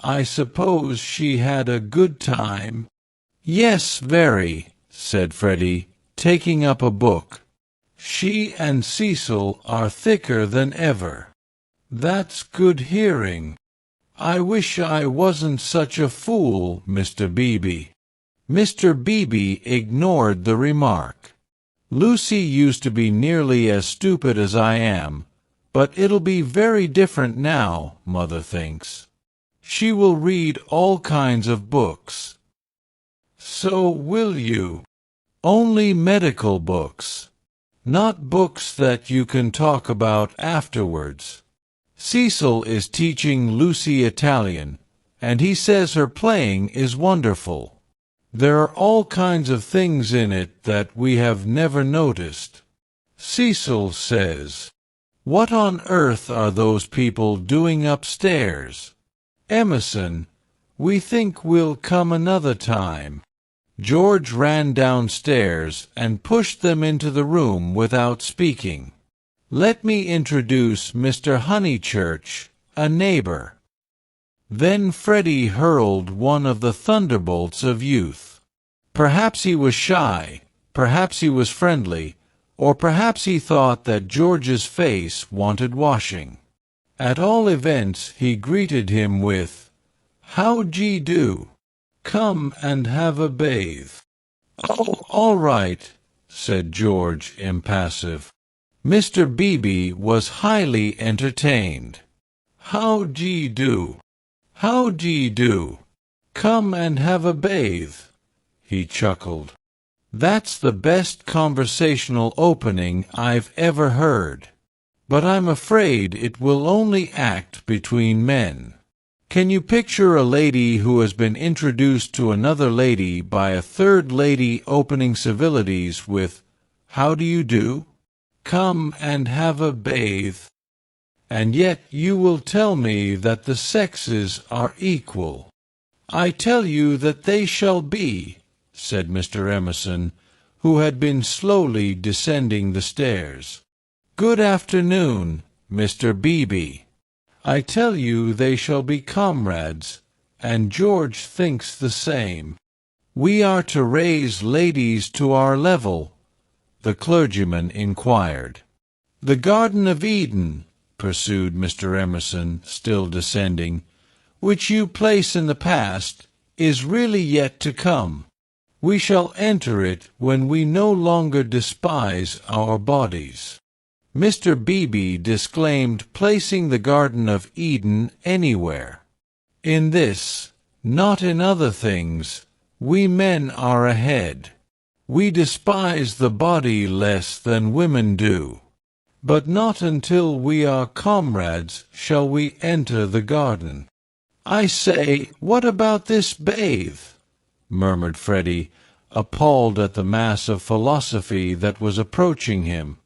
I suppose she had a good time?" "Yes, very," said Freddie, taking up a book. "She and Cecil are thicker than ever." "That's good hearing. I wish I wasn't such a fool, Mr. Beebe." Mr. Beebe ignored the remark. "Lucy used to be nearly as stupid as I am, but it'll be very different now, Mother thinks. She will read all kinds of books." "So will you. Only medical books. Not books that you can talk about afterwards. Cecil is teaching Lucy Italian, and he says her playing is wonderful. There are all kinds of things in it that we have never noticed. Cecil says, 'What on earth are those people doing upstairs? Emerson, we think we'll come another time.'" George ran downstairs and pushed them into the room without speaking. "Let me introduce Mr. Honeychurch, a neighbor." Then Freddie hurled one of the thunderbolts of youth. Perhaps he was shy, perhaps he was friendly, or perhaps he thought that George's face wanted washing. At all events, he greeted him with, "How d'ye do? Come and have a bathe." "Oh, all right," said George, impassive. Mr. Beebe was highly entertained. "How d'ye do? How d'ye do? Come and have a bathe," he chuckled. "That's the best conversational opening I've ever heard. But I'm afraid it will only act between men. Can you picture a lady who has been introduced to another lady by a third lady opening civilities with, 'How do you do? Come and have a bathe'? And yet you will tell me that the sexes are equal." "I tell you that they shall be," said Mr. Emerson, who had been slowly descending the stairs. "Good afternoon, Mr. Beebe. I tell you they shall be comrades, and George thinks the same. We are to raise ladies to our level?" the clergyman inquired. "The Garden of Eden," pursued Mr. Emerson, still descending, "which you place in the past, is really yet to come. We shall enter it when we no longer despise our bodies." Mr. Beebe disclaimed placing the Garden of Eden anywhere. "In this, not in other things, we men are ahead. We despise the body less than women do. But not until we are comrades shall we enter the garden. I say, what about this bathe? Murmured Freddie, appalled at the mass of philosophy that was approaching him.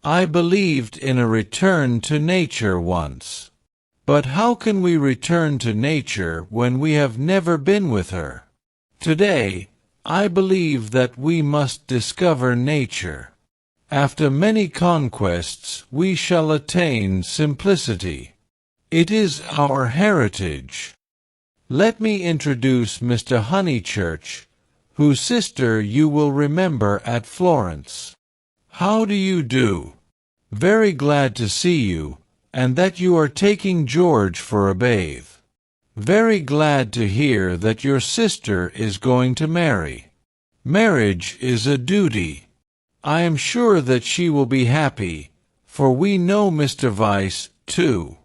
I believed in a return to nature once. But how can we return to nature when we have never been with her? Today, I believe that we must discover nature. After many conquests, we shall attain simplicity. It is our heritage. Let me introduce Mr. Honeychurch, whose sister you will remember at Florence. How do you do? Very glad to see you, and that you are taking George for a bathe. Very glad to hear that your sister is going to marry. Marriage is a duty. I am sure that she will be happy, for we know Mr. Weiss, too.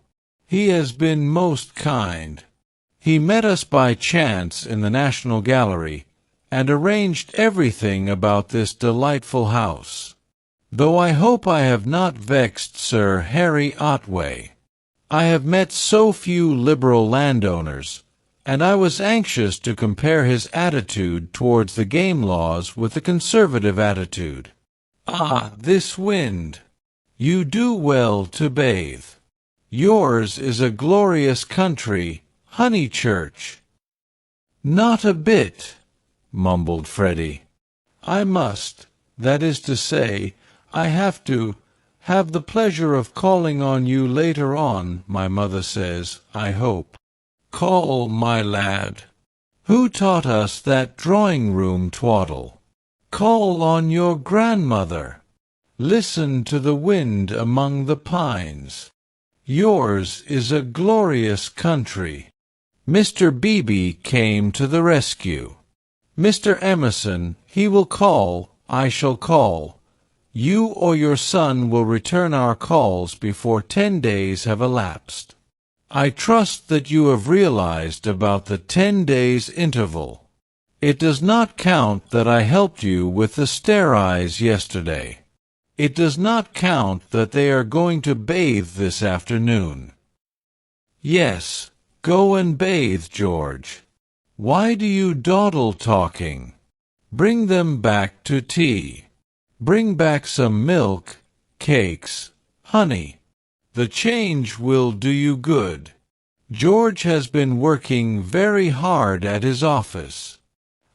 He has been most kind. He met us by chance in the National Gallery, and arranged everything about this delightful house. Though I hope I have not vexed Sir Harry Otway. I have met so few liberal landowners, and I was anxious to compare his attitude towards the game laws with the conservative attitude. Ah, this wind! You do well to bathe. Yours is a glorious country, Honeychurch. Not a bit, mumbled Freddie. I must, that is to say, I have to have the pleasure of calling on you later on, my mother says, I hope. Call, my lad. Who taught us that drawing-room twaddle? Call on your grandmother. Listen to the wind among the pines. Yours is a glorious country. Mr. Beebe came to the rescue. Mr. Emerson, he will call, I shall call. You or your son will return our calls before 10 days have elapsed. I trust that you have realized about the 10 days interval. It does not count that I helped you with the stairs yesterday. It does not count that they are going to bathe this afternoon. Yes, go and bathe, George. Why do you dawdle talking? Bring them back to tea. Bring back some milk, cakes, honey. The change will do you good. George has been working very hard at his office.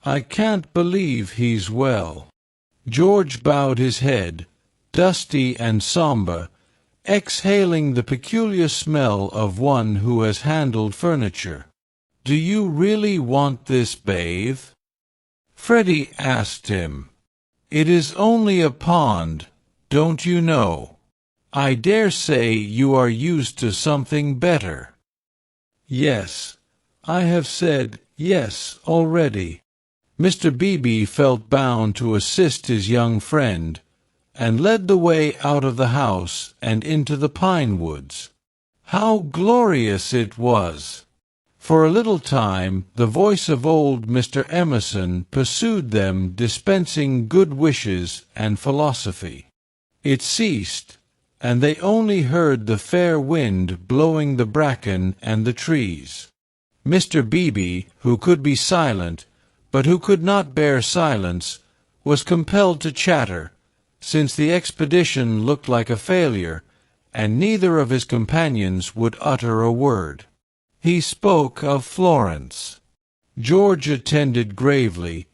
I can't believe he's well. George bowed his head, dusty and sombre, exhaling the peculiar smell of one who has handled furniture. Do you really want this bathe? Freddie asked him. It is only a pond, don't you know? I dare say you are used to something better. Yes, I have said yes already. Mr. Beebe felt bound to assist his young friend, and led the way out of the house and into the pine woods. How glorious it was! For a little time the voice of old Mr. Emerson pursued them, dispensing good wishes and philosophy. It ceased, and they only heard the fair wind blowing the bracken and the trees. Mr. Beebe, who could be silent, but who could not bear silence, was compelled to chatter, since the expedition looked like a failure, and neither of his companions would utter a word. He spoke of Florence. George attended gravely,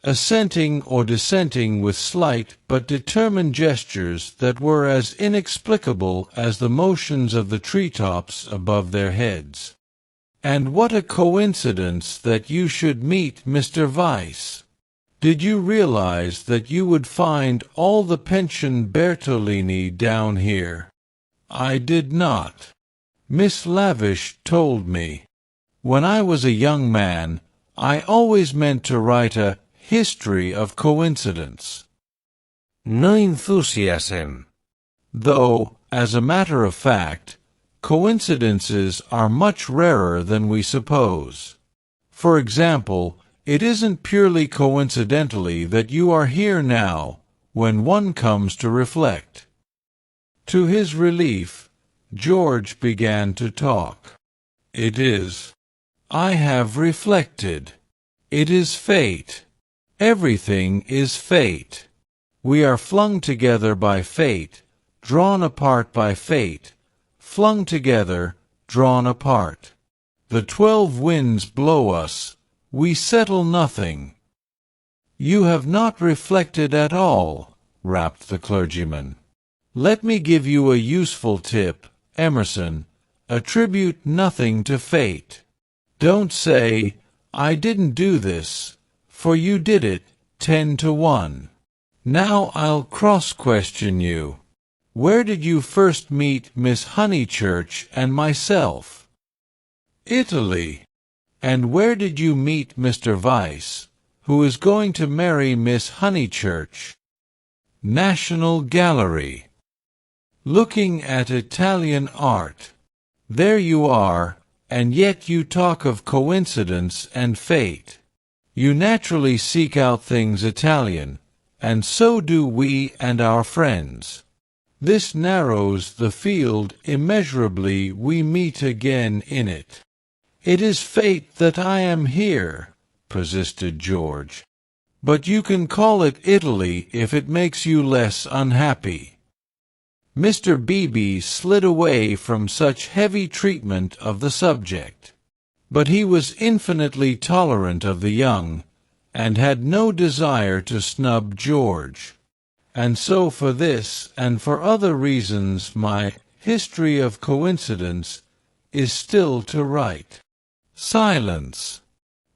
assenting or dissenting with slight but determined gestures that were as inexplicable as the motions of the tree-tops above their heads. And what a coincidence that you should meet Mr. Weiss! Did you realize that you would find all the pension Bertolini down here? I did not. Miss Lavish told me. When I was a young man, I always meant to write a history of coincidence. No enthusiasm. Though, as a matter of fact, coincidences are much rarer than we suppose. For example, It isn't purely coincidentally that you are here now, when one comes to reflect." To his relief, George began to talk. "It is. I have reflected. It is fate. Everything is fate. We are flung together by fate, drawn apart by fate, flung together, drawn apart. The 12 winds blow us, we settle nothing." "You have not reflected at all," rapped the clergyman. "Let me give you a useful tip, Emerson. Attribute nothing to fate. Don't say, 'I didn't do this,' for you did it 10 to 1. Now I'll cross-question you. Where did you first meet Miss Honeychurch and myself?" "Italy." "And where did you meet Mr. Weiss, who is going to marry Miss Honeychurch?" "National Gallery." "Looking at Italian art. There you are, and yet you talk of coincidence and fate. You naturally seek out things Italian, and so do we and our friends. This narrows the field immeasurably. We meet again in it." "It is fate that I am here," persisted George. "But you can call it Italy if it makes you less unhappy." Mr. Beebe slid away from such heavy treatment of the subject. But he was infinitely tolerant of the young, and had no desire to snub George. And so for this and for other reasons my History of Coincidence is still to write. Silence.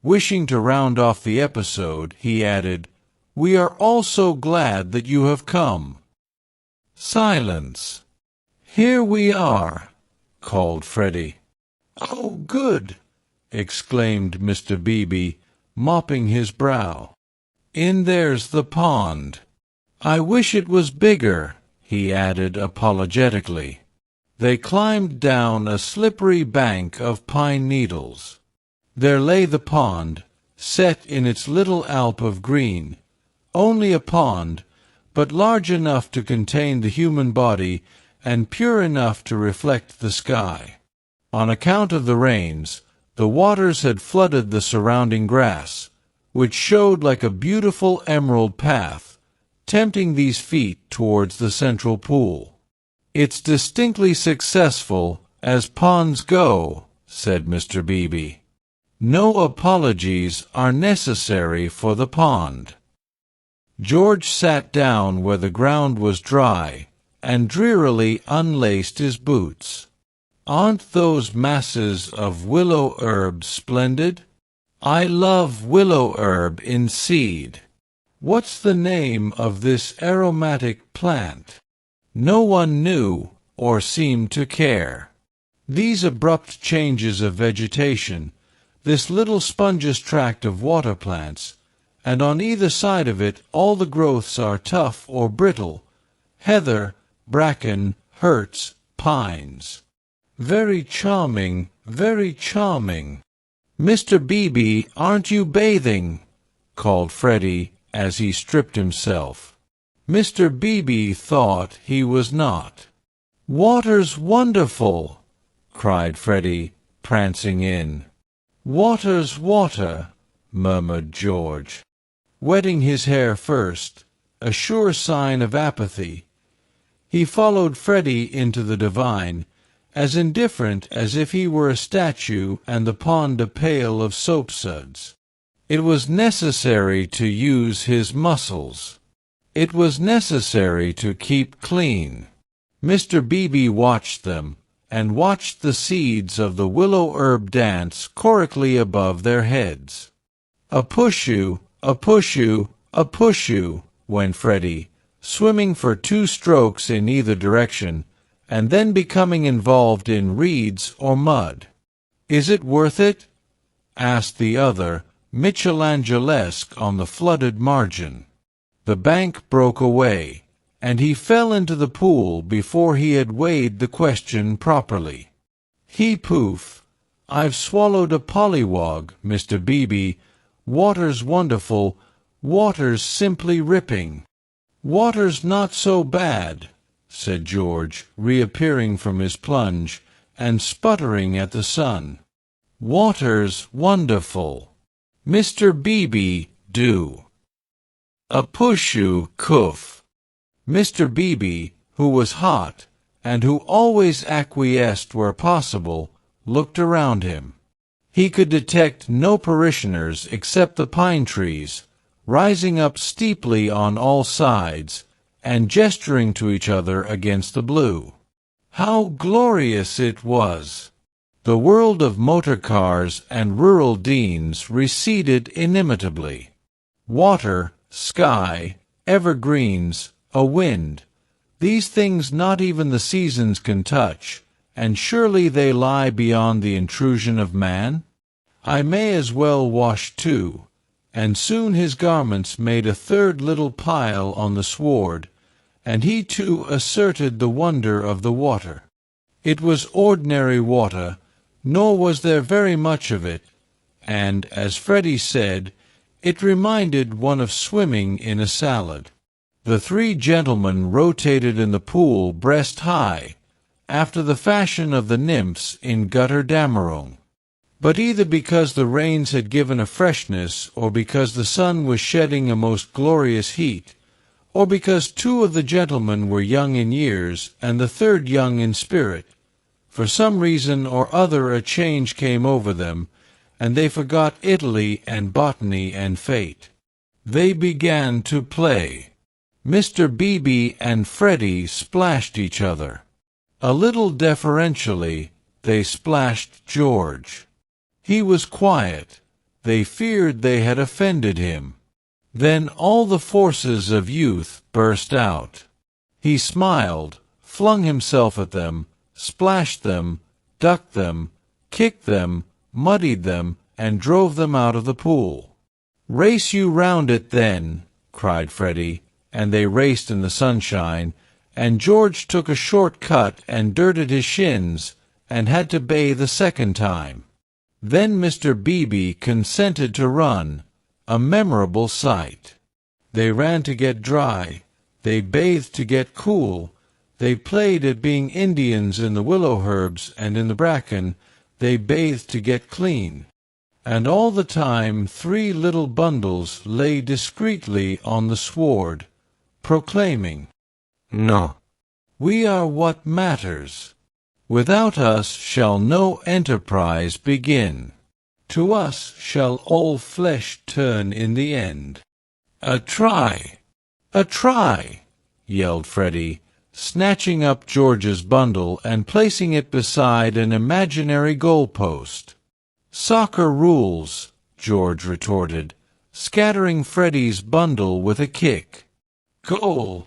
Wishing to round off the episode, he added, "We are all so glad that you have come." Silence. "Here we are," called Freddie. "Oh, good!" exclaimed Mr. Beebe, mopping his brow. "In there's the pond. I wish it was bigger," he added apologetically. They climbed down a slippery bank of pine needles. There lay the pond, set in its little alp of green. Only a pond, but large enough to contain the human body and pure enough to reflect the sky. On account of the rains, the waters had flooded the surrounding grass, which showed like a beautiful emerald path, tempting these feet towards the central pool. "It's distinctly successful, as ponds go," said Mr. Beebe. "No apologies are necessary for the pond." George sat down where the ground was dry, and drearily unlaced his boots. "Aren't those masses of willow herb splendid? I love willow herb in seed. What's the name of this aromatic plant?" No one knew, or seemed to care. These abrupt changes of vegetation, this little spongeous tract of water plants, and on either side of it all the growths are tough or brittle, heather, bracken, hurts, pines. "Very charming, very charming." "Mr. Beebe, aren't you bathing?" called Freddie as he stripped himself. Mr. Beebe thought he was not. "Water's wonderful!" cried Freddie, prancing in. "Water's water," murmured George. Wetting his hair first, a sure sign of apathy, he followed Freddie into the divine, as indifferent as if he were a statue and the pond a pail of soapsuds. It was necessary to use his muscles. It was necessary to keep clean. Mr. Beebe watched them, and watched the seeds of the willow herb dance chorically above their heads. "A push-you, a push-you, a push-you," went Freddie, swimming for 2 strokes in either direction, and then becoming involved in reeds or mud. "Is it worth it?" asked the other, Michelangelesque on the flooded margin. The bank broke away, and he fell into the pool before he had weighed the question properly. "He poof! I've swallowed a pollywog, Mr. Beebe, Water's wonderful, water's simply ripping. Water's not so bad, said George, reappearing from his plunge, and sputtering at the sun. Water's wonderful. Mr. Beebe, do. A pushu koof. Mr. Beebe, who was hot, and who always acquiesced where possible, looked around him. He could detect no parishioners except the pine trees, rising up steeply on all sides, and gesturing to each other against the blue. How glorious it was! The world of motor cars and rural deans receded inimitably. Water, sky, evergreens, a wind, these things not even the seasons can touch, and surely they lie beyond the intrusion of man? I may as well wash too. And soon his garments made a third little pile on the sward, and he too asserted the wonder of the water. It was ordinary water, nor was there very much of it, and, as Freddie said, it reminded one of swimming in a salad. The three gentlemen rotated in the pool breast high, after the fashion of the nymphs in Gutter Damerung. But either because the rains had given a freshness, or because the sun was shedding a most glorious heat, or because two of the gentlemen were young in years, and the third young in spirit, for some reason or other a change came over them, and they forgot Italy and botany and fate. They began to play. Mr. Beebe and Freddie splashed each other. A little deferentially, they splashed George. He was quiet. They feared they had offended him. Then all the forces of youth burst out. He smiled, flung himself at them, splashed them, ducked them, kicked them, muddied them, and drove them out of the pool. "Race you round it, then," cried Freddie, and they raced in the sunshine, and George took a short cut and dirted his shins, and had to bathe a second time. Then Mr. Beebe consented to run, a memorable sight. They ran to get dry, they bathed to get cool, they played at being Indians in the willow herbs and in the bracken, they bathed to get clean. And all the time 3 little bundles lay discreetly on the sward, proclaiming, "No, we are what matters. Without us shall no enterprise begin. To us shall all flesh turn in the end." "A try! A try!" yelled Freddie, snatching up George's bundle and placing it beside an imaginary goal-post. "Soccer rules," George retorted, scattering Freddie's bundle with a kick. "Goal!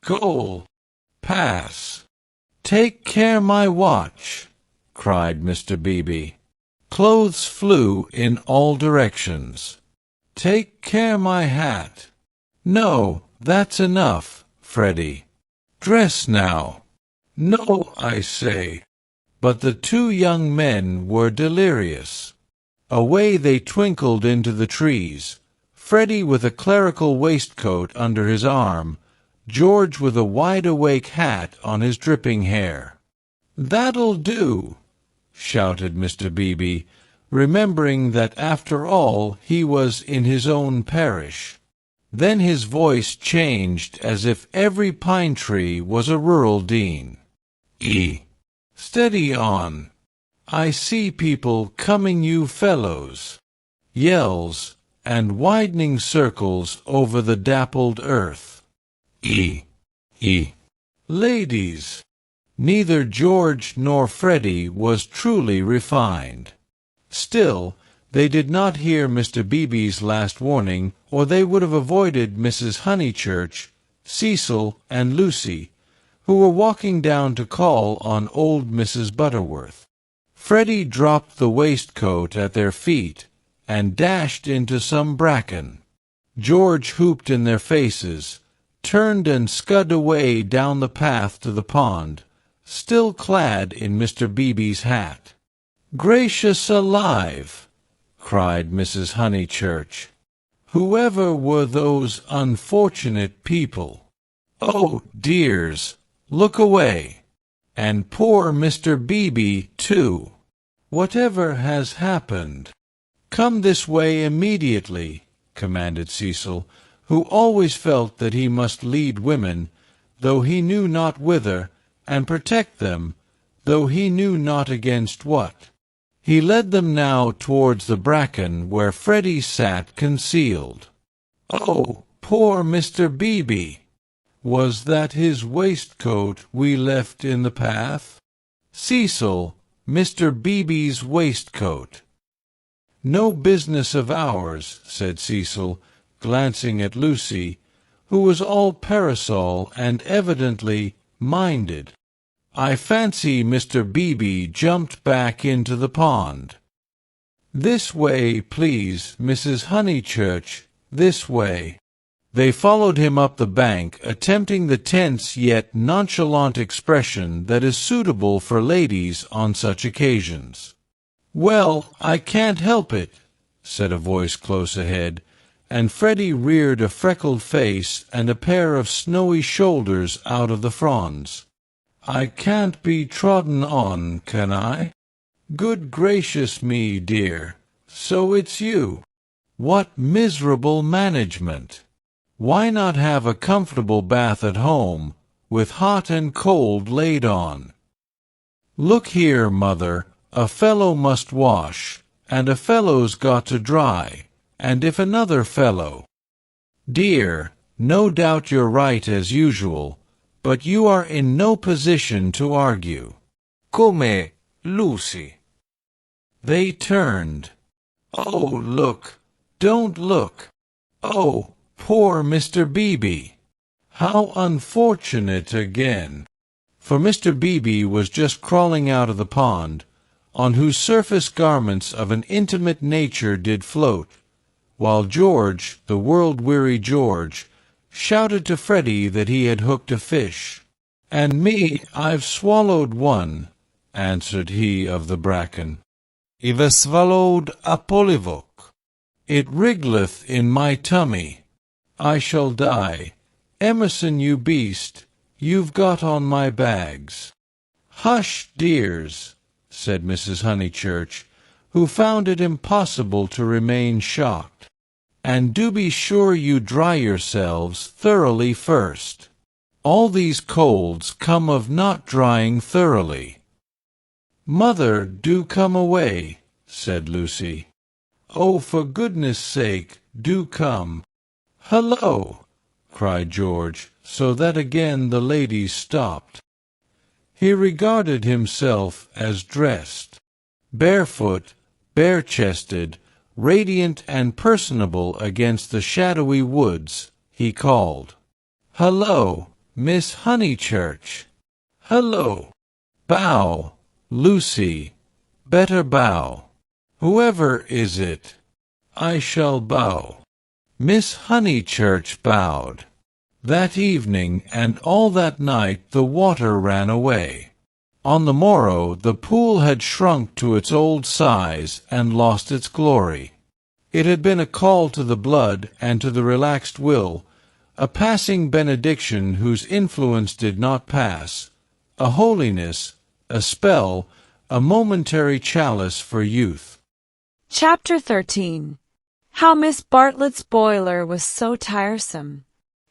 Goal! Pass! Take care my watch!" cried Mr. Beebe. Clothes flew in all directions. "Take care my hat!" "No, that's enough, Freddie. Dress now." "No, I say." But the 2 young men were delirious. Away they twinkled into the trees, Freddie with a clerical waistcoat under his arm, George with a wide-awake hat on his dripping hair. "That'll do," shouted Mr. Beebe, remembering that after all he was in his own parish. Then his voice changed as if every pine tree was a rural dean. Steady on. I see people coming, you fellows." Yells and widening circles over the dappled earth. Ladies. Neither George nor Freddie was truly refined. Still, they did not hear Mr. Beebe's last warning, or they would have avoided Mrs. Honeychurch, Cecil, and Lucy, who were walking down to call on old Mrs. Butterworth. Freddie dropped the waistcoat at their feet and dashed into some bracken. George hooped in their faces, turned and scud away down the path to the pond, still clad in Mr. Beebe's hat. "Gracious alive!" cried Mrs. Honeychurch. "Whoever were those unfortunate people? Oh, dears, look away! And poor Mr. Beebe, too! Whatever has happened?" "Come this way immediately," commanded Cecil, who always felt that he must lead women, though he knew not whither, and protect them, though he knew not against what. He led them now towards the bracken where Freddie sat concealed. "Oh, poor Mr. Beebe! Was that his waistcoat we left in the path? Cecil, Mr. Beebe's waistcoat." "No business of ours," said Cecil, glancing at Lucy, who was all parasol and evidently minded. "I fancy Mr. Beebe jumped back into the pond." "This way, please, Mrs. Honeychurch, this way." They followed him up the bank, attempting the tense yet nonchalant expression that is suitable for ladies on such occasions. "Well, I can't help it," said a voice close ahead, and Freddie reared a freckled face and a pair of snowy shoulders out of the fronds. "I can't be trodden on, can I? Good gracious me, dear, so it's you! What miserable management! Why not have a comfortable bath at home, with hot and cold laid on? Look here, mother, a fellow must wash, and a fellow's got to dry, and if another fellow— Dear, no doubt you're right as usual, but you are in no position to argue." Come, Lucy. They turned. "Oh, look! Don't look! Oh, poor Mr. Beebe! How unfortunate again!" For Mr. Beebe was just crawling out of the pond, on whose surface garments of an intimate nature did float, while George, the world-weary George, shouted to Freddie that he had hooked a fish. "And me, I've swallowed one," answered he of the bracken. "I've swallowed a pollywog." "It wriggleth in my tummy. I shall die. Emerson, you beast, you've got on my bags." "Hush, dears," said Mrs. Honeychurch, who found it impossible to remain shocked. "And do be sure you dry yourselves thoroughly first. All these colds come of not drying thoroughly." "Mother, do come away," said Lucy. "Oh, for goodness' sake, do come." "Hullo!" cried George, so that again the ladies stopped. He regarded himself as dressed. Barefoot, bare-chested, radiant and personable against the shadowy woods, he called, "Hullo, Miss Honeychurch! Hullo! Bow, Lucy, better bow. Whoever is it? I shall bow." Miss Honeychurch bowed. That evening and all that night the water ran away. On the morrow the pool had shrunk to its old size and lost its glory. It had been a call to the blood and to the relaxed will, a passing benediction whose influence did not pass, a holiness, a spell, a momentary chalice for youth. Chapter 13. How Miss Bartlett's boiler was so tiresome.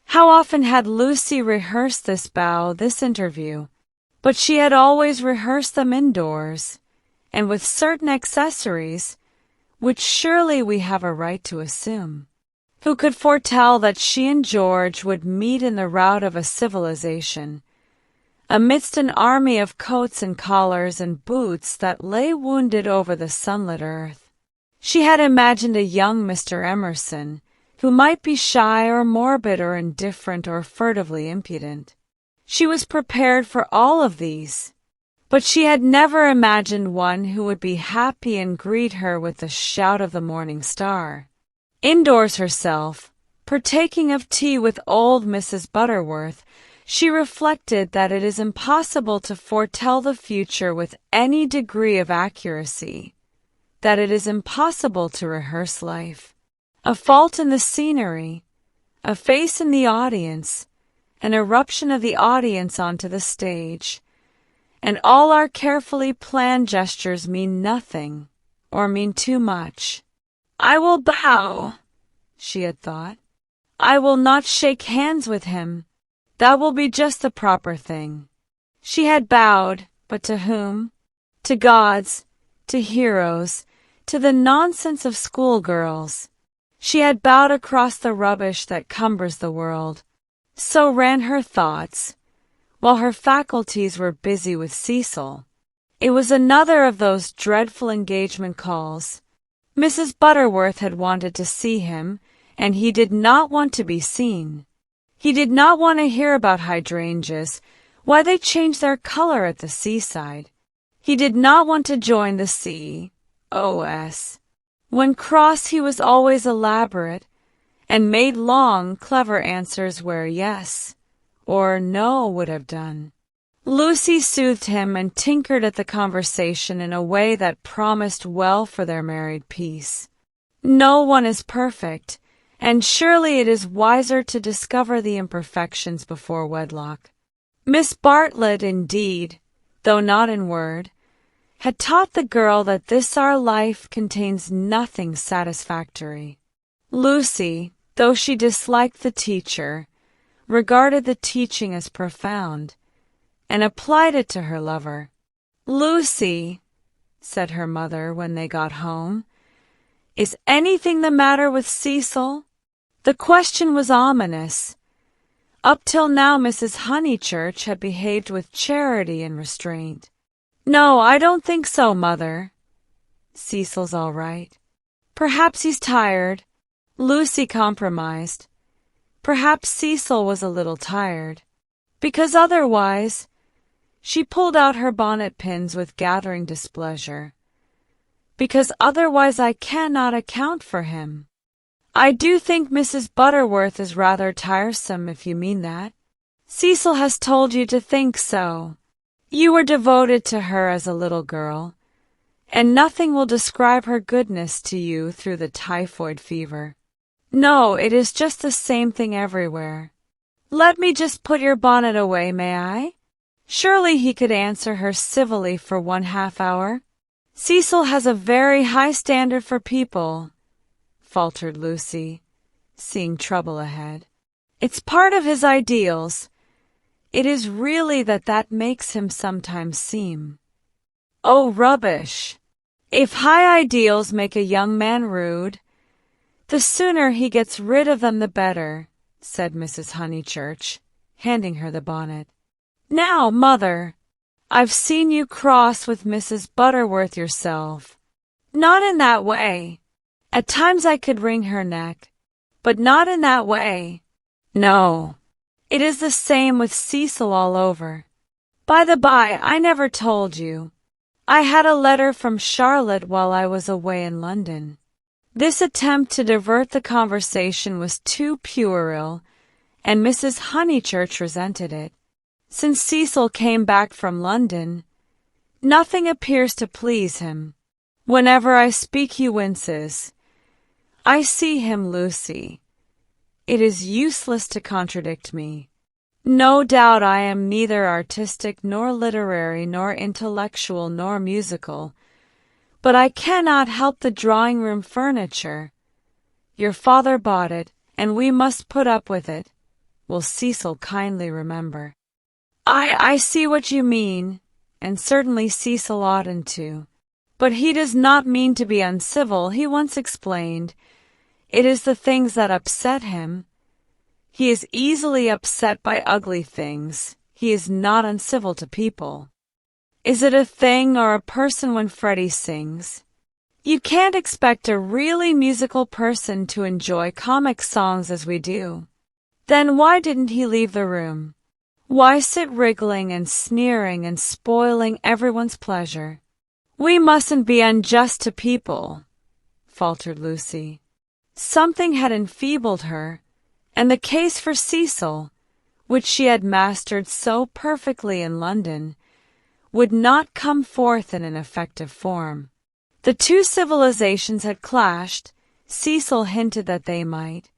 How often had Lucy rehearsed this bow, this interview, but she had always rehearsed them indoors, and with certain accessories, which surely we have a right to assume. Who could foretell that she and George would meet in the rout of a civilization, amidst an army of coats and collars and boots that lay wounded over the sunlit earth? She had imagined a young Mr. Emerson, who might be shy or morbid or indifferent or furtively impudent. She was prepared for all of these, but she had never imagined one who would be happy and greet her with the shout of the morning star. Indoors herself, partaking of tea with old Mrs. Butterworth, she reflected that it is impossible to foretell the future with any degree of accuracy. that it is impossible to rehearse life. A fault in the scenery, a face in the audience, an eruption of the audience onto the stage, and all our carefully planned gestures mean nothing, or mean too much. I will bow, she had thought. I will not shake hands with him. That will be just the proper thing. She had bowed, but to whom? To gods, to heroes, to the nonsense of schoolgirls. She had bowed across the rubbish that cumbers the world. So ran her thoughts, while her faculties were busy with Cecil. It was another of those dreadful engagement calls. Mrs. Butterworth had wanted to see him, and he did not want to be seen. He did not want to hear about hydrangeas, why they change their color at the seaside. He did not want to join the C.O.S. When cross he was always elaborate, and made long, clever answers where yes or no would have done. Lucy soothed him and tinkered at the conversation in a way that promised well for their married peace. No one is perfect, and surely it is wiser to discover the imperfections before wedlock. Miss Bartlett, indeed, though not in word, had taught the girl that this our life contains nothing satisfactory. Lucy, though she disliked the teacher, regarded the teaching as profound, and applied it to her lover. "Lucy," said her mother when they got home, "is anything the matter with Cecil?" The question was ominous. Up till now Mrs. Honeychurch had behaved with charity and restraint. "No, I don't think so, Mother. Cecil's all right. Perhaps he's tired." Lucy compromised. Perhaps Cecil was a little tired. Because otherwise... She pulled out her bonnet pins with gathering displeasure. "Because otherwise I cannot account for him." "I do think Mrs. Butterworth is rather tiresome, if you mean that." "Cecil has told you to think so. You were devoted to her as a little girl, and nothing will describe her goodness to you through the typhoid fever. No, it is just the same thing everywhere. Let me just put your bonnet away, may I?" Surely he could answer her civilly for 1/2 hour. "Cecil has a very high standard for people," faltered Lucy, seeing trouble ahead. "It's part of his ideals. It is really that makes him sometimes seem—" "Oh, rubbish! If high ideals make a young man rude, the sooner he gets rid of them the better," said Mrs. Honeychurch, handing her the bonnet. "Now, Mother, I've seen you cross with Mrs. Butterworth yourself. Not in that way. At times I could wring her neck, but not in that way. No, it is the same with Cecil all over. By the by, I never told you. I had a letter from Charlotte while I was away in London." This attempt to divert the conversation was too puerile, and Mrs. Honeychurch resented it. Since Cecil came back from London, nothing appears to please him. Whenever I speak he winces. I see him, Lucy. It is useless to contradict me. No doubt I am neither artistic nor literary nor intellectual nor musical, but I cannot help the drawing-room furniture. Your father bought it, and we must put up with it. Will Cecil kindly remember? I see what you mean, and certainly Cecil oughtn't to. But he does not mean to be uncivil, he once explained. It is the things that upset him. He is easily upset by ugly things. He is not uncivil to people. Is it a thing or a person when Freddie sings? You can't expect a really musical person to enjoy comic songs as we do. Then why didn't he leave the room? Why sit wriggling and sneering and spoiling everyone's pleasure? We mustn't be unjust to people, faltered Lucy. Something had enfeebled her, and the case for Cecil, which she had mastered so perfectly in London, would not come forth in an effective form. The two civilizations had clashed, Cecil hinted that they might,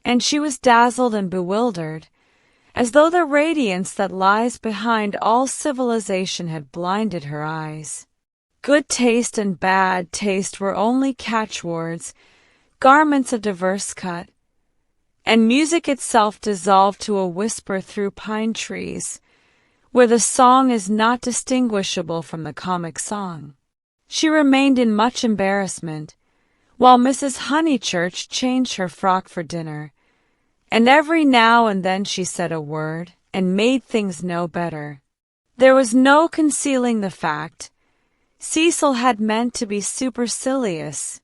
and she was dazzled and bewildered, as though the radiance that lies behind all civilization had blinded her eyes. Good taste and bad taste were only catchwords, garments of diverse cut, and music itself dissolved to a whisper through pine trees, where the song is not distinguishable from the comic song. She remained in much embarrassment, while Mrs. Honeychurch changed her frock for dinner, and every now and then she said a word and made things no better. There was no concealing the fact. Cecil had meant to be supercilious,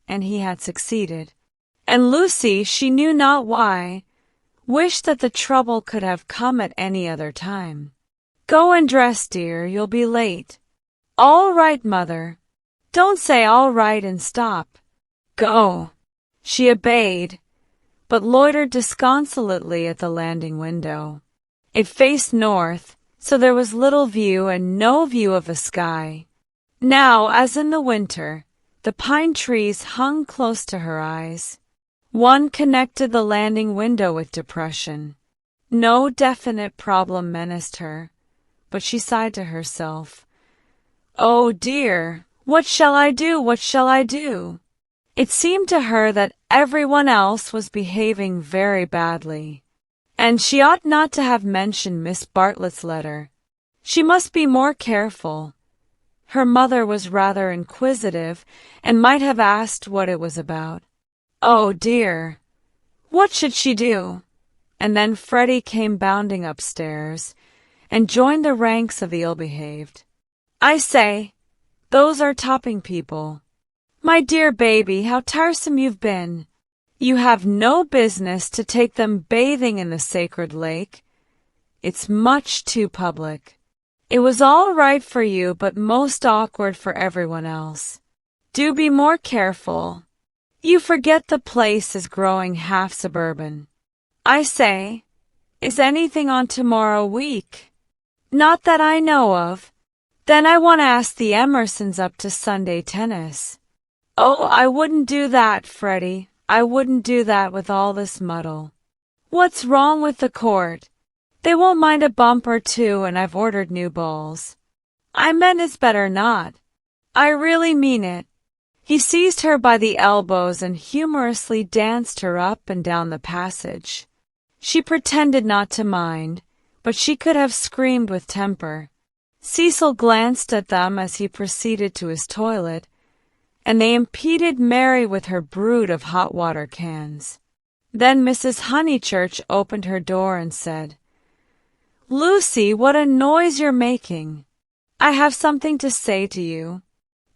and he had succeeded. And Lucy, she knew not why, wished that the trouble could have come at any other time. "Go and dress, dear, you'll be late." "All right, mother." "Don't say all right and stop. Go." She obeyed, but loitered disconsolately at the landing window. It faced north, so there was little view and no view of the sky. Now, as in the winter, the pine trees hung close to her eyes. One connected the landing window with depression. No definite problem menaced her, but she sighed to herself, "Oh dear, what shall I do? What shall I do?" It seemed to her that everyone else was behaving very badly, and she ought not to have mentioned Miss Bartlett's letter. She must be more careful. Her mother was rather inquisitive and might have asked what it was about. Oh dear! What should she do? And then Freddie came bounding upstairs and joined the ranks of the ill-behaved. "I say, those are topping people. My dear baby, how tiresome you've been. You have no business to take them bathing in the sacred lake. It's much too public. It was all right for you, but most awkward for everyone else. Do be more careful. You forget the place is growing half suburban. I say, is anything on tomorrow week?" "Not that I know of." "Then I want to ask the Emersons up to Sunday tennis." "Oh, I wouldn't do that, Freddie. I wouldn't do that with all this muddle." "What's wrong with the court?" "They won't mind a bump or two, and I've ordered new balls." "I meant it's better not." "I really mean it." He seized her by the elbows and humorously danced her up and down the passage. She pretended not to mind, but she could have screamed with temper. Cecil glanced at them as he proceeded to his toilet, and they impeded Mary with her brood of hot water cans. Then Mrs. Honeychurch opened her door and said, "Lucy, what a noise you're making. I have something to say to you.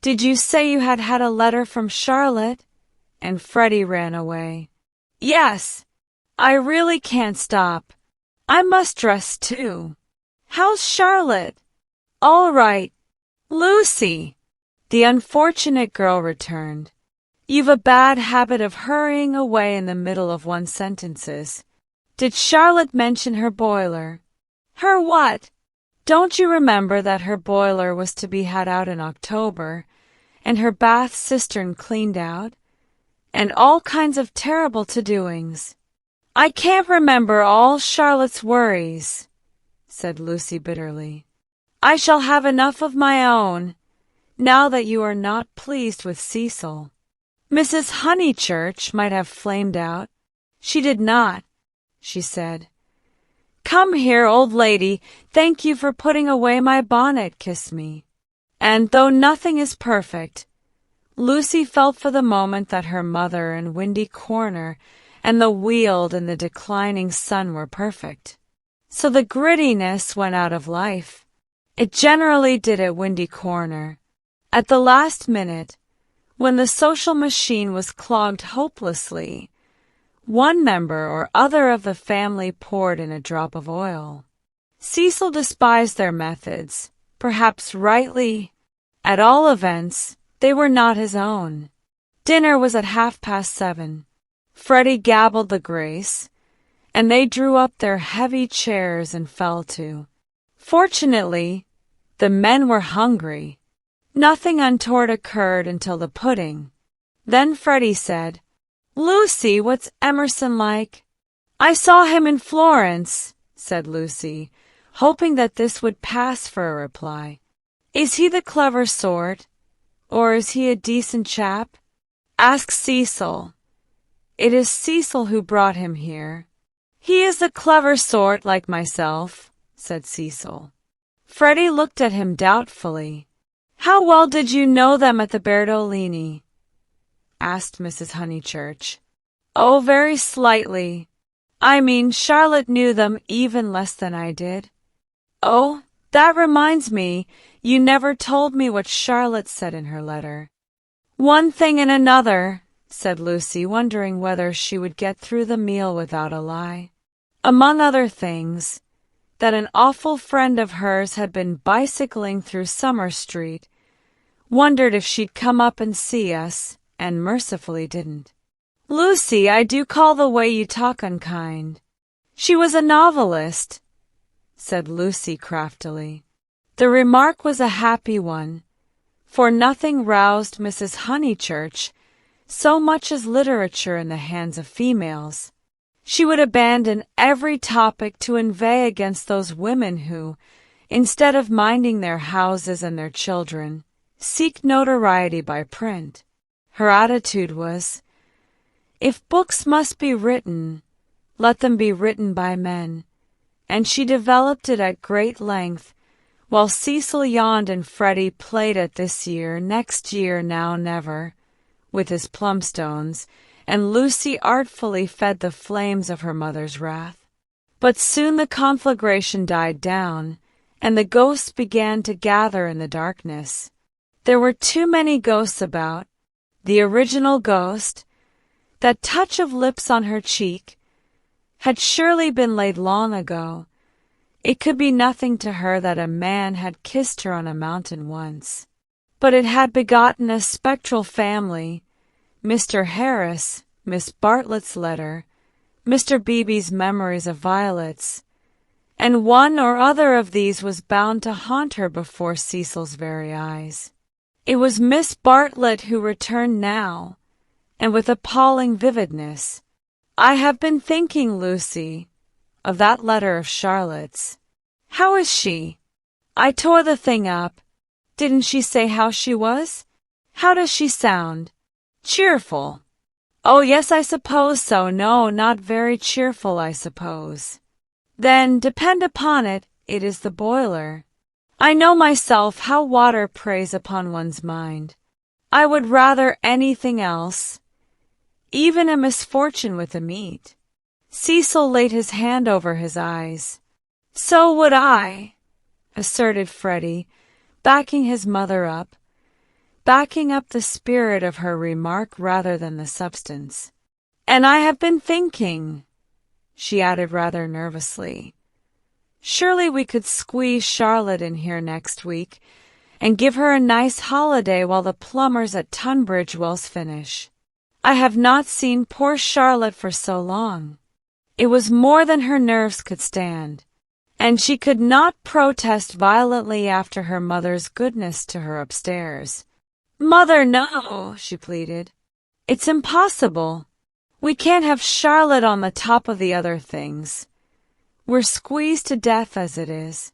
Did you say you had had a letter from Charlotte?" And Freddie ran away. "Yes. I really can't stop. I must dress too. How's Charlotte?" "All right." "Lucy!" The unfortunate girl returned. "You've a bad habit of hurrying away in the middle of one's sentences. Did Charlotte mention her boiler?" "Her what?" "Don't you remember that her boiler was to be had out in October, and her bath cistern cleaned out, and all kinds of terrible to-doings?" "I can't remember all Charlotte's worries," said Lucy bitterly. "I shall have enough of my own, now that you are not pleased with Cecil." Mrs. Honeychurch might have flamed out. She did not. She said, "Come here, old lady, thank you for putting away my bonnet, kiss me." And though nothing is perfect, Lucy felt for the moment that her mother and Windy Corner and the Weald and the declining sun were perfect. So the grittiness went out of life. It generally did at Windy Corner. At the last minute, when the social machine was clogged hopelessly, one member or other of the family poured in a drop of oil. Cecil despised their methods, perhaps rightly. At all events, they were not his own. Dinner was at 7:30. Freddie gabbled the grace, and they drew up their heavy chairs and fell to. Fortunately, the men were hungry. Nothing untoward occurred until the pudding. Then Freddie said, "Lucy, what's Emerson like?" "I saw him in Florence," said Lucy, hoping that this would pass for a reply. "Is he the clever sort, or is he a decent chap?" "Ask Cecil. It is Cecil who brought him here." "He is the clever sort like myself," said Cecil. Freddie looked at him doubtfully. "How well did you know them at the Berdolini?" asked Mrs. Honeychurch. "Oh, very slightly. I mean, Charlotte knew them even less than I did." "Oh, that reminds me, you never told me what Charlotte said in her letter." "One thing and another," said Lucy, wondering whether she would get through the meal without a lie. "Among other things, that an awful friend of hers had been bicycling through Summer Street, wondered if she'd come up and see us, and mercifully didn't." "Lucy, I do call the way you talk unkind." "She was a novelist," said Lucy craftily. The remark was a happy one, for nothing roused Mrs. Honeychurch so much as literature in the hands of females. She would abandon every topic to inveigh against those women who, instead of minding their houses and their children, seek notoriety by print. Her attitude was, if books must be written, let them be written by men, and she developed it at great length, while Cecil yawned and Freddie played at this year, next year, now never, with his plumstones, and Lucy artfully fed the flames of her mother's wrath. But soon the conflagration died down, and the ghosts began to gather in the darkness. There were too many ghosts about. The original ghost, that touch of lips on her cheek, had surely been laid long ago. It could be nothing to her that a man had kissed her on a mountain once. But it had begotten a spectral family, Mr. Harris, Miss Bartlett's letter, Mr. Beebe's memories of violets, and one or other of these was bound to haunt her before Cecil's very eyes. It was Miss Bartlett who returned now, and with appalling vividness. "I have been thinking, Lucy, of that letter of Charlotte's. How is she? I tore the thing up. Didn't she say how she was? How does she sound? Cheerful?" "Oh, yes, I suppose so. No, not very cheerful, I suppose." "Then, depend upon it, it is the boiler. I know myself how water preys upon one's mind. I would rather anything else, even a misfortune with the meat." Cecil laid his hand over his eyes. "So would I," asserted Freddie, backing his mother up, backing up the spirit of her remark rather than the substance. "And I have been thinking," she added rather nervously, "surely we could squeeze Charlotte in here next week and give her a nice holiday while the plumbers at Tunbridge Wells finish. I have not seen poor Charlotte for so long." It was more than her nerves could stand, and she could not protest violently after her mother's goodness to her upstairs. "Mother, no," she pleaded. "It's impossible. We can't have Charlotte on the top of the other things. We're squeezed to death as it is.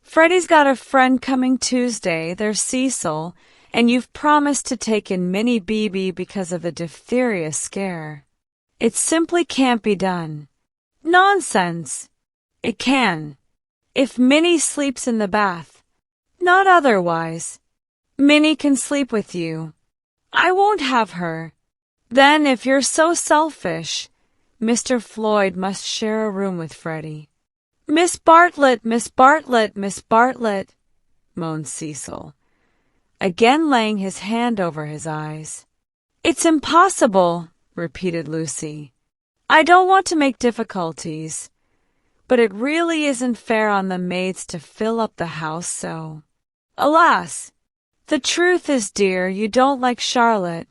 Freddie's got a friend coming Tuesday, there's Cecil, and you've promised to take in Minnie Beebe because of the diphtheria scare. It simply can't be done." "Nonsense. It can, if Minnie sleeps in the bath. Not otherwise. Minnie can sleep with you. I won't have her. Then, if you're so selfish, Mr. Floyd must share a room with Freddie." "Miss Bartlett, Miss Bartlett, Miss Bartlett," moaned Cecil, again laying his hand over his eyes. "It's impossible," repeated Lucy. "I don't want to make difficulties, but it really isn't fair on the maids to fill up the house so. Alas! The truth is, dear, you don't like Charlotte."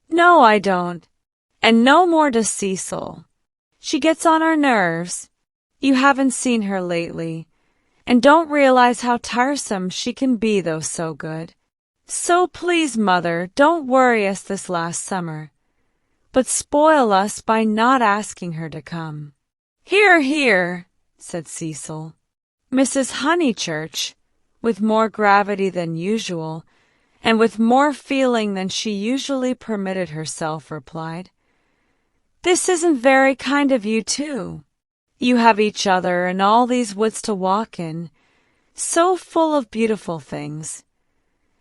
"No, I don't. And no more does Cecil. She gets on our nerves. You haven't seen her lately, and don't realize how tiresome she can be though so good. So please, Mother, don't worry us this last summer, but spoil us by not asking her to come." "Hear, hear," said Cecil. Mrs. Honeychurch, with more gravity than usual, and with more feeling than she usually permitted herself, replied, "This isn't very kind of you, too. You have each other and all these woods to walk in, so full of beautiful things.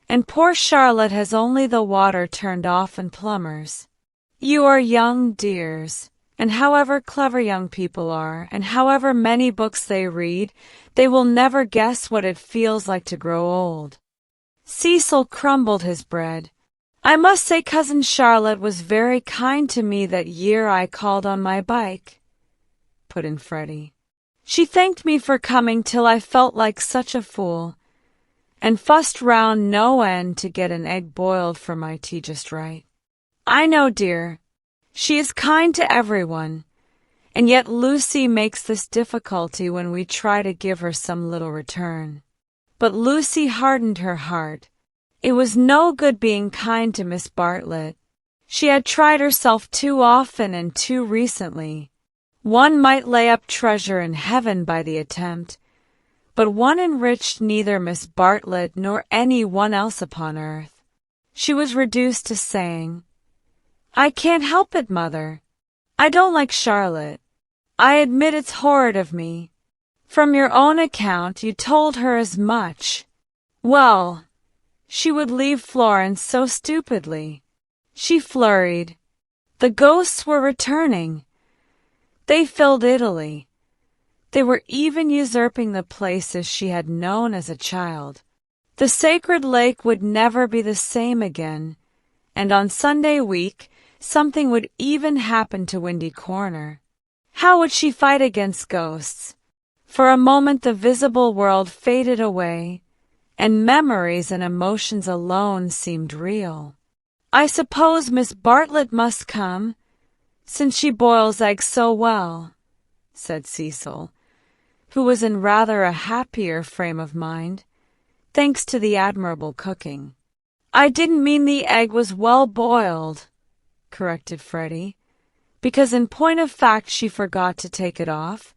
And poor Charlotte has only the water turned off and plumbers. You are young dears, and however clever young people are, and however many books they read, they will never guess what it feels like to grow old." Cecil crumbled his bread. "I must say Cousin Charlotte was very kind to me that year I called on my bike," put in Freddie. "She thanked me for coming till I felt like such a fool, and fussed round no end to get an egg boiled for my tea just right. I know, dear, she is kind to everyone, and yet Lucy makes this difficulty when we try to give her some little return." But Lucy hardened her heart. It was no good being kind to Miss Bartlett. She had tried herself too often and too recently. One might lay up treasure in heaven by the attempt, but one enriched neither Miss Bartlett nor any one else upon earth. She was reduced to saying, "I can't help it, Mother. I don't like Charlotte. I admit it's horrid of me. From your own account, you told her as much. Well, she would leave Florence so stupidly. She flurried. The ghosts were returning. They filled Italy. They were even usurping the places she had known as a child. The sacred lake would never be the same again, and on Sunday week something would even happen to Windy Corner. How would she fight against ghosts? For a moment the visible world faded away, and memories and emotions alone seemed real. I suppose Miss Bartlett must come, since she boils eggs so well," said Cecil, who was in rather a happier frame of mind, thanks to the admirable cooking. "I didn't mean the egg was well boiled," corrected Freddie, "because in point of fact she forgot to take it off,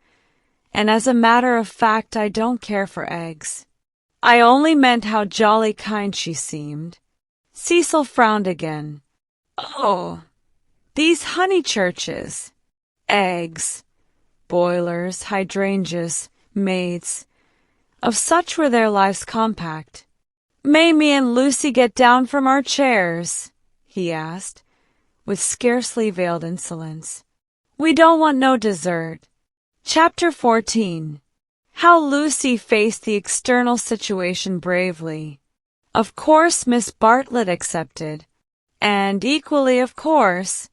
and as a matter of fact I don't care for eggs. I only meant how jolly kind she seemed." Cecil frowned again. "Oh, these Honeychurches. Eggs, boilers, hydrangeas, maids. Of such were their lives compact. May me and Lucy get down from our chairs?" he asked, with scarcely veiled insolence. "We don't want no dessert." Chapter 14. How Lucy faced the external situation bravely. Of course Miss Bartlett accepted, and equally of course,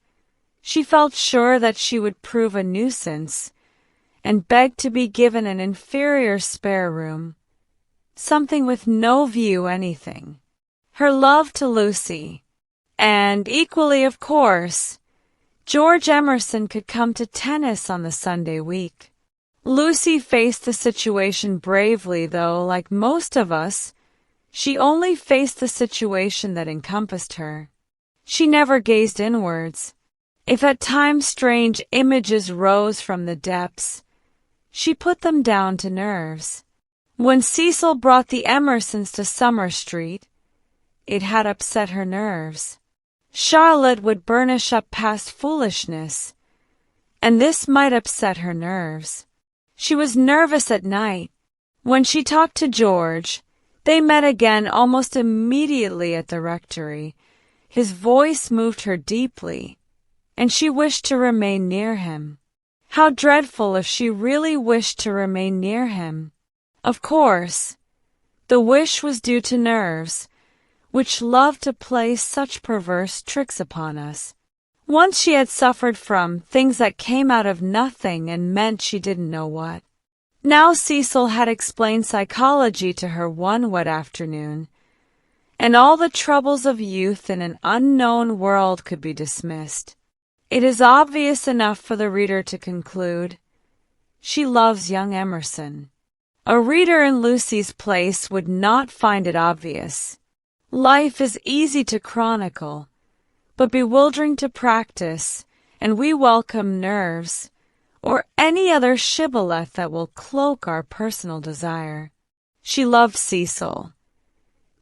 she felt sure that she would prove a nuisance, and begged to be given an inferior spare room, something with no view anything. Her love to Lucy, and equally of course, George Emerson could come to tennis on the Sunday week. Lucy faced the situation bravely, though, like most of us, she only faced the situation that encompassed her. She never gazed inwards. If at times strange images rose from the depths, she put them down to nerves. When Cecil brought the Emersons to Summer Street, it had upset her nerves. Charlotte would burnish up past foolishness, and this might upset her nerves. She was nervous at night. When she talked to George, they met again almost immediately at the rectory. His voice moved her deeply, and she wished to remain near him. How dreadful if she really wished to remain near him. Of course, the wish was due to nerves, which love to play such perverse tricks upon us. Once she had suffered from things that came out of nothing and meant she didn't know what. Now Cecil had explained psychology to her one wet afternoon, and all the troubles of youth in an unknown world could be dismissed. It is obvious enough for the reader to conclude, she loves young Emerson. A reader in Lucy's place would not find it obvious. Life is easy to chronicle, but bewildering to practice, and we welcome nerves or any other shibboleth that will cloak our personal desire. She loved Cecil.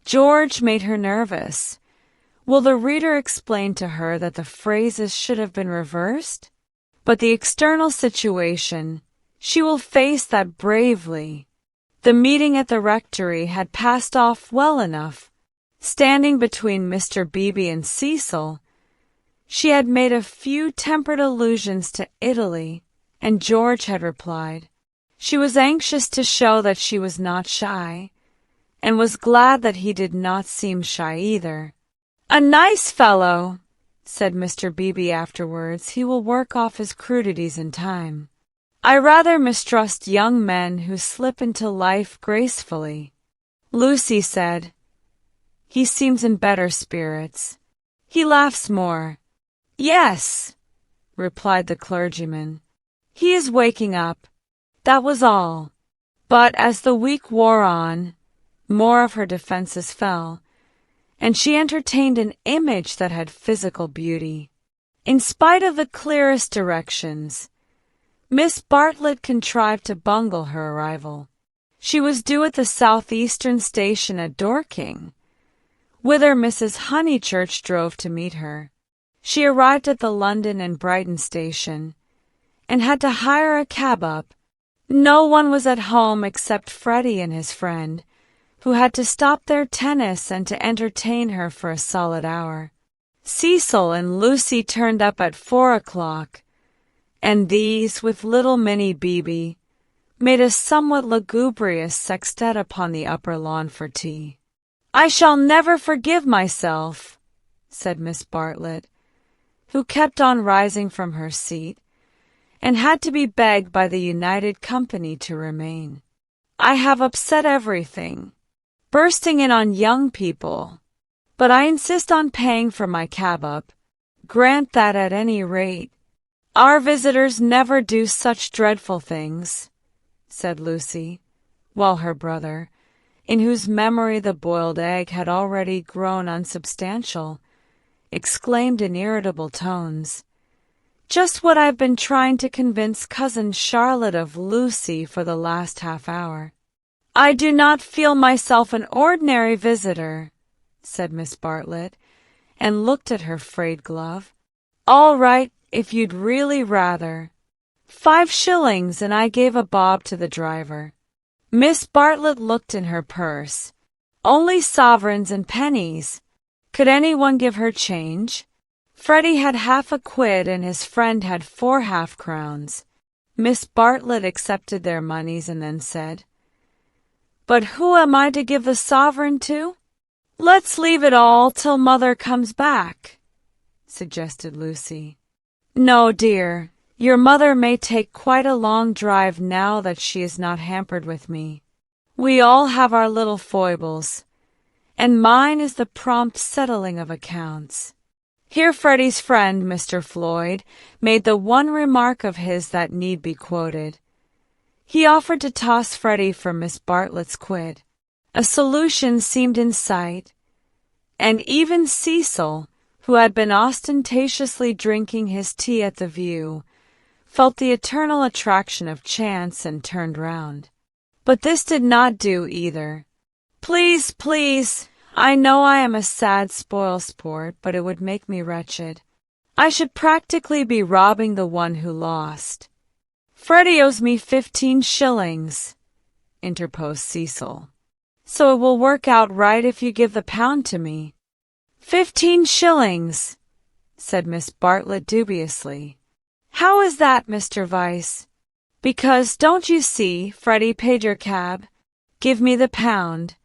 George made her nervous. Will the reader explain to her that the phrases should have been reversed? But the external situation, she will face that bravely. The meeting at the rectory had passed off well enough. Standing between Mr. Beebe and Cecil, she had made a few tempered allusions to Italy, and George had replied. She was anxious to show that she was not shy, and was glad that he did not seem shy either. "A nice fellow," said Mr. Beebe afterwards. "He will work off his crudities in time. I rather mistrust young men who slip into life gracefully." Lucy said, "He seems in better spirits. He laughs more." "Yes," replied the clergyman, "he is waking up." That was all. But as the week wore on, more of her defenses fell, and she entertained an image that had physical beauty. In spite of the clearest directions, Miss Bartlett contrived to bungle her arrival. She was due at the southeastern station at Dorking, whither Mrs. Honeychurch drove to meet her. She arrived at the London and Brighton station, and had to hire a cab up. No one was at home except Freddie and his friend, who had to stop their tennis and to entertain her for a solid hour. Cecil and Lucy turned up at 4 o'clock, and these, with little Minnie Beebe, made a somewhat lugubrious sextet upon the upper lawn for tea. "I shall never forgive myself," said Miss Bartlett, who kept on rising from her seat, and had to be begged by the United Company to remain. "I have upset everything, bursting in on young people, but I insist on paying for my cab up. Grant that at any rate. Our visitors never do such dreadful things," said Lucy, while her brother, in whose memory the boiled egg had already grown unsubstantial, exclaimed in irritable tones, "Just what I've been trying to convince Cousin Charlotte of Lucy for the last half hour." "I do not feel myself an ordinary visitor," said Miss Bartlett, and looked at her frayed glove. "All right, if you'd really rather. 5 shillings, and I gave a bob to the driver." Miss Bartlett looked in her purse. Only sovereigns and pennies. Could anyone give her change? Freddie had half a quid and his friend had 4 half-crowns. Miss Bartlett accepted their moneys and then said, "But who am I to give the sovereign to?" "Let's leave it all till Mother comes back," suggested Lucy. "No, dear. Your mother may take quite a long drive now that she is not hampered with me. We all have our little foibles, and mine is the prompt settling of accounts." Here Freddie's friend, Mr. Floyd, made the one remark of his that need be quoted. He offered to toss Freddie for Miss Bartlett's quid. A solution seemed in sight, and even Cecil, who had been ostentatiously drinking his tea at the view, felt the eternal attraction of chance and turned round. But this did not do either. "Please, please, I know I am a sad spoil-sport, but it would make me wretched. I should practically be robbing the one who lost." "Freddie owes me 15 shillings, interposed Cecil. "So it will work out right if you give the pound to me." 15 shillings, said Miss Bartlett dubiously. "How is that, Mr. Vyse?" "Because, don't you see, Freddie paid your cab. Give me the pound,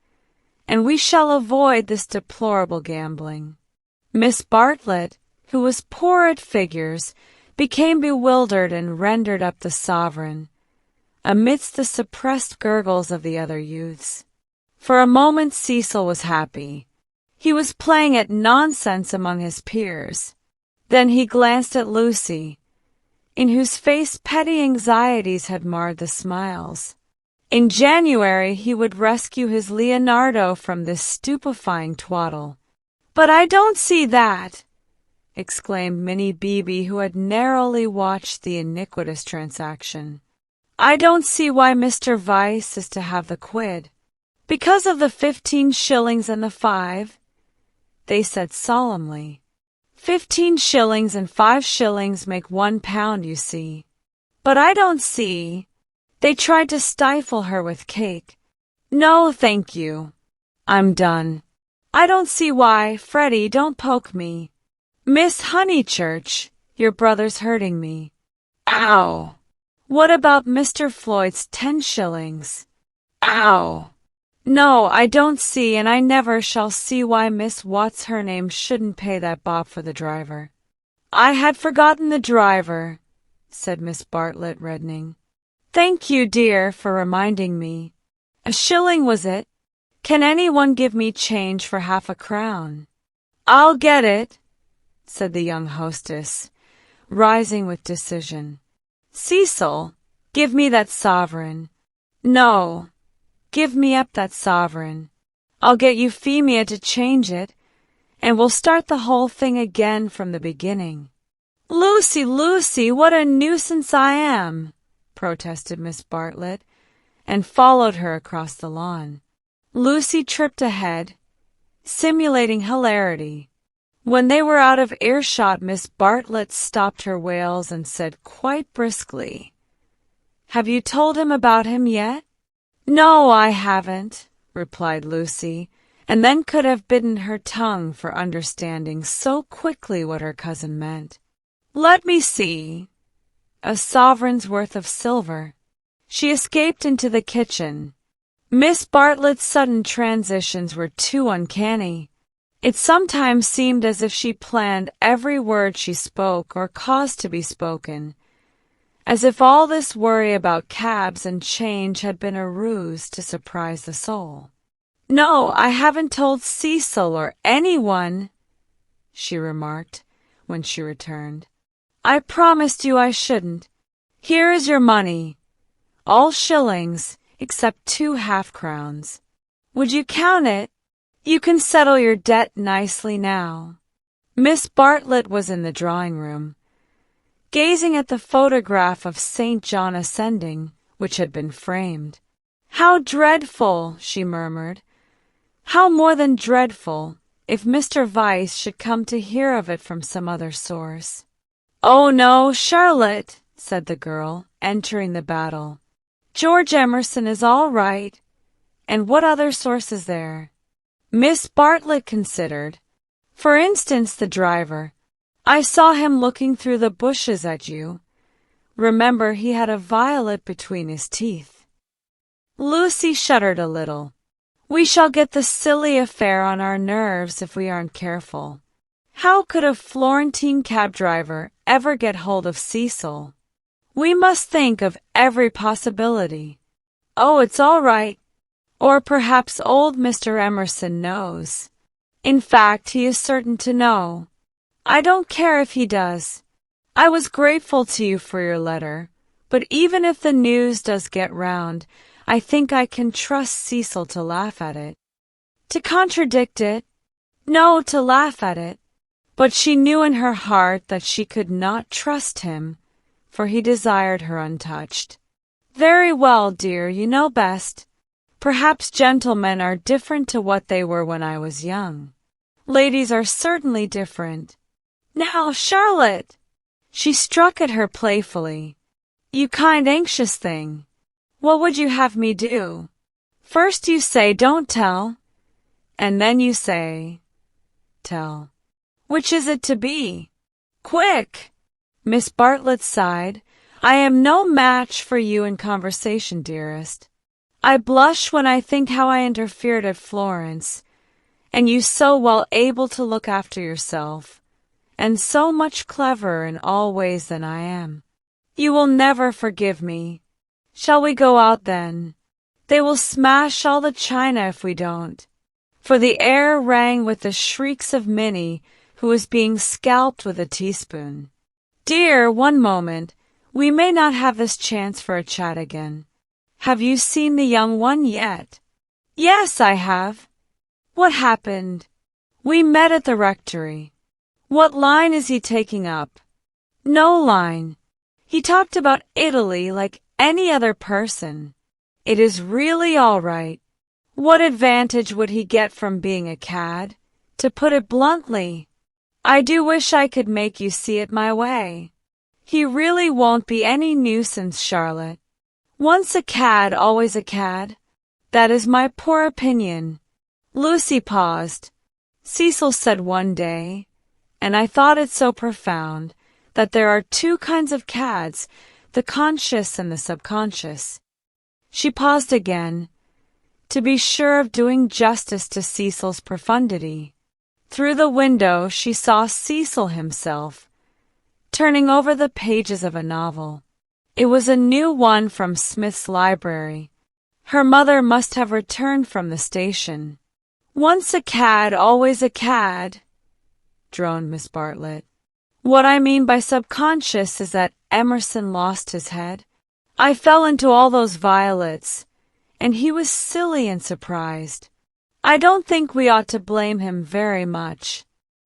and we shall avoid this deplorable gambling." Miss Bartlett, who was poor at figures, became bewildered and rendered up the sovereign, amidst the suppressed gurgles of the other youths. For a moment Cecil was happy. He was playing at nonsense among his peers. Then he glanced at Lucy, in whose face petty anxieties had marred the smiles. In January he would rescue his Leonardo from this stupefying twaddle. "But I don't see that," exclaimed Minnie Beebe, who had narrowly watched the iniquitous transaction. "I don't see why Mr. Vyse is to have the quid." "Because of the 15 shillings and the 5, they said solemnly. 15 shillings and 5 shillings make £1, you see. But I don't see. They tried to stifle her with cake. No, thank you. I'm done. I don't see why. Freddie, don't poke me. Miss Honeychurch, your brother's hurting me. Ow! What about Mr. Floyd's 10 shillings? Ow! No, I don't see, and I never shall see why Miss What's-her-name shouldn't pay that bob for the driver." "I had forgotten the driver," said Miss Bartlett, reddening. "Thank you, dear, for reminding me. A shilling, was it? Can anyone give me change for half a crown?" "I'll get it," said the young hostess, rising with decision. "Cecil, give me that sovereign. No. Give me up that sovereign. I'll get Euphemia to change it, and we'll start the whole thing again from the beginning." "Lucy, Lucy, what a nuisance I am!" protested Miss Bartlett, and followed her across the lawn. Lucy tripped ahead, simulating hilarity. When they were out of earshot, Miss Bartlett stopped her wails and said quite briskly, "Have you told him about him yet?" "No, I haven't," replied Lucy, and then could have bitten her tongue for understanding so quickly what her cousin meant. "Let me see. A sovereign's worth of silver." She escaped into the kitchen. Miss Bartlett's sudden transitions were too uncanny. It sometimes seemed as if she planned every word she spoke or caused to be spoken, as if all this worry about cabs and change had been a ruse to surprise the soul. "No, I haven't told Cecil or anyone," she remarked when she returned. "I promised you I shouldn't. Here is your money, all shillings except 2 half-crowns. Would you count it? You can settle your debt nicely now." Miss Bartlett was in the drawing-room, gazing at the photograph of St. John ascending, which had been framed. "How dreadful!" she murmured. "How more than dreadful if Mr. Vyse should come to hear of it from some other source." "Oh, no, Charlotte," said the girl, entering the battle. "George Emerson is all right. And what other source is there?" Miss Bartlett considered. "For instance, the driver. I saw him looking through the bushes at you. Remember, he had a violet between his teeth." Lucy shuddered a little. "We shall get the silly affair on our nerves if we aren't careful. How could a Florentine cab driver ever get hold of Cecil? We must think of every possibility. Oh, it's all right. Or perhaps old Mr. Emerson knows. In fact, he is certain to know. I don't care if he does. I was grateful to you for your letter, but even if the news does get round, I think I can trust Cecil to laugh at it. To contradict it? No, to laugh at it. But she knew in her heart that she could not trust him, for he desired her untouched. "Very well, dear, you know best. Perhaps gentlemen are different to what they were when I was young. Ladies are certainly different. Now, Charlotte!" She struck at her playfully. "You kind anxious thing. What would you have me do? First you say don't tell, and then you say tell. Which is it to be? Quick!" Miss Bartlett sighed. "I am no match for you in conversation, dearest. I blush when I think how I interfered at Florence, and you so well able to look after yourself, and so much cleverer in all ways than I am. You will never forgive me. Shall we go out then? They will smash all the china if we don't." For the air rang with the shrieks of Minnie, who was being scalped with a teaspoon. "Dear, one moment. We may not have this chance for a chat again. Have you seen the young one yet? Yes, I have. What happened? We met at the rectory. What line is he taking up? No line. He talked about Italy like any other person. It is really all right. What advantage would he get from being a cad? To put it bluntly, I do wish I could make you see it my way. He really won't be any nuisance, Charlotte. Once a cad, always a cad. That is my poor opinion. Lucy paused. Cecil said one day, and I thought it so profound, that there are two kinds of cads, the conscious and the subconscious. She paused again, to be sure of doing justice to Cecil's profundity. Through the window she saw Cecil himself, turning over the pages of a novel. It was a new one from Smith's library. Her mother must have returned from the station. Once a cad, always a cad, droned Miss Bartlett. What I mean by subconscious is that Emerson lost his head. I fell into all those violets, and he was silly and surprised. I don't think we ought to blame him very much.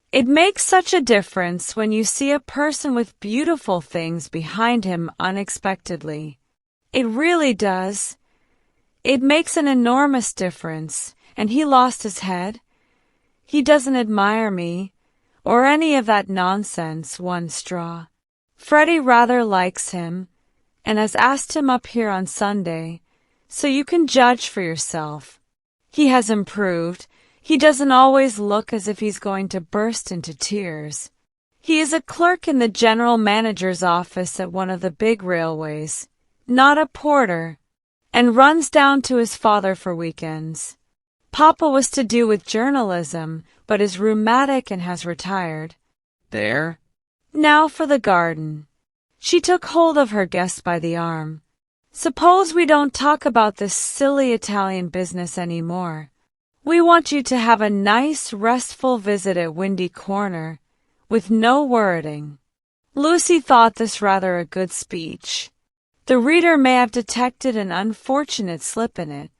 It makes such a difference when you see a person with beautiful things behind him unexpectedly. It really does. It makes an enormous difference, and he lost his head. He doesn't admire me, or any of that nonsense, one straw. Freddie rather likes him, and has asked him up here on Sunday, so you can judge for yourself. He has improved. He doesn't always look as if he's going to burst into tears. He is a clerk in the general manager's office at one of the big railways, not a porter, and runs down to his father for weekends. Papa was to do with journalism, but is rheumatic and has retired. There? Now for the garden. She took hold of her guest by the arm. Suppose we don't talk about this silly Italian business any more. We want you to have a nice, restful visit at Windy Corner, with no worrying. Lucy thought this rather a good speech. The reader may have detected an unfortunate slip in it.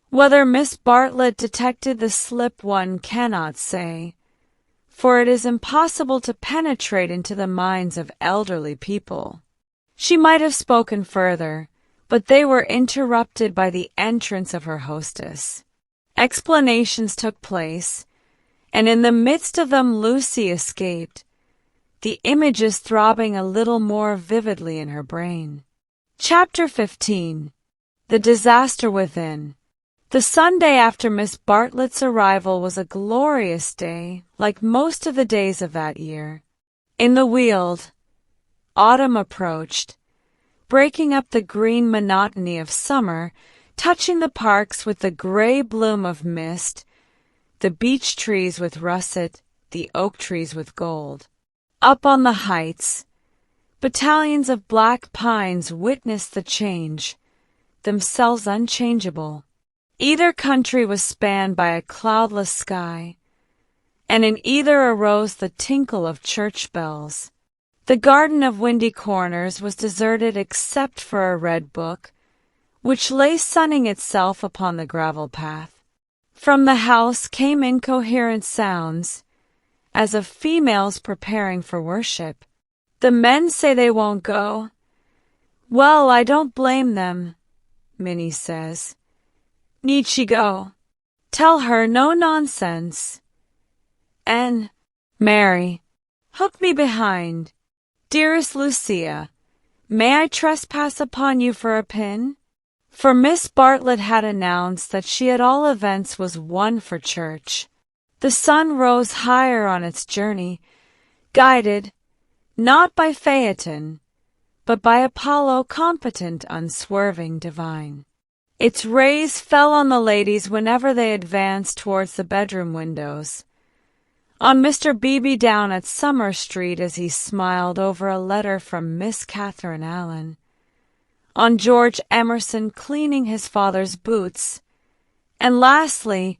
Whether Miss Bartlett detected the slip one cannot say, for it is impossible to penetrate into the minds of elderly people. She might have spoken further, but they were interrupted by the entrance of her hostess. Explanations took place, and in the midst of them Lucy escaped, the images throbbing a little more vividly in her brain. Chapter 15. The Disaster Within. The Sunday after Miss Bartlett's arrival was a glorious day, like most of the days of that year. In the Weald, autumn approached, breaking up the green monotony of summer, touching the parks with the gray bloom of mist, the beech trees with russet, the oak trees with gold. Up on the heights, battalions of black pines witnessed the change, themselves unchangeable. Either country was spanned by a cloudless sky, and in either arose the tinkle of church bells. The garden of Windy Corners was deserted except for a red book, which lay sunning itself upon the gravel path. From the house came incoherent sounds, as of females preparing for worship. The men say they won't go. Well, I don't blame them, Minnie says. Need she go? Tell her no nonsense. And, Mary, hook me behind. Dearest Lucia, may I trespass upon you for a pin? For Miss Bartlett had announced that she at all events was one for church. The sun rose higher on its journey, guided, not by Phaeton, but by Apollo competent, unswerving, divine. Its rays fell on the ladies whenever they advanced towards the bedroom windows. On Mr. Beebe down at Summer Street as he smiled over a letter from Miss Catherine Allen. On George Emerson cleaning his father's boots. And lastly,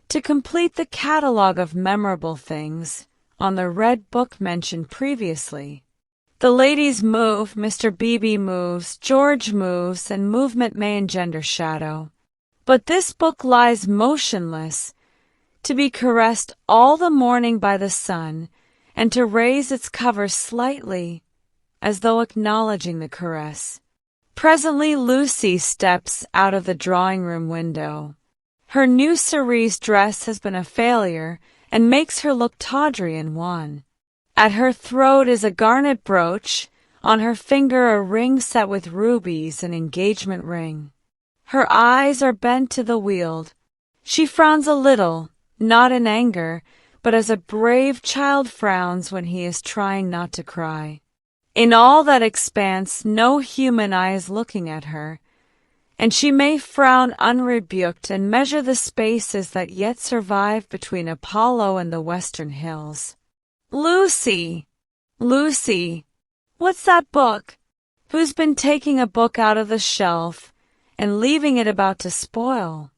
to complete the catalogue of memorable things, on the red book mentioned previously. The ladies move, Mr. Beebe moves, George moves, and movement may engender shadow. But this book lies motionless, to be caressed all the morning by the sun, and to raise its cover slightly, as though acknowledging the caress. Presently Lucy steps out of the drawing-room window. Her new cerise dress has been a failure, and makes her look tawdry and wan. At her throat is a garnet brooch, on her finger a ring set with rubies, an engagement ring. Her eyes are bent to the Weald. She frowns a little, not in anger, but as a brave child frowns when he is trying not to cry. In all that expanse no human eye is looking at her, and she may frown unrebuked and measure the spaces that yet survive between Apollo and the western hills. Lucy! Lucy! What's that book? Who's been taking a book out of the shelf and leaving it about to spoil?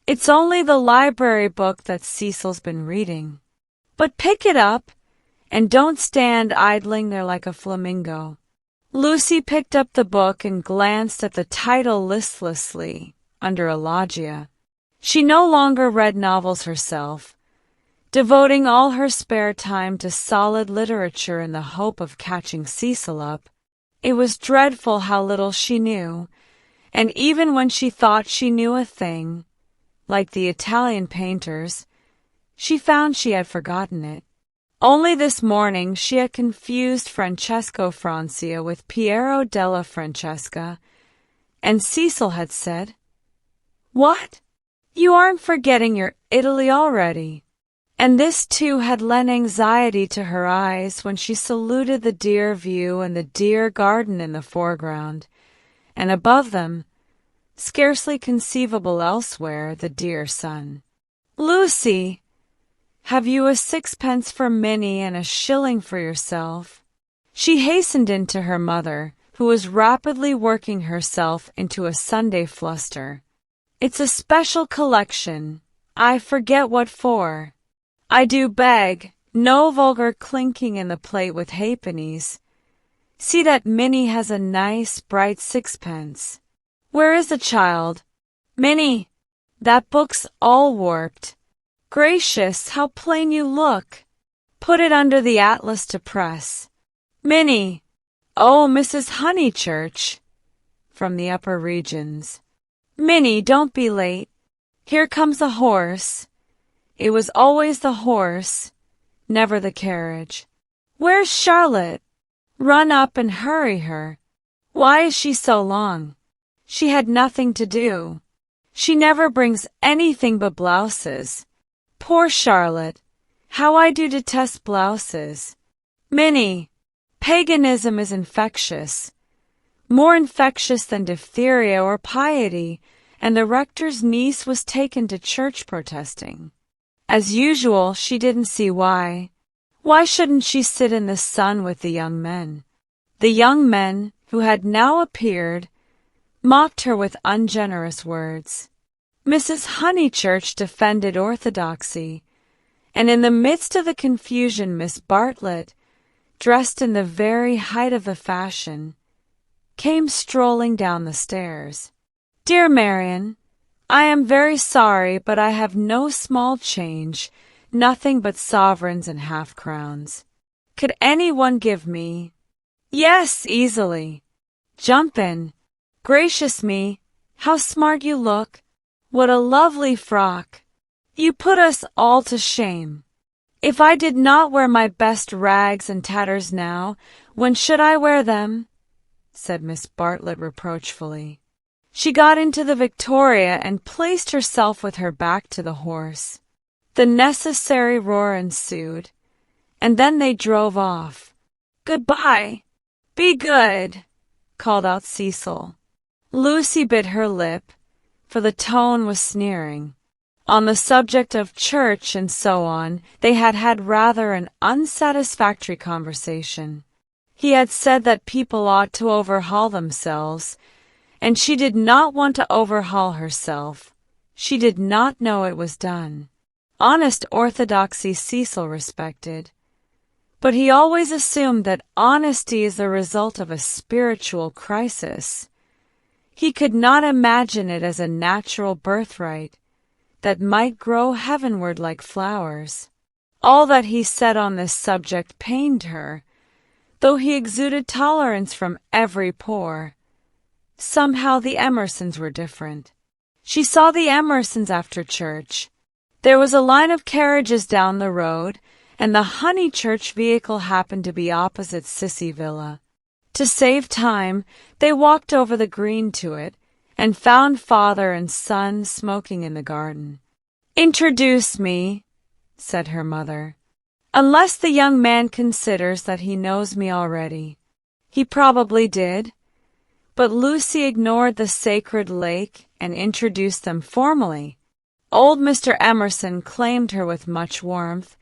It's only the library book that Cecil's been reading. But pick it up, and don't stand idling there like a flamingo. Lucy picked up the book and glanced at the title listlessly, under a loggia. She no longer read novels herself, devoting all her spare time to solid literature in the hope of catching Cecil up. It was dreadful how little she knew, and even when she thought she knew a thing, like the Italian painters, she found she had forgotten it. Only this morning she had confused Francesco Francia with Piero della Francesca, and Cecil had said, "What? You aren't forgetting your Italy already?" And this too had lent anxiety to her eyes when she saluted the dear view and the dear garden in the foreground, and above them, scarcely conceivable elsewhere, the dear sun. "Lucy, have you a sixpence for Minnie and a shilling for yourself?" She hastened in to her mother, who was rapidly working herself into a Sunday fluster. "It's a special collection. I forget what for. I do beg, no vulgar clinking in the plate with halfpennies. See that Minnie has a nice, bright sixpence. Where is the child? Minnie, that book's all warped. Gracious, how plain you look. Put it under the atlas to press. Minnie! Oh, Mrs. Honeychurch!" from the upper regions. "Minnie, don't be late. Here comes the horse." It was always the horse, never the carriage. "Where's Charlotte? Run up and hurry her. Why is she so long? She had nothing to do. She never brings anything but blouses. Poor Charlotte! How I do detest blouses. Minnie, paganism is infectious, more infectious than diphtheria or piety, and the rector's niece was taken to church protesting. As usual, she didn't see why. Why shouldn't she sit in the sun with the young men? The young men, who had now appeared, mocked her with ungenerous words. Mrs. Honeychurch defended orthodoxy, and in the midst of the confusion Miss Bartlett, dressed in the very height of the fashion, came strolling down the stairs. "Dear Marian, I am very sorry, but I have no small change, nothing but sovereigns and half-crowns. Could any one give me—" "Yes, easily. Jump in. Gracious me, how smart you look. What a lovely frock. You put us all to shame. If I did not wear my best rags and tatters now, when should I wear them?" said Miss Bartlett reproachfully. She got into the Victoria and placed herself with her back to the horse. The necessary roar ensued, and then they drove off. "Goodbye. Be good," called out Cecil. Lucy bit her lip, for the tone was sneering. On the subject of church and so on, they had had rather an unsatisfactory conversation. He had said that people ought to overhaul themselves, and she did not want to overhaul herself. She did not know it was done. Honest orthodoxy Cecil respected, but he always assumed that honesty is the result of a spiritual crisis. He could not imagine it as a natural birthright that might grow heavenward like flowers. All that he said on this subject pained her, though he exuded tolerance from every pore. Somehow the Emersons were different. She saw the Emersons after church. There was a line of carriages down the road, and the Honeychurch vehicle happened to be opposite Sissy Villa. To save time, they walked over the green to it, and found father and son smoking in the garden. "Introduce me," said her mother. "Unless the young man considers that he knows me already." He probably did, but Lucy ignored the sacred lake and introduced them formally. Old Mr. Emerson claimed her with much warmth,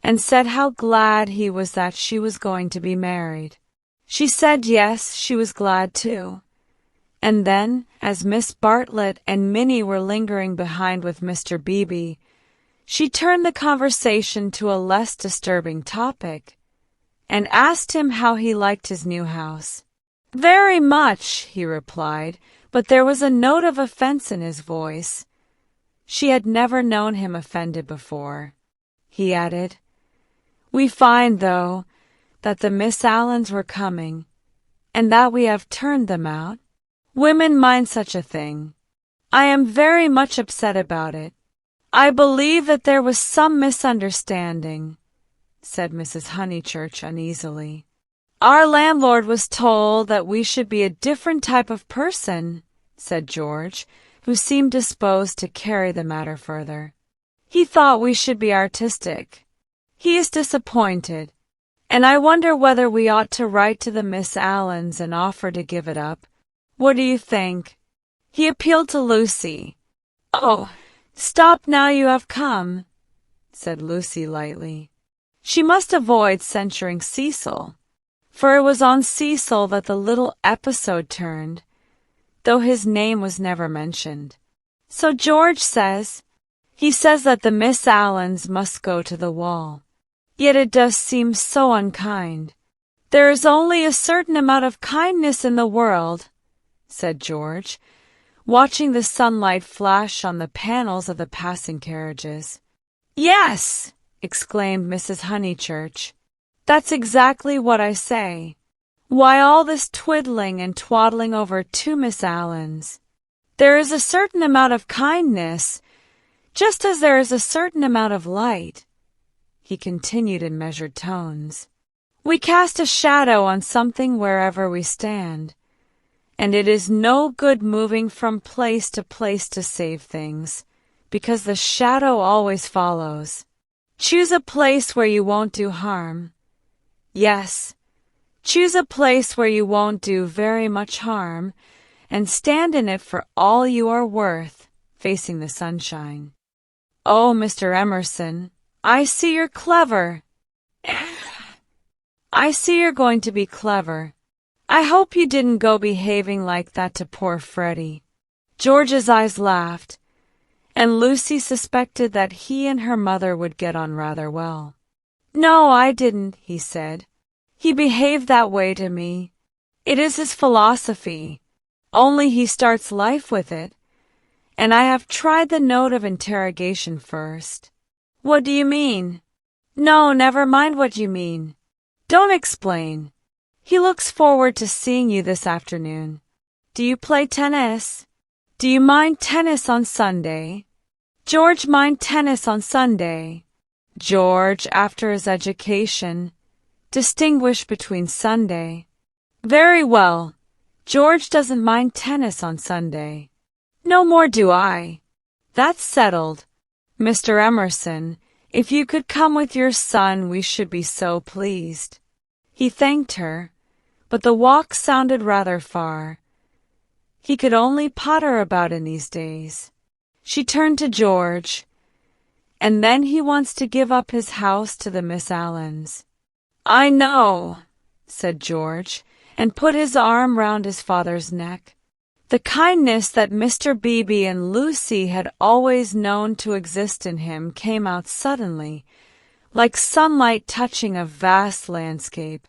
and said how glad he was that she was going to be married. She said yes, she was glad too. And then, as Miss Bartlett and Minnie were lingering behind with Mr. Beebe, she turned the conversation to a less disturbing topic, and asked him how he liked his new house. "Very much," he replied, but there was a note of offense in his voice. She had never known him offended before. He added, "We find, though, that the Miss Allens were coming, and that we have turned them out. Women mind such a thing. I am very much upset about it. I believe that there was some misunderstanding," said Mrs. Honeychurch uneasily. "Our landlord was told that we should be a different type of person," said George, who seemed disposed to carry the matter further. "He thought we should be artistic. He is disappointed, and I wonder whether we ought to write to the Miss Allens and offer to give it up. What do you think?" He appealed to Lucy. "Oh, stop now you have come," said Lucy lightly. She must avoid censuring Cecil, for it was on Cecil that the little episode turned, though his name was never mentioned. "So George says, he says that the Miss Allens must go to the wall. Yet it does seem so unkind." "There is only a certain amount of kindness in the world," said George, watching the sunlight flash on the panels of the passing carriages. "Yes," exclaimed Mrs. Honeychurch. "That's exactly what I say. Why all this twiddling and twaddling over two Miss Allens? There is a certain amount of kindness, just as there is a certain amount of light," he continued in measured tones. "We cast a shadow on something wherever we stand, and it is no good moving from place to place to save things, because the shadow always follows. Choose a place where you won't do harm. Yes, choose a place where you won't do very much harm, and stand in it for all you are worth, facing the sunshine. Oh, Mr. Emerson, I see you're clever. I see you're going to be clever. I hope you didn't go behaving like that to poor Freddie." George's eyes laughed, and Lucy suspected that he and her mother would get on rather well. "No, I didn't," he said. "He behaved that way to me. It is his philosophy, only he starts life with it, and I have tried the note of interrogation first." "What do you mean?" "No, never mind what you mean. Don't explain. He looks forward to seeing you this afternoon. Do you play tennis? Do you mind tennis on Sunday?" "George mind tennis on Sunday." George, after his education, distinguished between Sunday. "Very well. George doesn't mind tennis on Sunday." "No more do I." "That's settled. Mr. Emerson, if you could come with your son, we should be so pleased." He thanked her, but the walk sounded rather far. He could only potter about in these days. She turned to George. "And then he wants to give up his house to the Miss Allens." "I know," said George, and put his arm round his father's neck. The kindness that Mr. Beebe and Lucy had always known to exist in him came out suddenly, like sunlight touching a vast landscape.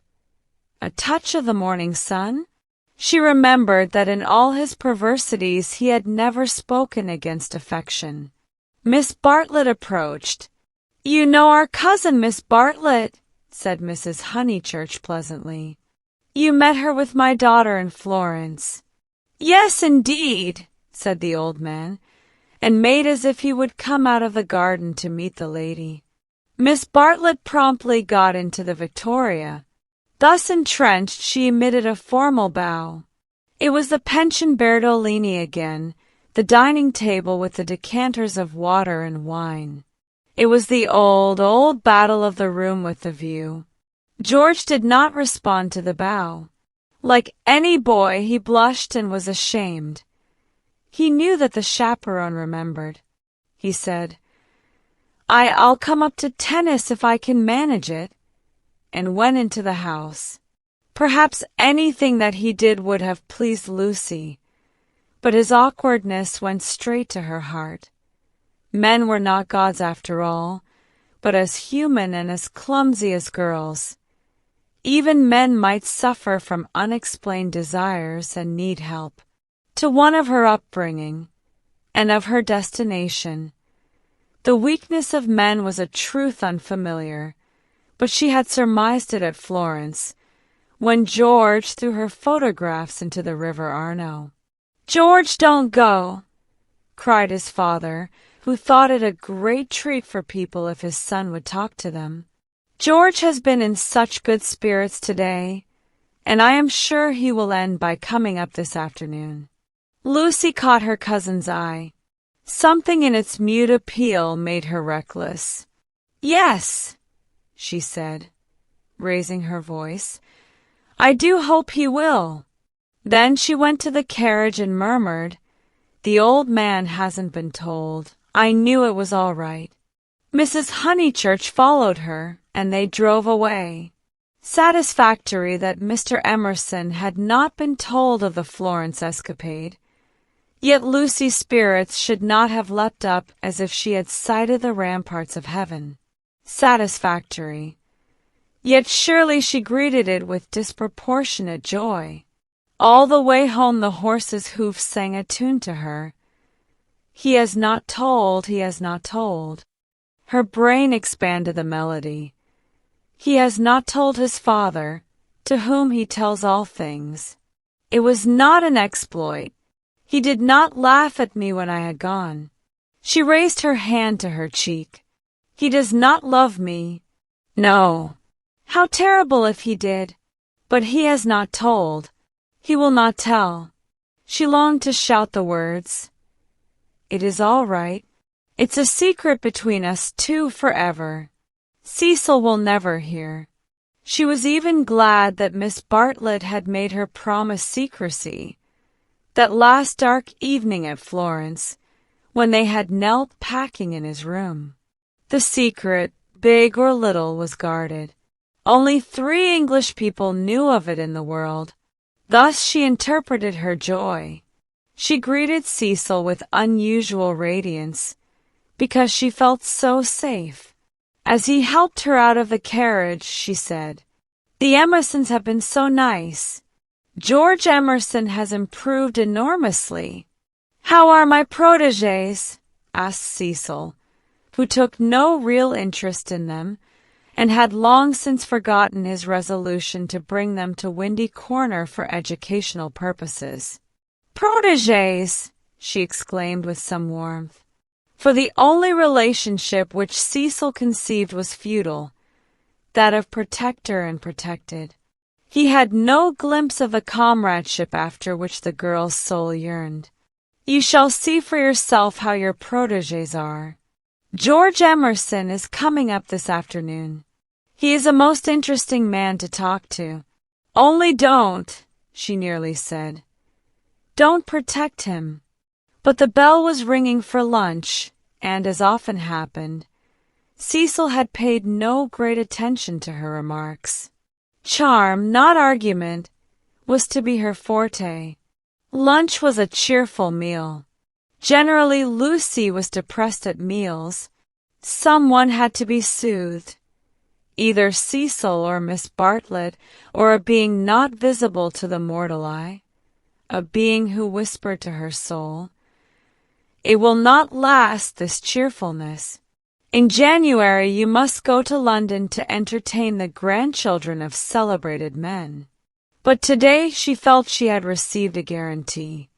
A touch of the morning sun? She remembered that in all his perversities he had never spoken against affection. Miss Bartlett approached. "You know our cousin, Miss Bartlett," said Mrs. Honeychurch pleasantly. "You met her with my daughter in Florence." "Yes, indeed," said the old man, and made as if he would come out of the garden to meet the lady. Miss Bartlett promptly got into the Victoria. Thus entrenched, she emitted a formal bow. It was the Pension Berdolini again, the dining table with the decanters of water and wine. It was the old battle of the room with the view. George did not respond to the bow. Like any boy, he blushed and was ashamed. He knew that the chaperone remembered. He said, I'll come up to tennis if I can manage it," and went into the house. Perhaps anything that he did would have pleased Lucy, but his awkwardness went straight to her heart. Men were not gods after all, but as human and as clumsy as girls. Even men might suffer from unexplained desires and need help. To one of her upbringing, and of her destination, the weakness of men was a truth unfamiliar, but she had surmised it at Florence, when George threw her photographs into the River Arno. "George, don't go!" cried his father, who thought it a great treat for people if his son would talk to them. "George has been in such good spirits today, and I am sure he will end by coming up this afternoon." Lucy caught her cousin's eye. Something in its mute appeal made her reckless. "Yes," she said, raising her voice, "I do hope he will." Then she went to the carriage and murmured, "The old man hasn't been told. I knew it was all right." Mrs. Honeychurch followed her, and they drove away. Satisfactory that Mr. Emerson had not been told of the Florence escapade. Yet Lucy's spirits should not have leapt up as if she had sighted the ramparts of heaven. Satisfactory. Yet surely she greeted it with disproportionate joy. All the way home the horse's hoofs sang a tune to her. "He has not told, he has not told." Her brain expanded the melody. "He has not told his father, to whom he tells all things." It was not an exploit. He did not laugh at me when I had gone. She raised her hand to her cheek. "He does not love me." No. How terrible if he did. But he has not told. He will not tell. She longed to shout the words. "It is all right. It's a secret between us two forever. Cecil will never hear." She was even glad that Miss Bartlett had made her promise secrecy. That last dark evening at Florence, when they had knelt packing in his room. The secret, big or little, was guarded. Only 3 English people knew of it in the world. Thus she interpreted her joy. She greeted Cecil with unusual radiance, because she felt so safe. As he helped her out of the carriage, she said, "The Emersons have been so nice. George Emerson has improved enormously." "How are my protégés?" asked Cecil, who took no real interest in them, and had long since forgotten his resolution to bring them to Windy Corner for educational purposes. "Protégés!" she exclaimed with some warmth, for the only relationship which Cecil conceived was feudal, that of protector and protected. He had no glimpse of the comradeship after which the girl's soul yearned. "You shall see for yourself how your protégés are. George Emerson is coming up this afternoon. He is a most interesting man to talk to. Only don't," she nearly said, "don't protect him." But the bell was ringing for lunch, and, as often happened, Cecil had paid no great attention to her remarks. Charm, not argument, was to be her forte. Lunch was a cheerful meal. Generally Lucy was depressed at meals. Someone had to be soothed. either Cecil or Miss Bartlett, or a being not visible to the mortal eye, a being who whispered to her soul, "It will not last, this cheerfulness. In January you must go to London to entertain the grandchildren of celebrated men." But today she felt she had received a guarantee.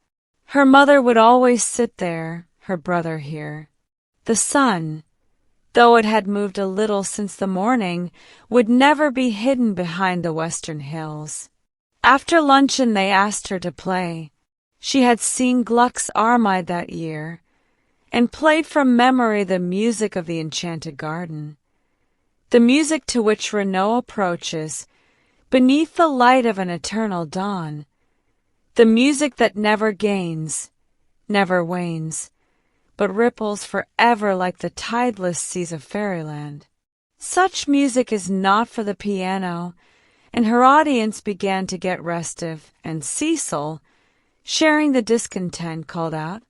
Her mother would always sit there, her brother here. The sun, though it had moved a little since the morning, would never be hidden behind the western hills. After luncheon they asked her to play. She had seen Gluck's Armide that year, and played from memory the music of the enchanted garden, the music to which Renaud approaches, beneath the light of an eternal dawn, the music that never gains, never wanes, but ripples forever like the tideless seas of fairyland. Such music is not for the piano, and her audience began to get restive, and Cecil, sharing the discontent, called out,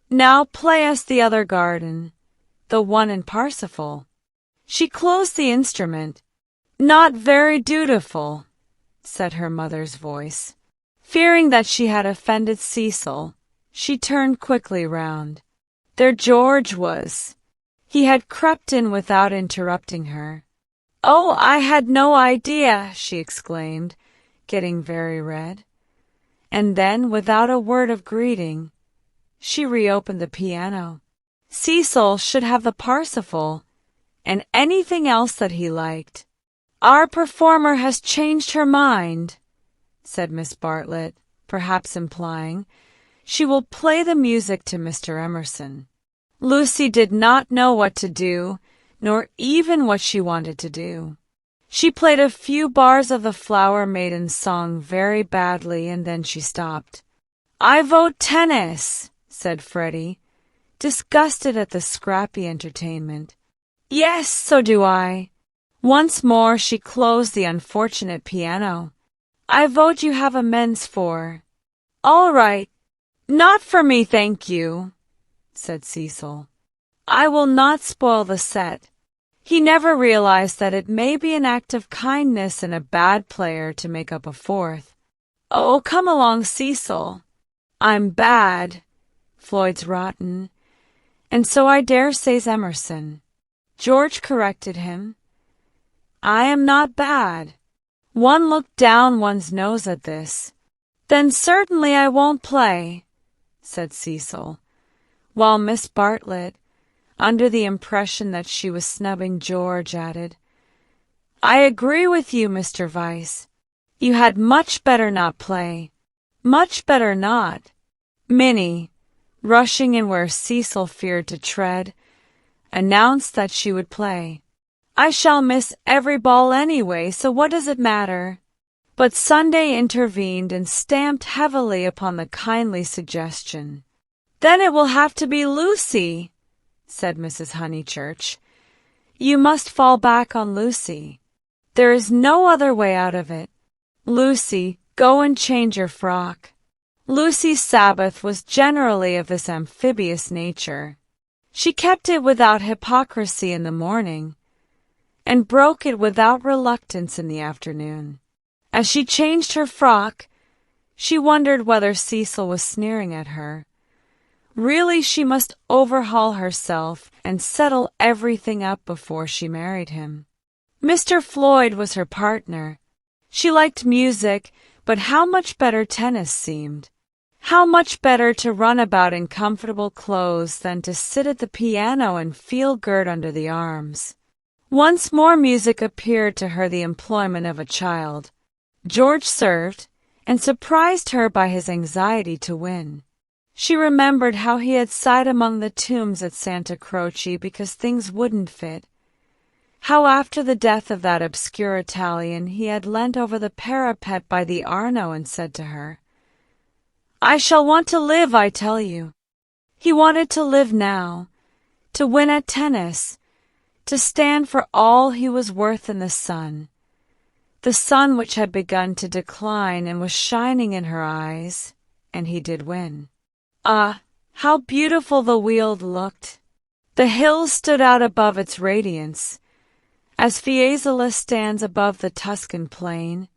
"Now play us the other garden, the one in Parsifal." She closed the instrument. "Not very dutiful," said her mother's voice. Fearing that she had offended Cecil, she turned quickly round. There George was. He had crept in without interrupting her. "Oh, I had no idea," she exclaimed, getting very red. And then, without a word of greeting, she reopened the piano. Cecil should have the Parsifal, and anything else that he liked. "Our performer has changed her mind," said Miss Bartlett, perhaps implying, "she will play the music to Mr. Emerson." Lucy did not know what to do, nor even what she wanted to do. She played a few bars of the Flower Maiden song very badly, and then she stopped. "I vote tennis," said Freddie, disgusted at the scrappy entertainment. "Yes, so do I." Once more she closed the unfortunate piano. "I vote you have a men's four." "All right. Not for me, thank you," said Cecil. "I will not spoil the set." He never realized that it may be an act of kindness in a bad player to make up a fourth. "Oh, come along, Cecil." "I'm bad. Floyd's rotten. And so I dare say's Emerson." George corrected him. "I am not bad." One looked down one's nose at this. "Then certainly I won't play," said Cecil, while Miss Bartlett, under the impression that she was snubbing George, added, "I agree with you, Mr. Vyse. You had much better not play. Much better not." Minnie, rushing in where Cecil feared to tread, announced that she would play. "I shall miss every ball anyway, so what does it matter?" But Sunday intervened and stamped heavily upon the kindly suggestion. "Then it will have to be Lucy," said Mrs. Honeychurch. "You must fall back on Lucy. There is no other way out of it. Lucy, go and change your frock." Lucy's Sabbath was generally of this amphibious nature. She kept it without hypocrisy in the morning, and broke it without reluctance in the afternoon. As she changed her frock, she wondered whether Cecil was sneering at her. Really, she must overhaul herself and settle everything up before she married him. Mr. Floyd was her partner. She liked music, but how much better tennis seemed. How much better to run about in comfortable clothes than to sit at the piano and feel girt under the arms. Once more music appeared to her the employment of a child. George served, and surprised her by his anxiety to win. She remembered how he had sighed among the tombs at Santa Croce because things wouldn't fit. How after the death of that obscure Italian he had leant over the parapet by the Arno and said to her, "I shall want to live, I tell you." He wanted to live now, to win at tennis, to stand for all he was worth in the sun which had begun to decline and was shining in her eyes, and he did win. Ah, how beautiful the Weald looked! The hills stood out above its radiance, As Fiesole stands above the Tuscan plain,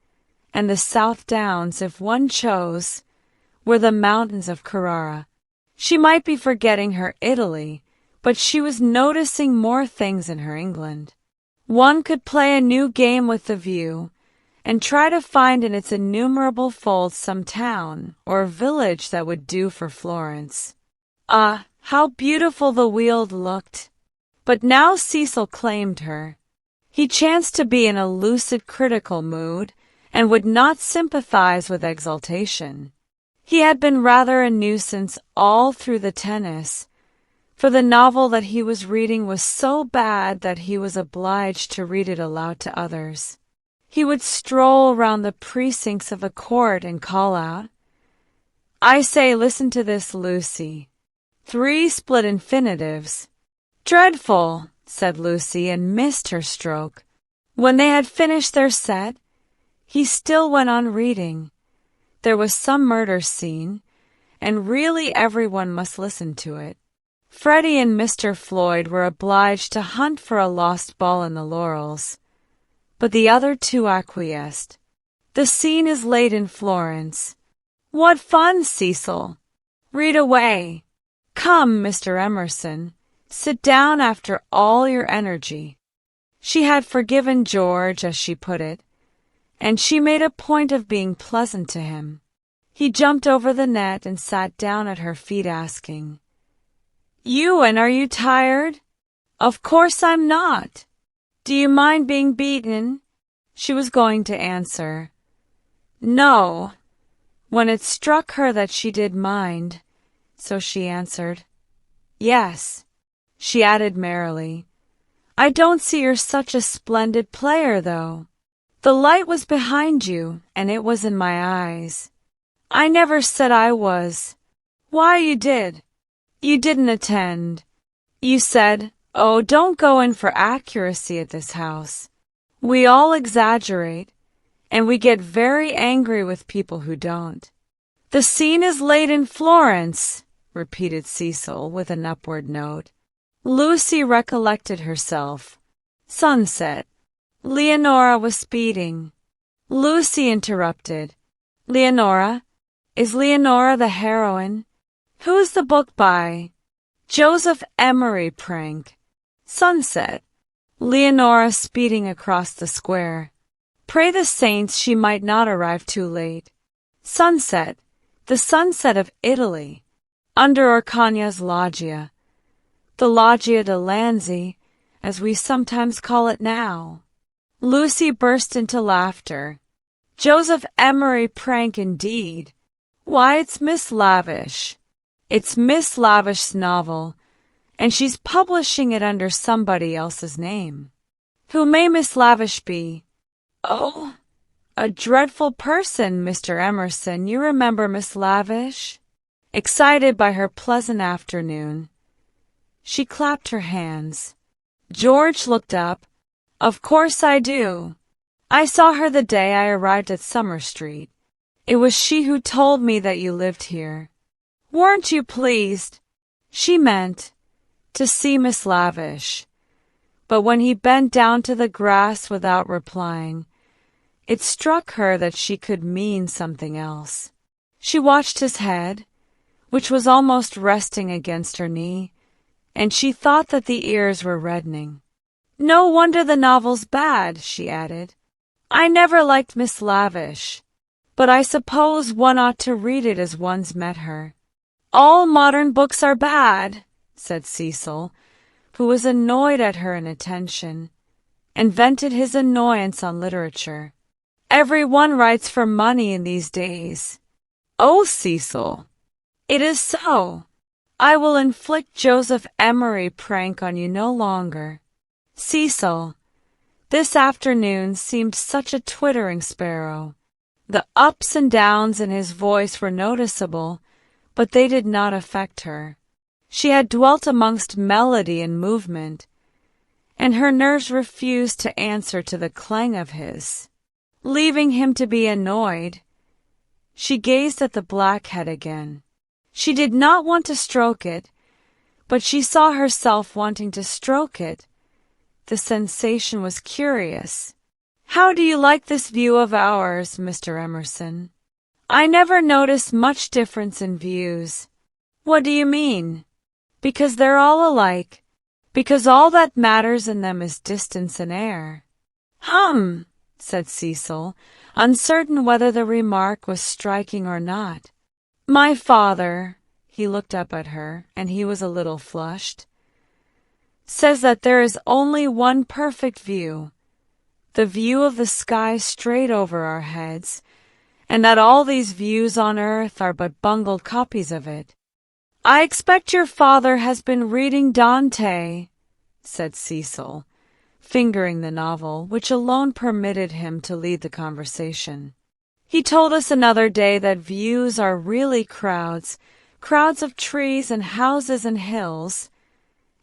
and the South Downs, if one chose, were the mountains of Carrara. She might be forgetting her Italy, but she was noticing more things in her England. One could play a new game with the view, and try to find in its innumerable folds some town or village that would do for Florence. Ah, how beautiful the Weald looked! But now Cecil claimed her. He chanced to be in a lucid critical mood, and would not sympathize with exultation. He had been rather a nuisance all through the tennis, for the novel that he was reading was so bad that he was obliged to read it aloud to others. He would stroll round the precincts of a court and call out, "I say, listen to this, Lucy. 3 split infinitives." "Dreadful," said Lucy, and missed her stroke. When they had finished their set, he still went on reading. There was some murder scene, and really everyone must listen to it. Freddie and Mr. Floyd were obliged to hunt for a lost ball in the laurels, but the other 2 acquiesced. "The scene is laid in Florence." "What fun, Cecil! Read away. Come, Mr. Emerson, sit down after all your energy." She had forgiven George, as she put it, and she made a point of being pleasant to him. He jumped over the net and sat down at her feet, asking, "Ewan, are you tired?" "Of course I'm not." "Do you mind being beaten?" She was going to answer, "No," when it struck her that she did mind, so she answered, "Yes." She added merrily, "I don't see you're such a splendid player, though. The light was behind you, and it was in my eyes." "I never said I was." "Why, you did. You didn't attend. You said, 'Oh, don't go in for accuracy at this house.' We all exaggerate, and we get very angry with people who don't." "The scene is laid in Florence," repeated Cecil with an upward note. Lucy recollected herself. Sunset. Leonora was speeding. Lucy interrupted. "Leonora? Is Leonora the heroine? Who is the book by?" "Joseph Emery Prank." Sunset. Leonora speeding across the square. Pray the saints she might not arrive too late. Sunset. The sunset of Italy. Under Orcagna's loggia. The Loggia de Lanzi, as we sometimes call it now. Lucy burst into laughter. "Joseph Emery Prank indeed. Why, it's Miss Lavish. It's Miss Lavish's novel, and she's publishing it under somebody else's name." "Who may Miss Lavish be?" "Oh, a dreadful person, Mr. Emerson. You remember Miss Lavish?" Excited by her pleasant afternoon, she clapped her hands. George looked up. "Of course I do. I saw her the day I arrived at Summer Street. It was she who told me that you lived here. Weren't you pleased?" She meant to see Miss Lavish, but when he bent down to the grass without replying, it struck her that she could mean something else. She watched his head, which was almost resting against her knee, and she thought that the ears were reddening. "No wonder the novel's bad," she added. "I never liked Miss Lavish, but I suppose one ought to read it as one's met her." "All modern books are bad," said Cecil, who was annoyed at her inattention, and vented his annoyance on literature. "Every one writes for money in these days." "Oh, Cecil, it is so. I will inflict Joseph Emery Prank on you no longer." Cecil, this afternoon, seemed such a twittering sparrow. The ups and downs in his voice were noticeable, but they did not affect her. She had dwelt amongst melody and movement, and her nerves refused to answer to the clang of his. Leaving him to be annoyed, she gazed at the black head again. She did not want to stroke it, but she saw herself wanting to stroke it, The sensation was curious. "How do you like this view of ours, Mr. Emerson?" "I never notice much difference in views." "What do you mean?" "Because they're all alike. Because all that matters in them is distance and air." "Hum," said Cecil, uncertain whether the remark was striking or not. "My father," he looked up at her, and he was a little flushed, "says that there is only one perfect view, the view of the sky straight over our heads, and that all these views on earth are but bungled copies of it." "I expect your father has been reading Dante," said Cecil, fingering the novel, which alone permitted him to lead the conversation. "He told us another day that views are really crowds, crowds of trees and houses and hills,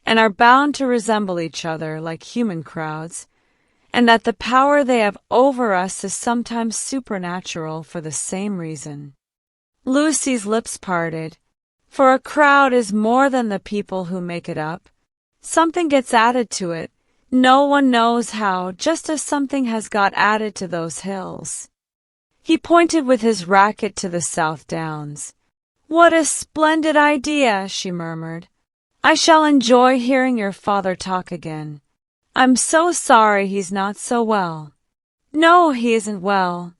and are bound to resemble each other like human crowds, and that the power they have over us is sometimes supernatural for the same reason." Lucy's lips parted. For a crowd is more than the people who make it up. Something gets added to it. No one knows how, just as something has got added to those hills. He pointed with his racket to the South Downs. "What a splendid idea," she murmured. "I shall enjoy hearing your father talk again. I'm so sorry he's not so well." "No, he isn't well.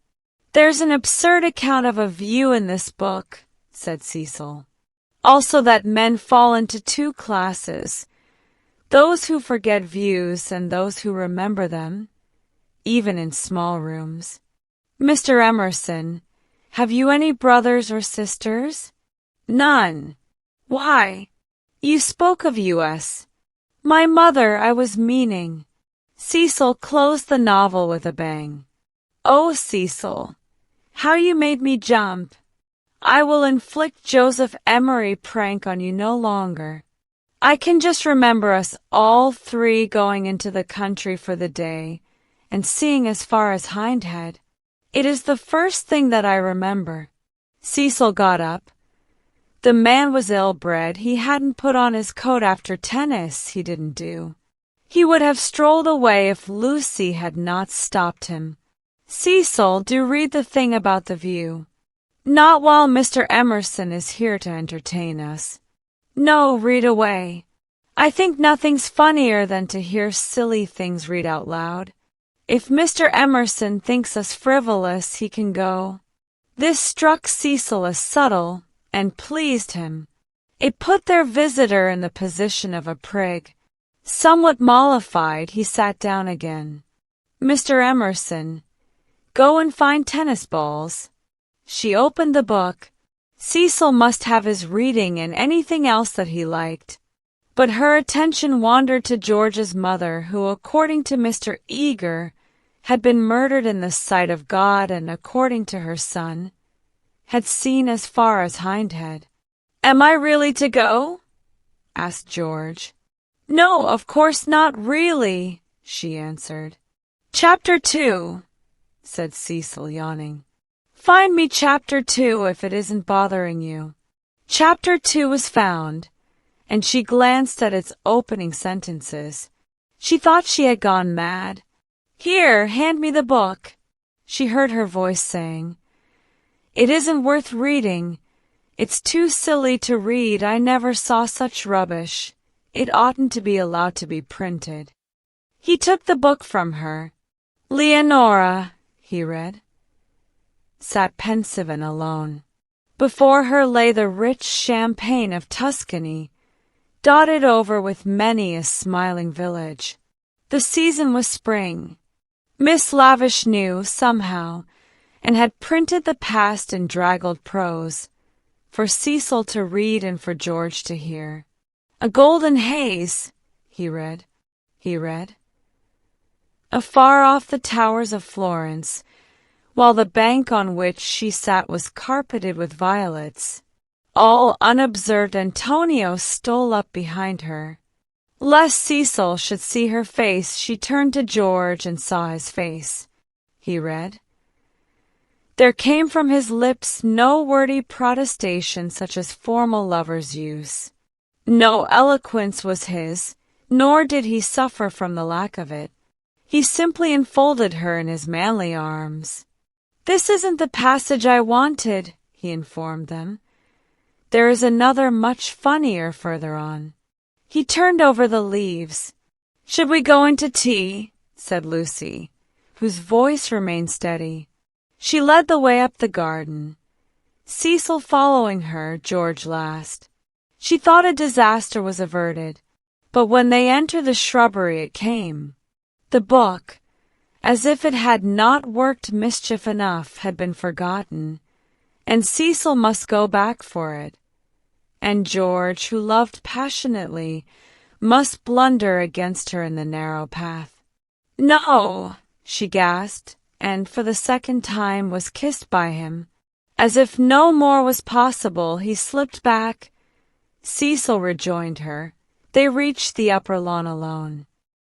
There's an absurd account of a view in this book," said Cecil. "Also that men fall into two classes, those who forget views and those who remember them, even in small rooms. Mr. Emerson, have you any brothers or sisters?" "None." "Why? You spoke of U.S." "My mother, I was meaning." Cecil closed the novel with a bang. "Oh, Cecil, how you made me jump. I will inflict Joseph Emery prank on you no longer. I can just remember us all three going into the country for the day and seeing as far as Hindhead. It is the first thing that I remember." Cecil got up. The man was ill-bred. He hadn't put on his coat after tennis, he didn't do. He would have strolled away if Lucy had not stopped him. "Cecil, do read the thing about the view." "Not while Mr. Emerson is here to entertain us." "No, read away. I think nothing's funnier than to hear silly things read out loud. If Mr. Emerson thinks us frivolous, he can go." This struck Cecil as subtle, and pleased him. It put their visitor in the position of a prig. Somewhat mollified, he sat down again. "Mr. Emerson, go and find tennis balls." She opened the book. Cecil must have his reading and anything else that he liked. But her attention wandered to George's mother, who, according to Mr. Eager, had been murdered in the sight of God, and, according to her son, had seen as far as Hindhead. "Am I really to go?" asked George. "No, of course not really," she answered. "Chapter 2, said Cecil, yawning. "Find me Chapter 2 if it isn't bothering you." Chapter 2 was found, and she glanced at its opening sentences. She thought she had gone mad. "Here, hand me the book," she heard her voice saying. "It isn't worth reading. It's too silly to read. I never saw such rubbish. It oughtn't to be allowed to be printed." He took the book from her. "Leonora," he read, sat pensive and alone. Before her lay the rich champaign of Tuscany, dotted over with many a smiling village. The season was spring. Miss Lavish knew, somehow, and had printed the past in draggled prose, for Cecil to read and for George to hear. "A golden haze," he read. Afar off the towers of Florence, while the bank on which she sat was carpeted with violets. All unobserved, Antonio stole up behind her. Lest Cecil should see her face, she turned to George and saw his face. He read. There came from his lips no wordy protestation such as formal lovers use. No eloquence was his, Nor did he suffer from the lack of it. He simply enfolded her in his manly arms. "This isn't the passage I wanted," he informed them. "There is another much funnier further on." He turned over the leaves. "Should we go into tea?" said Lucy, whose voice remained steady. She led the way up the garden, Cecil following her, George last. She thought a disaster was averted, but when they entered the shrubbery it came. The book, as if it had not worked mischief enough, had been forgotten, and Cecil must go back for it. And George, who loved passionately, must blunder against her in the narrow path. "No!" she gasped, and for the second time was kissed by him. As if no more was possible, he slipped back. Cecil rejoined her. They reached the upper lawn alone.